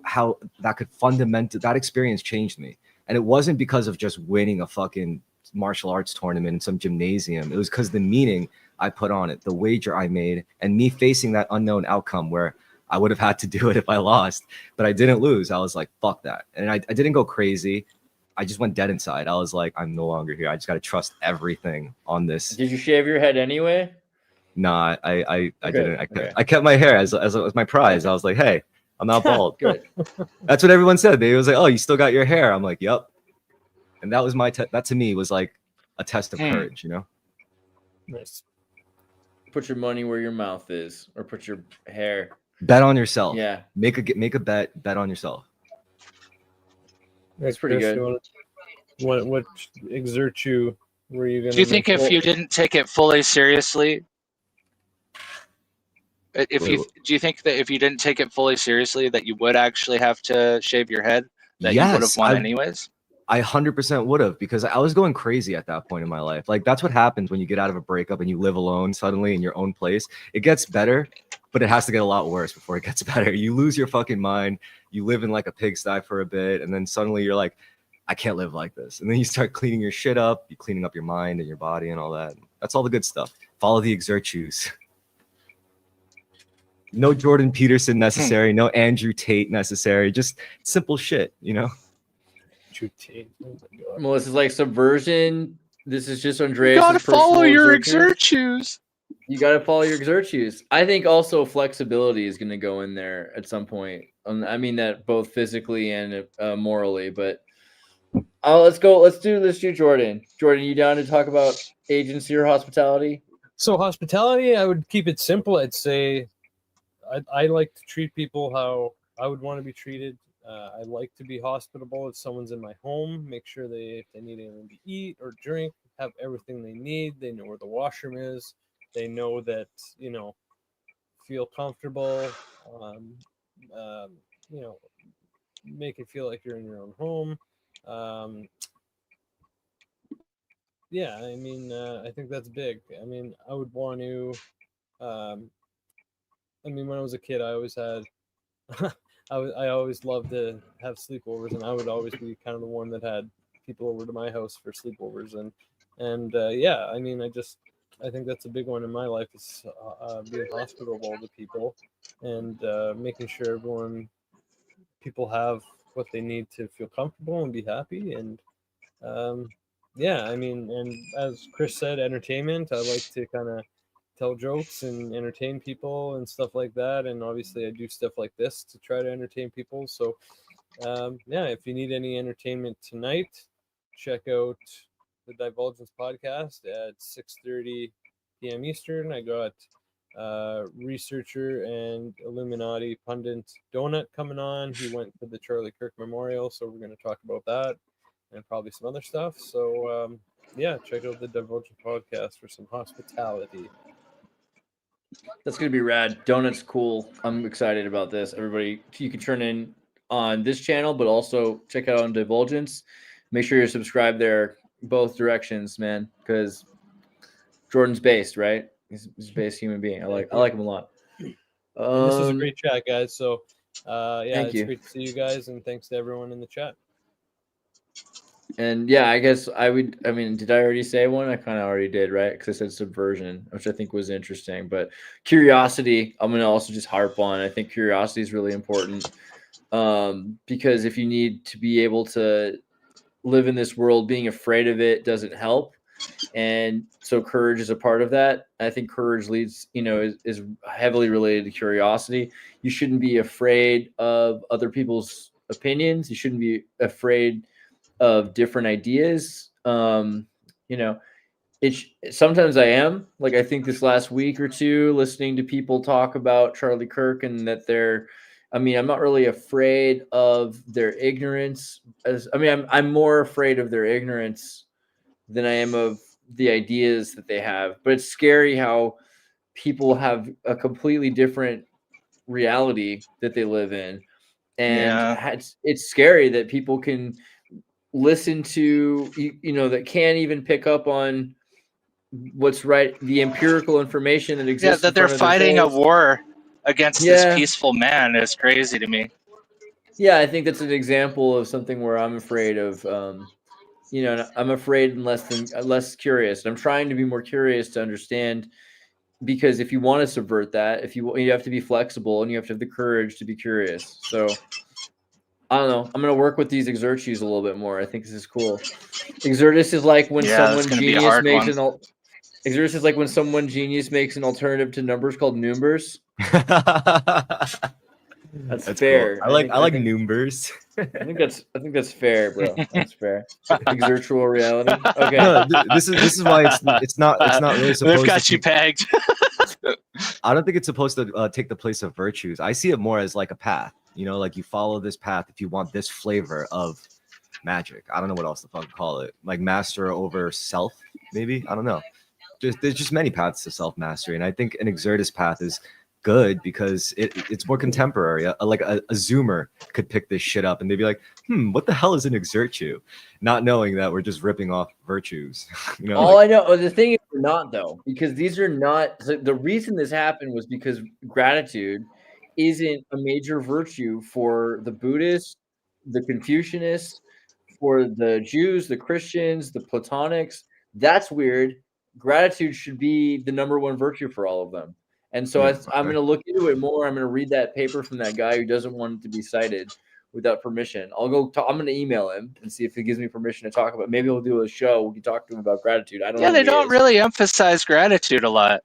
that could that experience changed me. And it wasn't because of just winning a fucking martial arts tournament in some gymnasium. It was because the meaning I put on it, the wager I made, and me facing that unknown outcome where I would have had to do it if I lost, but I didn't lose. I was like, fuck that. And I didn't go crazy. I just went dead inside. I was like, I'm no longer here. I just got to trust everything on this. Did you shave your head anyway? Nah, I didn't. I kept my hair as my prize. I was like, hey, I'm not bald. Good. That's what everyone said. They was like, oh, you still got your hair. I'm like, yep. And that was that to me was like a test of courage, you know? Nice. Put your money where your mouth is, or put your hair. Bet on yourself. Yeah. Make a bet on yourself. That's pretty good. What exert you were you gonna Do you think if you didn't take it fully seriously, do you think that if you didn't take it fully seriously that you would actually have to shave your head, that you would have won anyways? I 100% would have, because I was going crazy at that point in my life. Like that's what happens when you get out of a breakup and you live alone suddenly in your own place. It gets better, but it has to get a lot worse before it gets better. You lose your fucking mind. You live in like a pigsty for a bit, and then suddenly you're like, I can't live like this. And then you start cleaning your shit up. You're cleaning up your mind and your body and all that. That's all the good stuff. Follow the exertus. No Jordan Peterson necessary. No Andrew Tate necessary. Just simple shit, you know? Well, this is like subversion. This is just Andreas. You gotta follow your exertus. You gotta follow your exertus. I think also flexibility is going to go in there at some point. I mean that both physically and morally. But let's go. Let's do Jordan. Jordan, you down to talk about agency or hospitality? So hospitality, I would keep it simple. I'd say I like to treat people how I would want to be treated. I like to be hospitable if someone's in my home. Make sure if they need anything to eat or drink, have everything they need. They know where the washroom is. They know that, you know, feel comfortable. You know, make it feel like you're in your own home. Yeah, I mean, I think that's big. I mean, I would want to. I mean, when I was a kid, I always had. I always loved to have sleepovers, and I would always be kind of the one that had people over to my house for sleepovers, and yeah, I mean, I just I think that's a big one in my life, is being hospitable to people and making sure people have what they need to feel comfortable and be happy. And yeah, I mean, and as Chris said, entertainment. I like to kind of tell jokes and entertain people and stuff like that. And obviously, I do stuff like this to try to entertain people. So yeah, if you need any entertainment tonight, check out the Divulgence podcast at 6:30 p.m. Eastern. I got researcher and Illuminati pundit Donut coming on. He went to the Charlie Kirk Memorial, so we're going to talk about that and probably some other stuff. So yeah, check out the Divulgence podcast for some hospitality. That's gonna be rad. Donut's cool. I'm excited about this. Everybody, you can turn in on this channel, but also check out on Divulgence. Make sure you're subscribed there, both directions, man. Because Jordan's based, right? He's a based human being. I like him a lot. And this was a great chat, guys. So yeah, it's great to see you guys, and thanks to everyone in the chat. And yeah, I guess I mean, did I already say one? I kind of already did, right? Because I said subversion, which I think was interesting. But curiosity, I'm going to also just harp on. I think curiosity is really important, because if you need to be able to live in this world, being afraid of it doesn't help. And so courage is a part of that. I think courage leads, is heavily related to curiosity. You shouldn't be afraid of other people's opinions. You shouldn't be afraid of different ideas. Sometimes I am, like, I think this last week or two, listening to people talk about Charlie Kirk and that I'm not really afraid of their ignorance. I'm more afraid of their ignorance than I am of the ideas that they have. But it's scary how people have a completely different reality that they live in. And it's scary that people can listen to, that can't even pick up on what's right, the empirical information that exists. Yeah, that they're fighting a war against this peaceful man is crazy to me. Yeah, I think that's an example of something where I'm afraid of, I'm afraid and less curious. I'm trying to be more curious to understand, because if you want to subvert that, you have to be flexible and you have to have the courage to be curious. So I don't know. I'm going to work with these exertus a little bit more. I think this is cool. Exertus is like when someone genius makes exertus is like when someone genius makes an alternative to numbers called numbers. That's fair. Cool. I like numbers. I think that's fair, bro. That's fair. Exertual reality. Okay. No, this is why it's not really supposed. They've got you pegged. I don't think it's supposed to take the place of virtues. I see it more as like a path. Like you follow this path if you want this flavor of magic. I don't know what else to fucking call it. Like master over self, maybe. I don't know. There's just many paths to self mastery, and I think an exertus path is good because it's more contemporary. Like a Zoomer could pick this shit up and they'd be like, what the hell is an exertu? Not knowing that we're just ripping off virtues. I know. The thing is, we're not, though, because these are not. The reason this happened was because gratitude isn't a major virtue for the Buddhists, the Confucianists, for the Jews, the Christians, the Platonics. That's weird. Gratitude should be the number one virtue for all of them. And so I'm going to look into it more. I'm going to read that paper from that guy who doesn't want it to be cited without permission. I'm going to email him and see if he gives me permission to talk about. Maybe we'll do a show. We can talk to him about gratitude. I don't know. Yeah, they don't really emphasize gratitude a lot.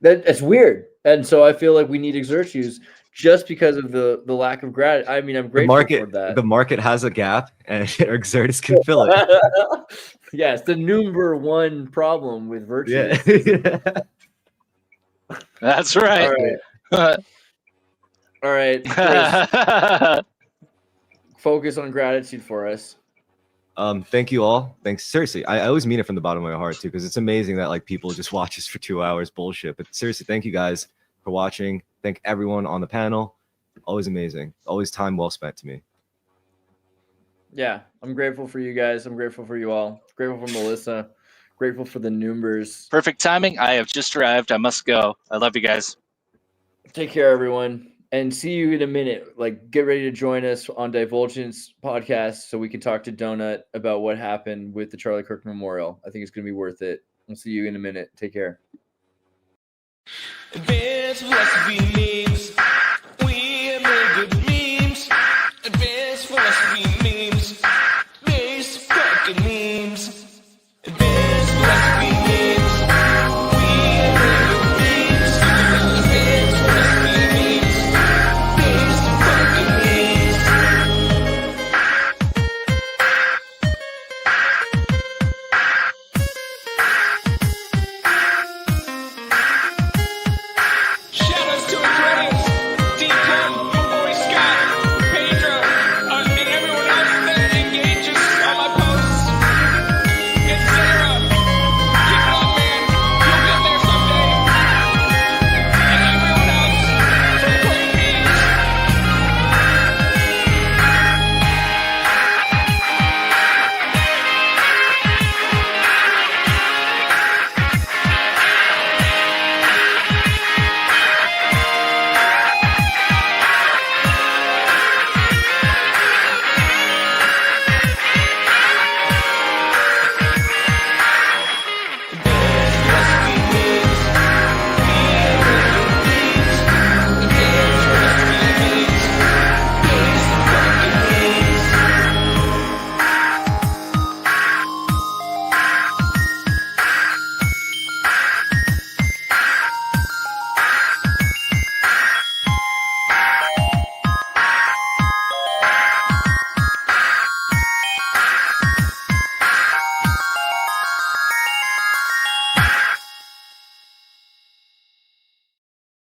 That's weird. And so I feel like we need exertus just because of the lack of gratitude. I mean, I'm grateful for that. The market has a gap, and exertus can fill it. Yes, the number one problem with virtue. Yeah. That's right. All right. Chris, focus on gratitude for us. Thank you all. Thanks. Seriously, I always mean it from the bottom of my heart too, because it's amazing that like people just watch us for 2 hours bullshit. But seriously, thank you guys for watching. Thank everyone on the panel. Always amazing. Always time well spent to me. Yeah, I'm grateful for you guys. I'm grateful for you all. Grateful for Melissa. Grateful for the numbers. Perfect timing. I have just arrived. I must go. I love you guys. Take care, everyone. And see you in a minute. Like, get ready to join us on Divulgence podcast so we can talk to Donut about what happened with the Charlie Kirk Memorial. I think it's going to be worth it. We'll see you in a minute. Take care. Advanced philosophy memes.